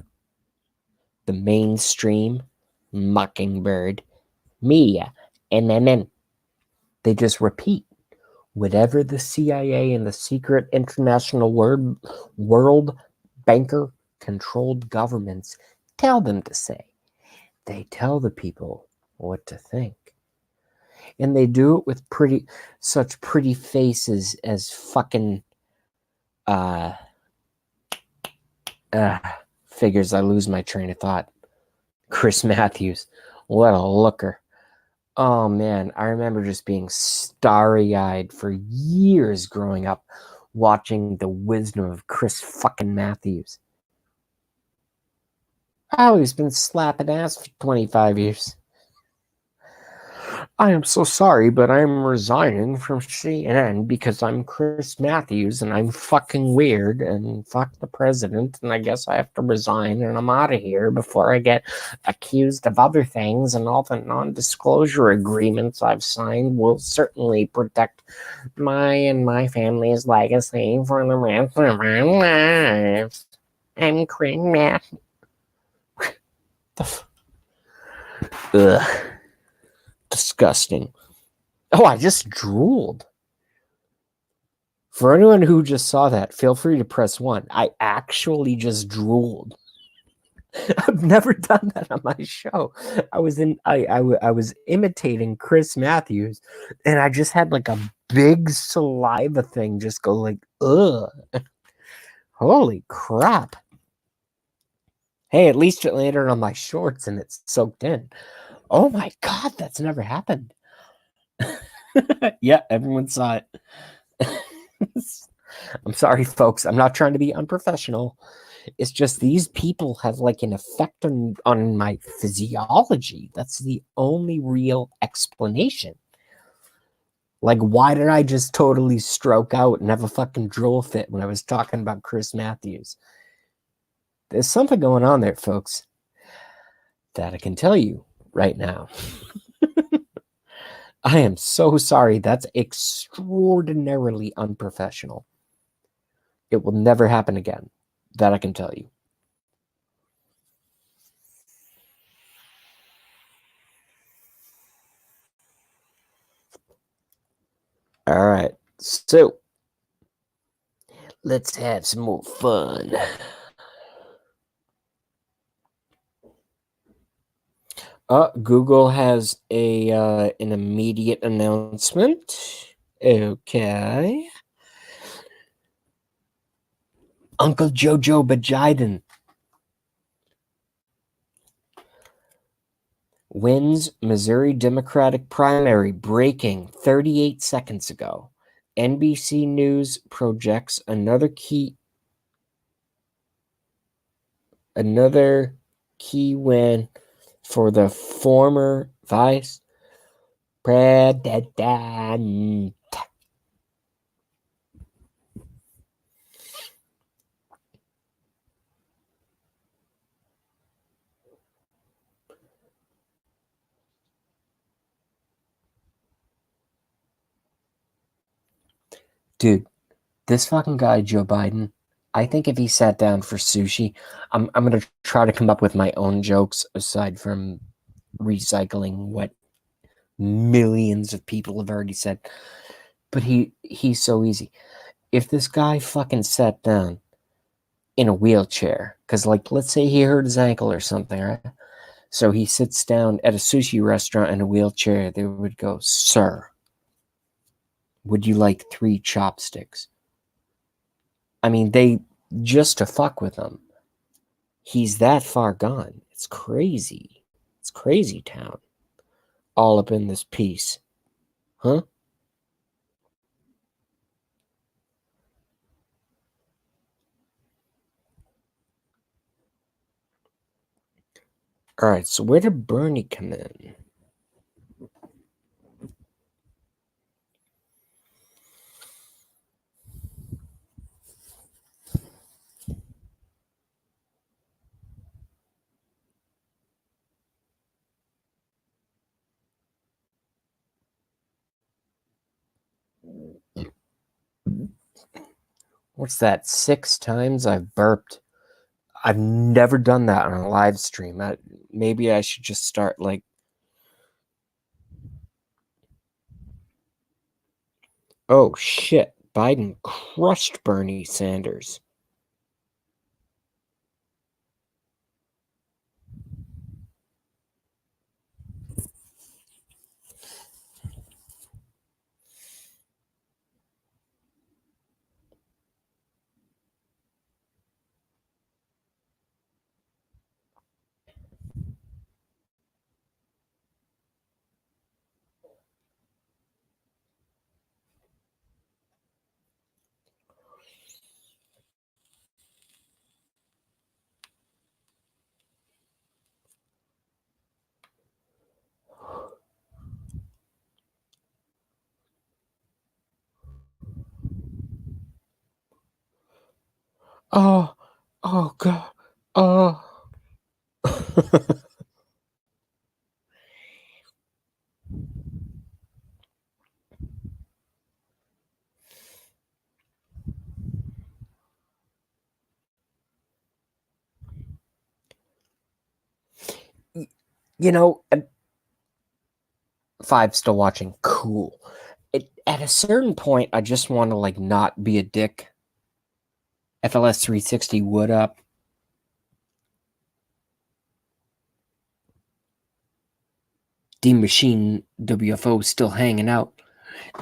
The mainstream mockingbird media, MMM. They just repeat whatever the CIA and the secret international world banker controlled governments tell them to say. They tell the people what to think. And they do it with such pretty faces as fucking figures. I lose my train of thought. Chris Matthews. What a looker. Oh man, I remember just being starry-eyed for years growing up watching the wisdom of Chris fucking Matthews. Oh, he's been slapping ass for 25 years. I am so sorry, but I'm resigning from CNN because I'm Chris Matthews and I'm fucking weird and fuck the president, and I guess I have to resign and I'm out of here before I get accused of other things, and all the non-disclosure agreements I've signed will certainly protect my and my family's legacy for the rest of our lives. I'm Chris Matthews. Ugh. Disgusting. Oh, I just drooled. For anyone who just saw that, feel free to press 1. I actually just drooled. I've never done that on my show. I was imitating Chris Matthews, and I just had like a big saliva thing just go like, ugh. Holy crap. Hey, at least it landed on my shorts and it's soaked in. Oh my God, that's never happened. Yeah, everyone saw it. I'm sorry, folks. I'm not trying to be unprofessional. It's just these people have like an effect on my physiology. That's the only real explanation. Like, why did I just totally stroke out and have a fucking drool fit when I was talking about Chris Matthews? There's something going on there, folks, that I can tell you right now. I am so sorry. That's extraordinarily unprofessional. It will never happen again. That I can tell you. All right. So, let's have some more fun. Google has an immediate announcement. Okay. Uncle Jojo Biden wins Missouri Democratic primary, breaking 38 seconds ago. NBC News projects another key win for the former vice president. Dude, this fucking guy, Joe Biden, I think if he sat down for sushi, I'm going to try to come up with my own jokes aside from recycling what millions of people have already said. But he's so easy. If this guy fucking sat down in a wheelchair, because, like, let's say he hurt his ankle or something, right? So he sits down at a sushi restaurant in a wheelchair, they would go, "Sir, would you like 3 chopsticks?" I mean, they just to fuck with him. He's that far gone. It's crazy. It's crazy town. All up in this piece. Huh? All right, so where did Bernie come in? What's that? 6 times I've burped. I've never done that on a live stream. Maybe I should just start like... Oh, shit. Biden crushed Bernie Sanders. Oh, God. Oh. You know, 5 still watching. Cool. At a certain point, I just want to, like, not be a dick. FLS 360 would up. D Machine WFO still hanging out.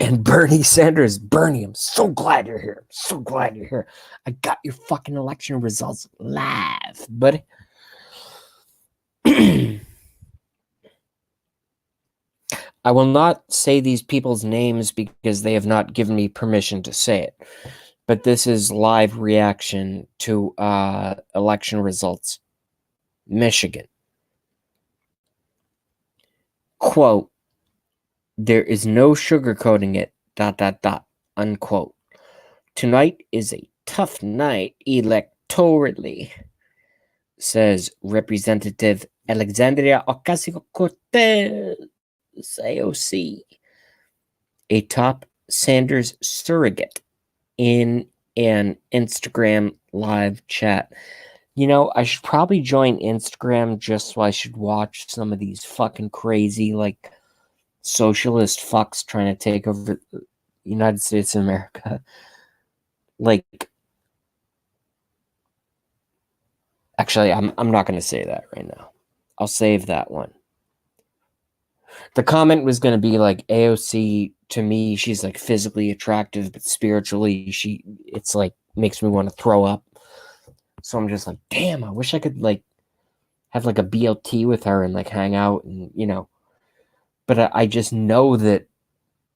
And Bernie Sanders, Bernie, I'm so glad you're here. I'm so glad you're here. I got your fucking election results live, buddy. I will not say these people's names because they have not given me permission to say it. But this is live reaction to election results. Michigan. Quote, there is no sugarcoating it, ... unquote. Tonight is a tough night electorally, says Representative Alexandria Ocasio-Cortez, AOC, a top Sanders surrogate, in an Instagram live chat. You know, I should probably join Instagram just so I should watch some of these fucking crazy, like, socialist fucks trying to take over the United States of America. Like, actually, I'm not going to say that right now. I'll save that one. The comment was going to be like, AOC, to me, she's like physically attractive, but spiritually, it's like makes me want to throw up. So I'm just like, damn, I wish I could like have like a BLT with her and like hang out and, you know. But I just know that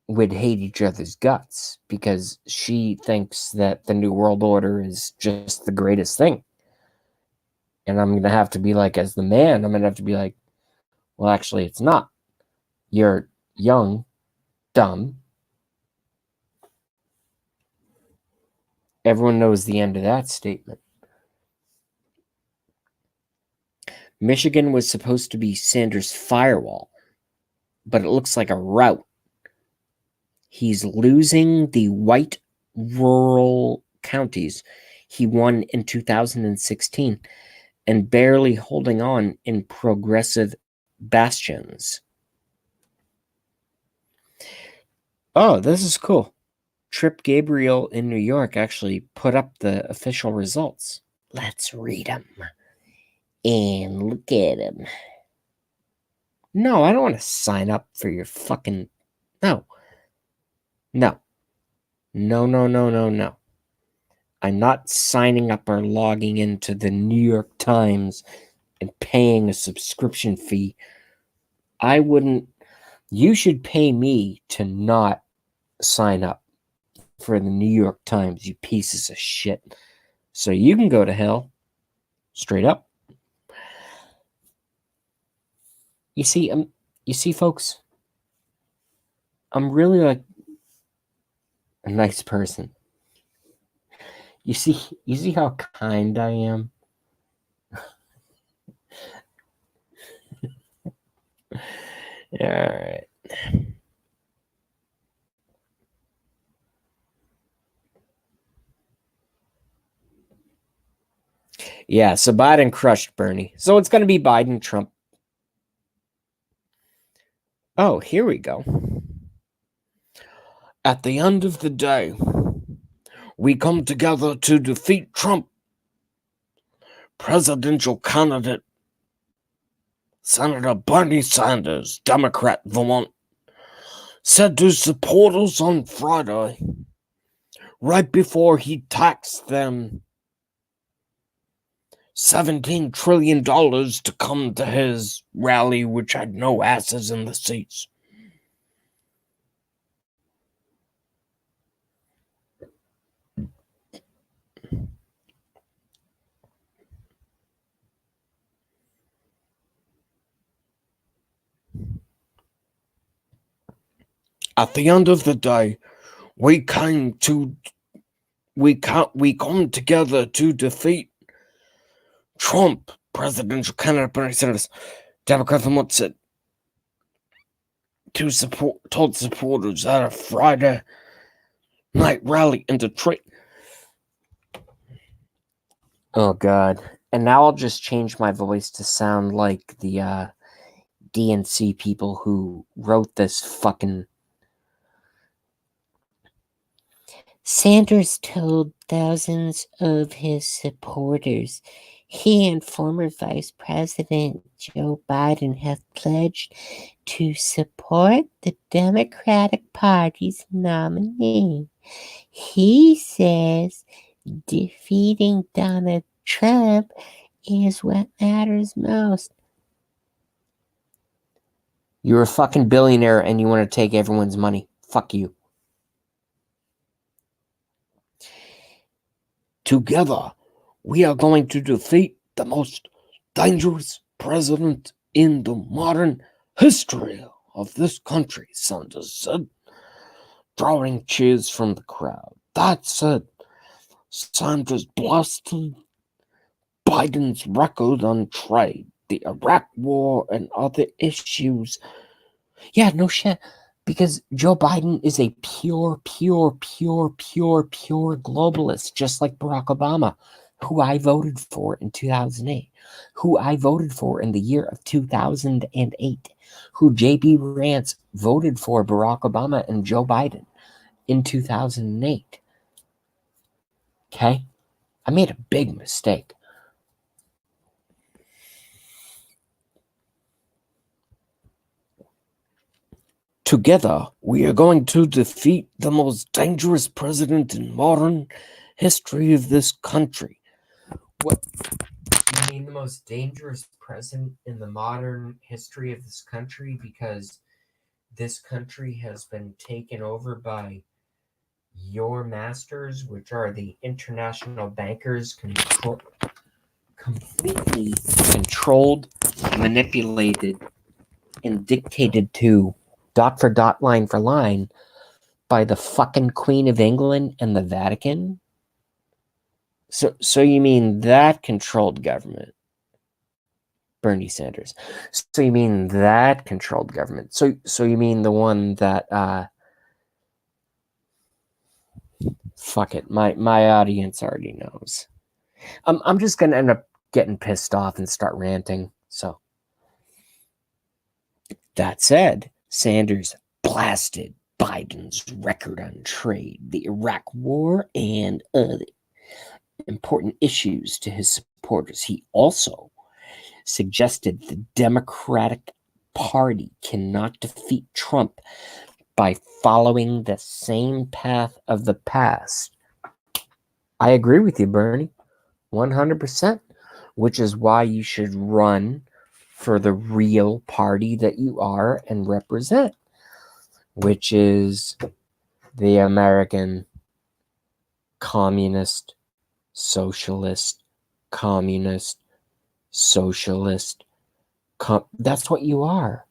we'd hate each other's guts because she thinks that the New World Order is just the greatest thing. And I'm going to have to be like, as the man, I'm going to have to be like, well, actually, it's not. You're young, dumb. Everyone knows the end of that statement. Michigan was supposed to be Sanders' firewall, but it looks like a rout. He's losing the white rural counties he won in 2016 and barely holding on in progressive bastions. Oh, this is cool. Trip Gabriel in New York actually put up the official results. Let's read them. And look at them. No, I don't want to sign up for your fucking... No. No. No. I'm not signing up or logging into the New York Times and paying a subscription fee. I wouldn't... You should pay me to not sign up for the New York Times, you pieces of shit. So you can go to hell. Straight up. You see, folks, I'm really like a nice person. You see how kind I am? All right. Yeah, so Biden crushed Bernie. So it's going to be Biden, Trump. Oh, here we go. At the end of the day, we come together to defeat Trump. Presidential candidate Senator Bernie Sanders, Democrat, Vermont, said to supporters on Friday, right before he taxed them $17 trillion to come to his rally, which had no asses in the seats. At the end of the day, we come together to defeat Trump, presidential candidate Bernie Sanders, Democrat Vermont said told supporters at a Friday night rally in Detroit. Oh God! And now I'll just change my voice to sound like the DNC people who wrote this fucking. Sanders told thousands of his supporters he and former Vice President Joe Biden have pledged to support the Democratic Party's nominee. He says defeating Donald Trump is what matters most. You're a fucking billionaire and you want to take everyone's money. Fuck you. Together, we are going to defeat the most dangerous president in the modern history of this country, Sanders said, drawing cheers from the crowd. That said, Sanders blasted Biden's record on trade, the Iraq war, and other issues. Yeah, no shit. Because Joe Biden is a pure globalist, just like Barack Obama, who I voted for in 2008, who I voted for in the year of 2008, who J.B. Vance voted for Barack Obama and Joe Biden in 2008. Okay? I made a big mistake. Together, we are going to defeat the most dangerous president in modern history of this country. What? You mean the most dangerous president in the modern history of this country because this country has been taken over by your masters, which are the international bankers, completely controlled, manipulated, and dictated to dot for dot, line for line, by the fucking Queen of England and the Vatican? So you mean that controlled government, Bernie Sanders? So you mean that controlled government? So you mean the one that fuck it, my audience already knows. I'm just gonna end up getting pissed off and start ranting. So that said, Sanders blasted Biden's record on trade, the Iraq war, and other important issues to his supporters. He also suggested the Democratic Party cannot defeat Trump by following the same path of the past. I agree with you, Bernie, 100%, which is why you should run for the real party that you are and represent, which is the American communist, socialist, communist, socialist. That's what you are.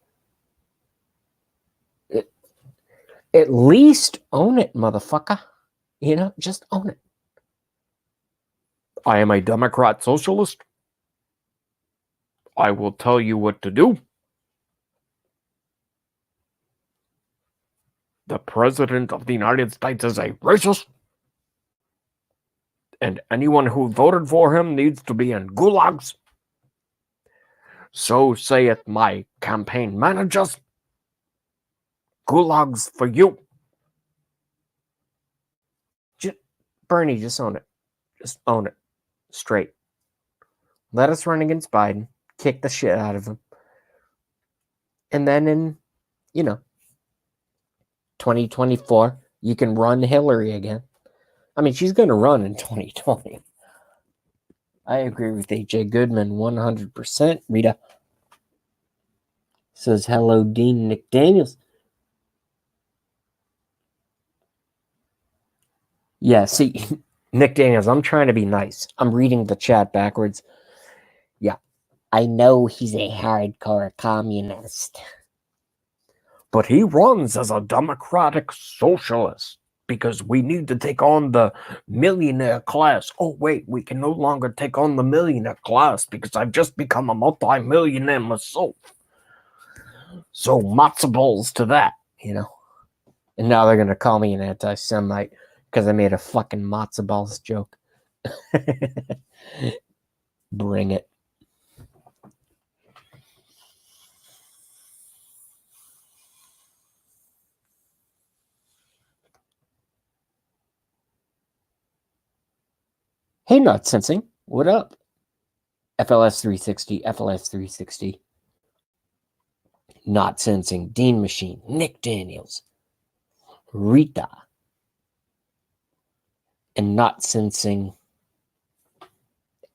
At least own it, motherfucker. You know, just own it. I am a Democrat socialist. I will tell you what to do. The President of the United States is a racist. And anyone who voted for him needs to be in gulags. So saith my campaign managers. Gulags for you. Bernie, just own it. Just own it. Straight. Let us run against Biden. Kick the shit out of him. And then in, 2024, you can run Hillary again. I mean, she's going to run in 2020. I agree with AJ Goodman 100%. Rita says, hello, Dean Nick Daniels. Yeah, see, Nick Daniels, I'm trying to be nice. I'm reading the chat backwards. Yeah, I know he's a hardcore communist. But he runs as a democratic socialist because we need to take on the millionaire class. Oh, wait, we can no longer take on the millionaire class because I've just become a multi-millionaire myself. So matzo balls to that, And now they're going to call me an anti-Semite because I made a fucking matzo balls joke. Bring it. Hey, Not Sensing, what up? FLS 360, FLS 360. Not Sensing, Dean Machine, Nick Daniels, Rita, and Not Sensing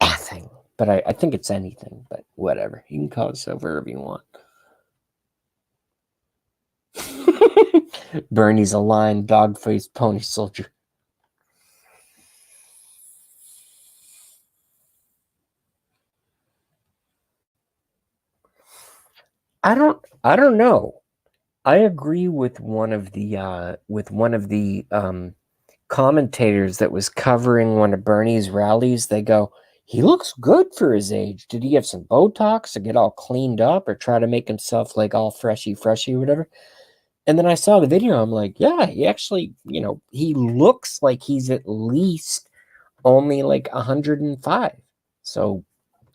anything. But I think it's anything, but whatever. You can call it so whatever you want. Bernie's a lion, dog-faced pony soldier. I don't know. I agree with one of the commentators that was covering one of Bernie's rallies. They go, he looks good for his age. Did he have some Botox to get all cleaned up or try to make himself like all freshy or whatever? And then I saw the video. I'm like, yeah, he actually, he looks like he's at least only like 105. So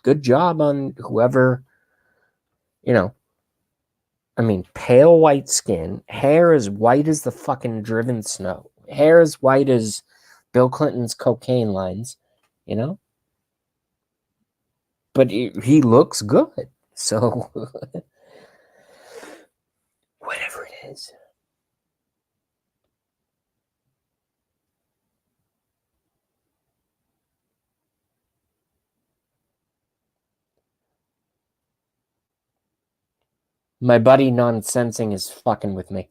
good job on whoever, I mean, pale white skin, hair as white as the fucking driven snow, hair as white as Bill Clinton's cocaine lines, But he looks good. So, whatever it is. My buddy nonsensing is fucking with me.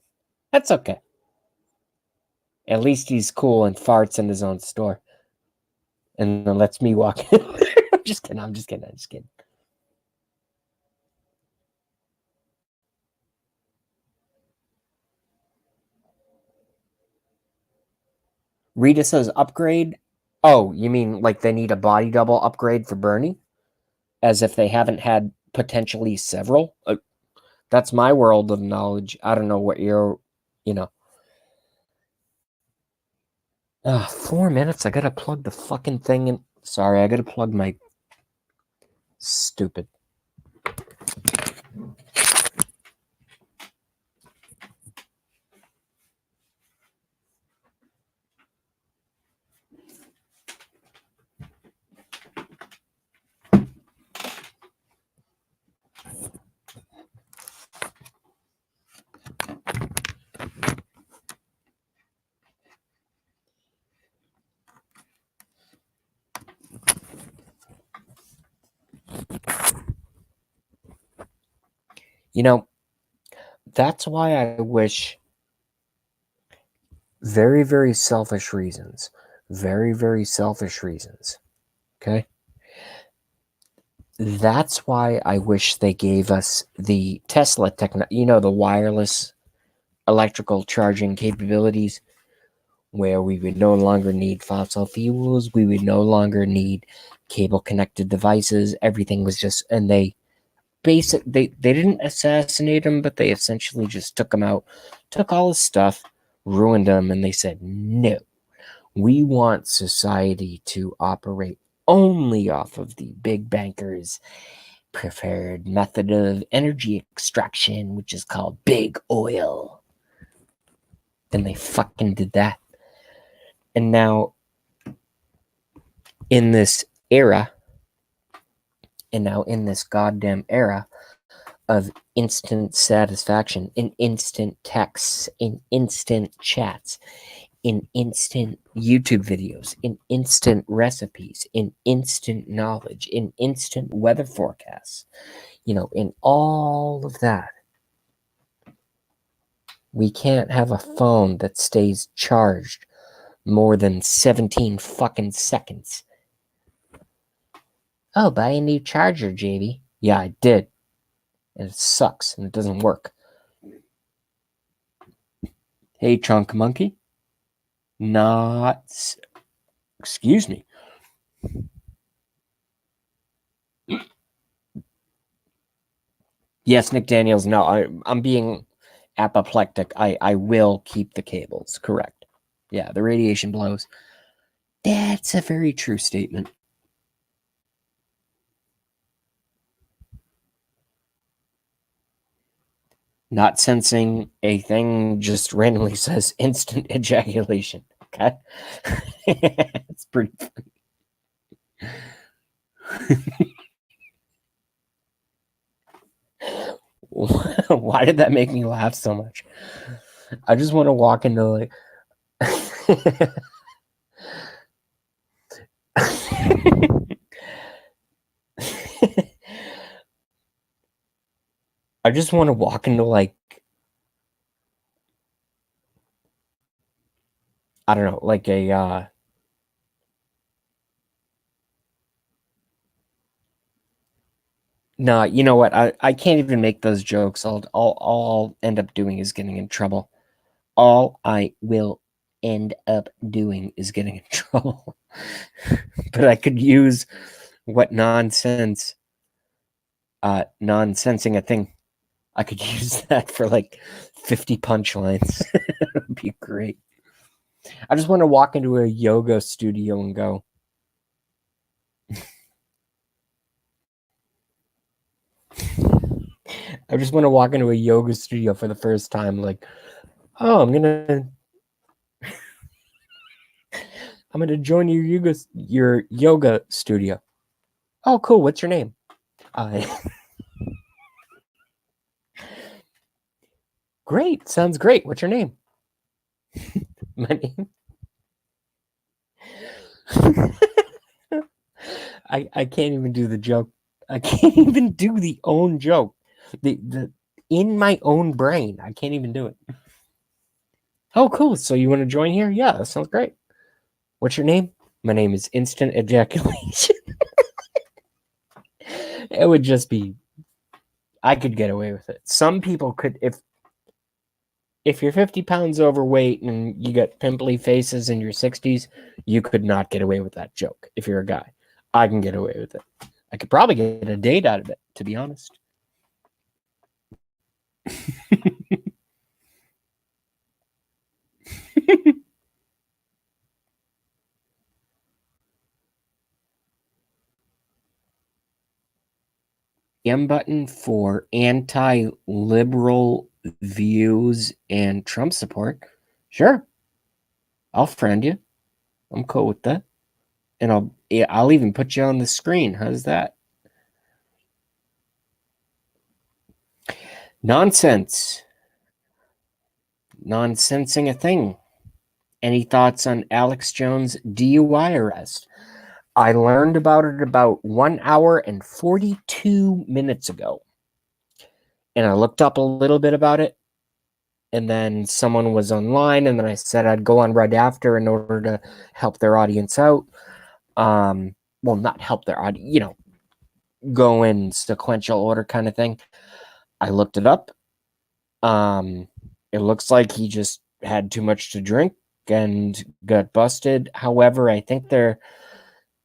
That's okay. At least he's cool and farts in his own store. And then lets me walk in. I'm just kidding. Rita says upgrade. Oh, you mean like they need a body double upgrade for Bernie? As if they haven't had potentially several? That's my world of knowledge. I don't know what you're, 4 minutes. I gotta plug the fucking thing in. Sorry, I gotta plug my stupid. That's why I wish very, very selfish reasons. Very, very selfish reasons. Okay? That's why I wish they gave us the Tesla technology, the wireless electrical charging capabilities, where we would no longer need fossil fuels. We would no longer need cable connected devices. Everything was just, and they didn't assassinate him, but they essentially just took him out, took all his stuff, ruined him, and they said, no, we want society to operate only off of the big bankers' preferred method of energy extraction, which is called big oil. And they fucking did that. And now, in this goddamn era of instant satisfaction, in instant texts, in instant chats, in instant YouTube videos, in instant recipes, in instant knowledge, in instant weather forecasts, in all of that, we can't have a phone that stays charged more than 17 fucking seconds. Oh, buy a new charger, JB. Yeah, I did. And it sucks, and it doesn't work. Hey, Chunk Monkey. Excuse me. Yes, Nick Daniels. No, I'm being apoplectic. I will keep the cables. Correct. Yeah, the radiation blows. That's a very true statement. Not sensing a thing just randomly says instant ejaculation. Okay? It's pretty funny. Why did that make me laugh so much? I just want to walk into like I just want to walk into like I don't know, like a no, you know what? I can't even make those jokes. I'll end up doing is getting in trouble. All I will end up doing is getting in trouble. But I could use what nonsense nonsensing a thing. I could use that for like 50 punchlines. It would be great. I just want to walk into a yoga studio and go, I just want to walk into a yoga studio for the first time, like, oh, I'm gonna join your yoga studio. Oh, cool. What's your name? Great. Sounds great. What's your name? My name. I can't even do the joke. I can't even do the own joke. The in my own brain, I can't even do it. Oh, cool. So you want to join here? Yeah, that sounds great. What's your name? My name is Instant Ejaculation. It would just be, I could get away with it. Some people could, if you're 50 pounds overweight and you got pimply faces in your 60s, you could not get away with that joke. If you're a guy, I can get away with it. I could probably get a date out of it, to be honest. M button for anti-liberal views and Trump support. Sure. I'll friend you. I'm cool with that. And I'll even put you on the screen. How's that? Nonsense. Nonsensing a thing. Any thoughts on Alex Jones' DUI arrest? I learned about it about 1 hour and 42 minutes ago. And I looked up a little bit about it. And then someone was online, and then I said I'd go on right after in order to help their audience out. Well, not help their audience, go in sequential order kind of thing. I looked it up. It looks like he just had too much to drink and got busted. However, I think there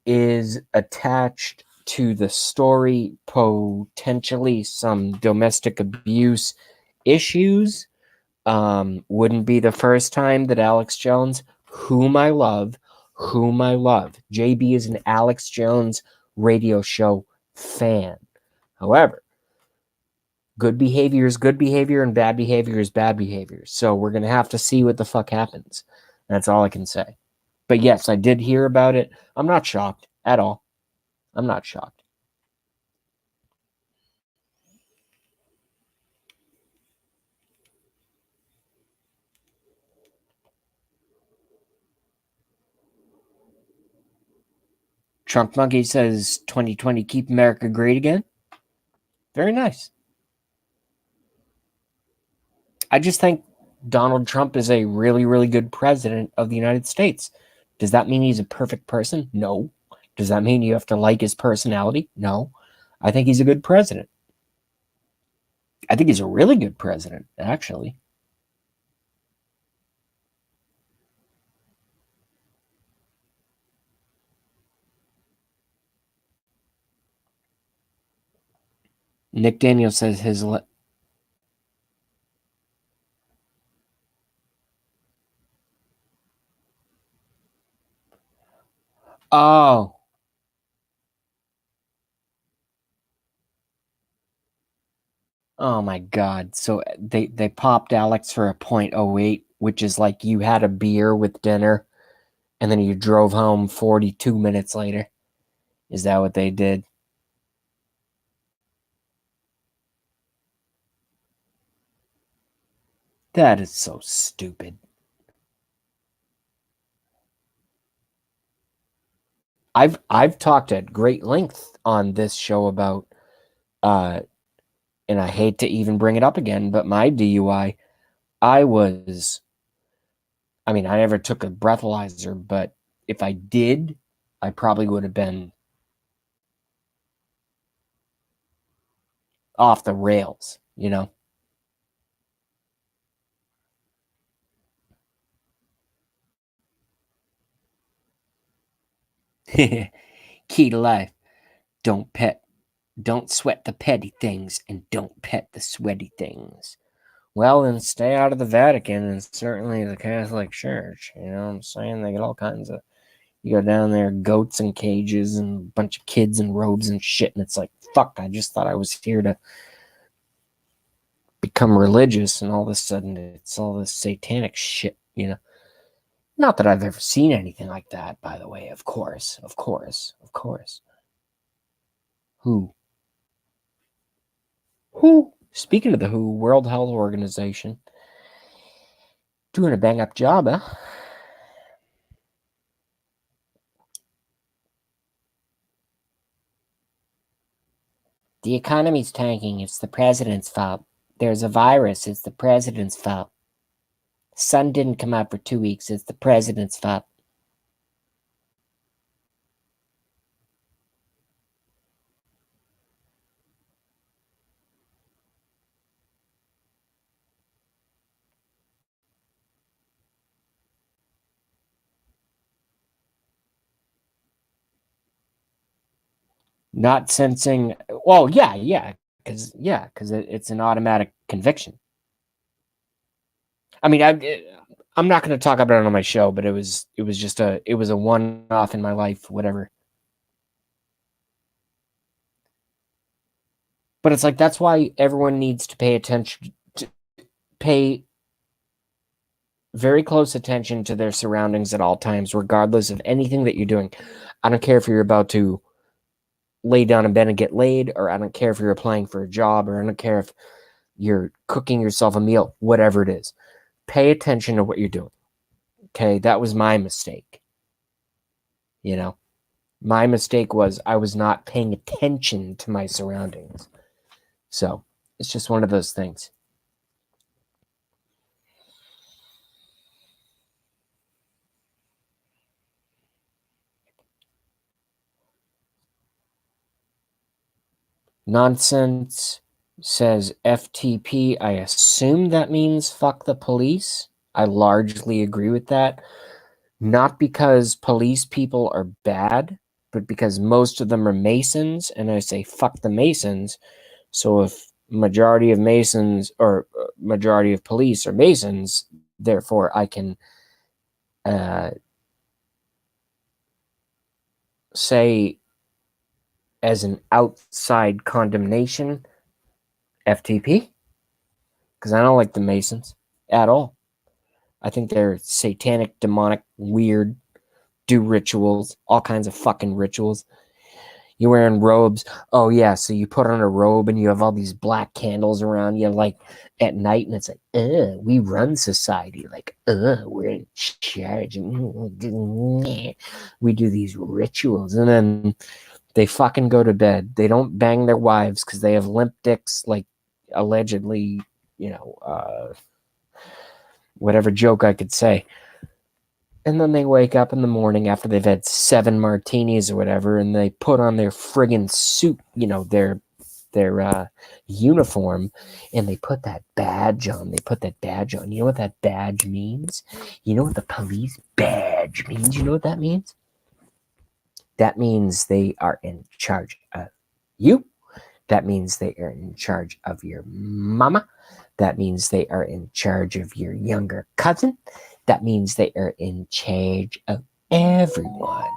is attached to the story potentially some domestic abuse issues. Wouldn't be the first time that Alex Jones, whom I love, JB is an Alex Jones radio show fan. However, good behavior is good behavior and bad behavior is bad behavior. So we're going to have to see what the fuck happens. That's all I can say. But yes, I did hear about it. I'm not shocked at all. I'm not shocked. Trump Monkey says 2020 keep America great again. Very nice. I just think Donald Trump is a really, really good president of the United States. Does that mean he's a perfect person? No. Does that mean you have to like his personality? No. I think he's a good president. I think he's a really good president, actually. Nick Daniels says his... Oh. Oh my God. So they popped Alex for a .08, which is like you had a beer with dinner and then you drove home 42 minutes later. Is that what they did? That is so stupid. I've talked at great length on this show about and I hate to even bring it up again, but my DUI, I was I mean, I never took a breathalyzer, but if I did, I probably would have been off the rails, you know? Key to life. Don't sweat the petty things, and don't pet the sweaty things. Well, then stay out of the Vatican and certainly the Catholic Church. You know what I'm saying? They get all kinds of... You go down there, goats in cages and a bunch of kids in robes and shit, and it's like, fuck, I just thought I was here to become religious, and all of a sudden it's all this satanic shit, you know? Not that I've ever seen anything like that, by the way, of course. Who? Speaking of the WHO, World Health Organization, doing a bang-up job, huh? The economy's tanking. It's the president's fault. There's a virus. It's the president's fault. Sun didn't come out for 2 weeks. It's the president's fault. Not sensing... Well, yeah, because it's an automatic conviction. I mean, I'm not going to talk about it on my show, but it was a one-off in my life, whatever. But it's like, that's why everyone needs to pay very close attention to their surroundings at all times, regardless of anything that you're doing. I don't care if you're about to lay down in bed and get laid, or I don't care if you're applying for a job, or I don't care if you're cooking yourself a meal, whatever it is. Pay attention to what you're doing. Okay, that was my mistake. You know, my mistake was I was not paying attention to my surroundings. So it's just one of those things. Nonsense says FTP. I assume that means fuck the police. I largely agree with that. Not because police people are bad, but because most of them are Masons, and I say fuck the Masons. So if majority of Masons or majority of police are Masons, therefore I can say as an outside condemnation, FTP, because I don't like the Masons at all. I think they're satanic, demonic, weird, do rituals, all kinds of fucking rituals. You're wearing robes. Oh, yeah, so you put on a robe and you have all these black candles around you, like, at night, and it's like, we run society. Like, we're in charge. We do these rituals, and then they fucking go to bed. They don't bang their wives because they have limp dicks, like, allegedly, you know, whatever joke I could say. And then they wake up in the morning after they've had 7 martinis or whatever, and they put on their friggin' suit, you know, their uniform, and they put that badge on. You know what that badge means? You know what the police badge means? You know what that means? That means they are in charge of you. That means they are in charge of your mama. That means they are in charge of your younger cousin. That means they are in charge of everyone.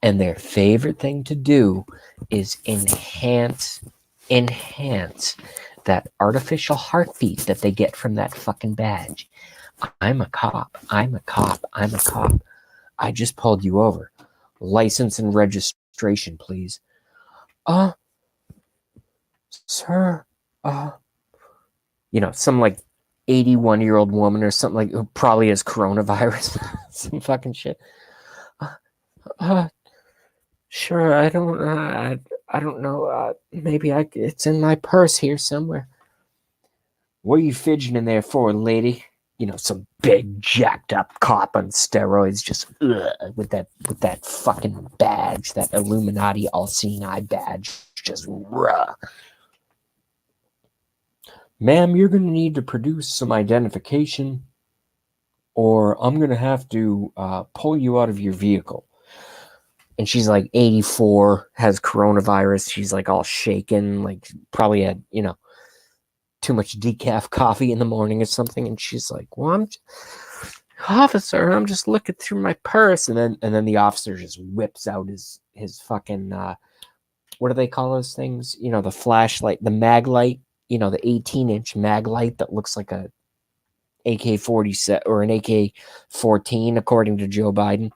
And their favorite thing to do is enhance that artificial heartbeat that they get from that fucking badge. I'm a cop. I'm a cop. I'm a cop. I just pulled you over. License and registration, please. Sir, you know, some like 81-year-old woman or something, like, who probably has coronavirus. Some fucking shit. Sure, I don't know. Maybe it's in my purse here somewhere. What are you fidgeting there for, lady? some big jacked up cop on steroids, just with that fucking badge, that Illuminati all-seeing eye badge, just raw. Ma'am, you're going to need to produce some identification, or I'm going to have to pull you out of your vehicle. And she's like 84, has coronavirus. She's like all shaken, like probably had, too much decaf coffee in the morning or something. And she's like, well, officer, I'm just looking through my purse. And then the officer just whips out his fucking, what do they call those things? The flashlight, the mag light, the 18-inch mag light that looks like a AK-47 or an AK-14, according to Joe Biden.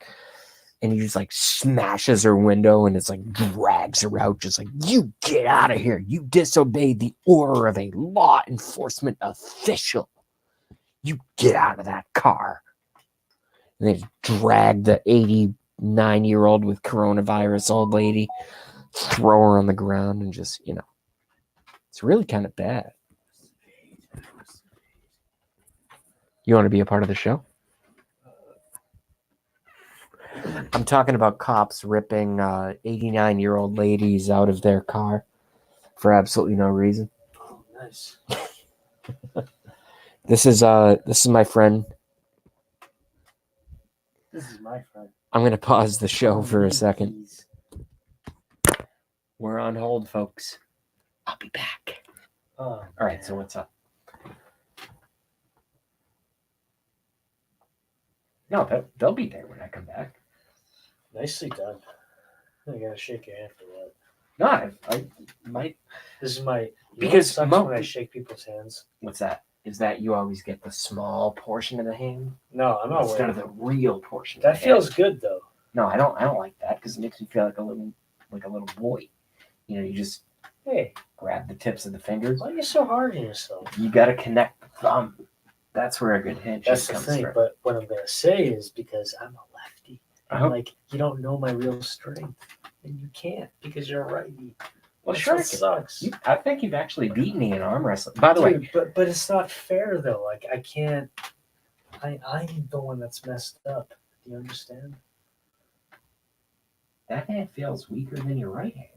And he just like smashes her window and it's like drags her out, just like, you get out of here. You disobeyed the order of a law enforcement official. You get out of that car. And they drag the 89-year-old with coronavirus old lady, throw her on the ground, and just, it's really kind of bad. You want to be a part of the show? I'm talking about cops ripping 89-year-old ladies out of their car for absolutely no reason. Oh, nice. This is my friend. This is my friend. I'm gonna pause the show for a second. We're on hold, folks. I'll be back. Oh, all right. So what's up? No, they'll be there when I come back. Nicely done. I gotta shake your hand for that. No, I might. This is my because when I shake people's hands. What's that? Is that you always get the small portion of the hand? No, I'm not instead of the real portion. That feels good though. No, I don't like that because it makes me feel like a little boy. You just grab the tips of the fingers. Why are you so hard on yourself? You got to connect the thumb. That's where a good handshake That's the comes thing. from. But what I'm gonna say is because I'm a lefty. I'm Uh-huh. like, you don't know my real strength, and you can't because you're a righty. Well, That's sure. what sucks. I think you've actually beaten me in arm wrestling. By the way, Dude, but it's not fair though. Like I can't. I'm the one that's messed up. Do you understand? that hand feels weaker than your right hand.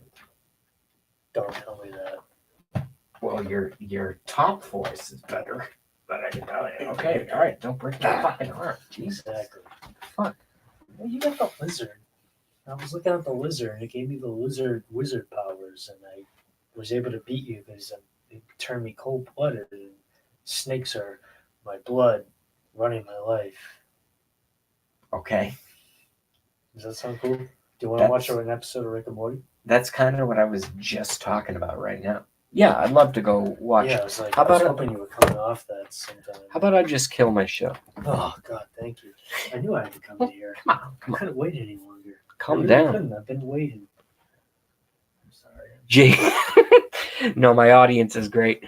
Don't tell me that. Well, your top force is better. But I can tell you. Okay, all right. Don't break my fucking arm. Jesus. Exactly. Fuck. Well, you got the lizard. I was looking at the lizard, and it gave me the wizard powers, and I was able to beat you because it turned me cold-blooded. And snakes are my blood running my life. Okay. Does that sound cool? Do you want to watch an episode of Rick and Morty? That's kind of what I was just talking about right now. Yeah, I'd love to go watch. Yeah, I was like, How I was about hoping you were coming off that sometime. How about I just kill my show? Oh God, thank you. I knew I had to come in here. Come on. I couldn't wait any longer. Calm I really down. couldn't. I've been waiting. I'm sorry. Jay. No, my audience is great.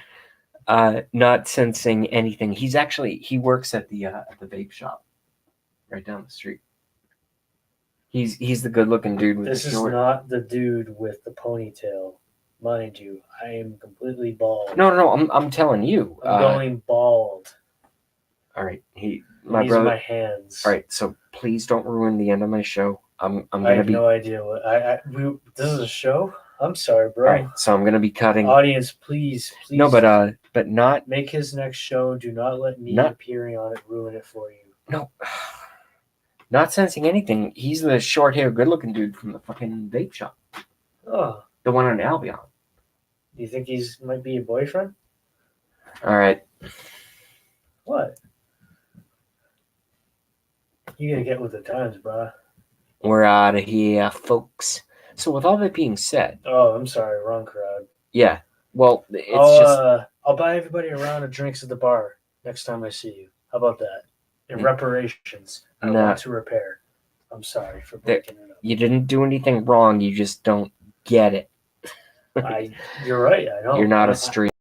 Not sensing anything. He works at the vape shop right down the street. He's the good looking dude with This the is short. not the dude with the ponytail. Mind you, I am completely bald. No. I'm telling you. I'm going bald. All right. These My are brother. my hands. All right. So please don't ruin the end of my show. I'm I gonna have be. no idea what this is a show. I'm sorry, bro. All right. So I'm gonna be cutting. Audience, please. No, but not. Make his next show. Do not let me Not- appearing on it ruin it for you. No. Not sensing anything. He's the short hair, good looking dude from the fucking vape shop. Oh, The one on Albion. do you think might be your boyfriend? All right. What? You gotta get with the times, bro. We're out of here, folks. So with all that being said, Oh, I'm sorry, wrong crowd. yeah. Well, it's I'll buy everybody a round of drinks at the bar next time I see you. How about that? In reparations, I No. want to repair. I'm sorry for There- breaking it up. you didn't do anything wrong. You just don't get it. You're right. I know. You're not a street.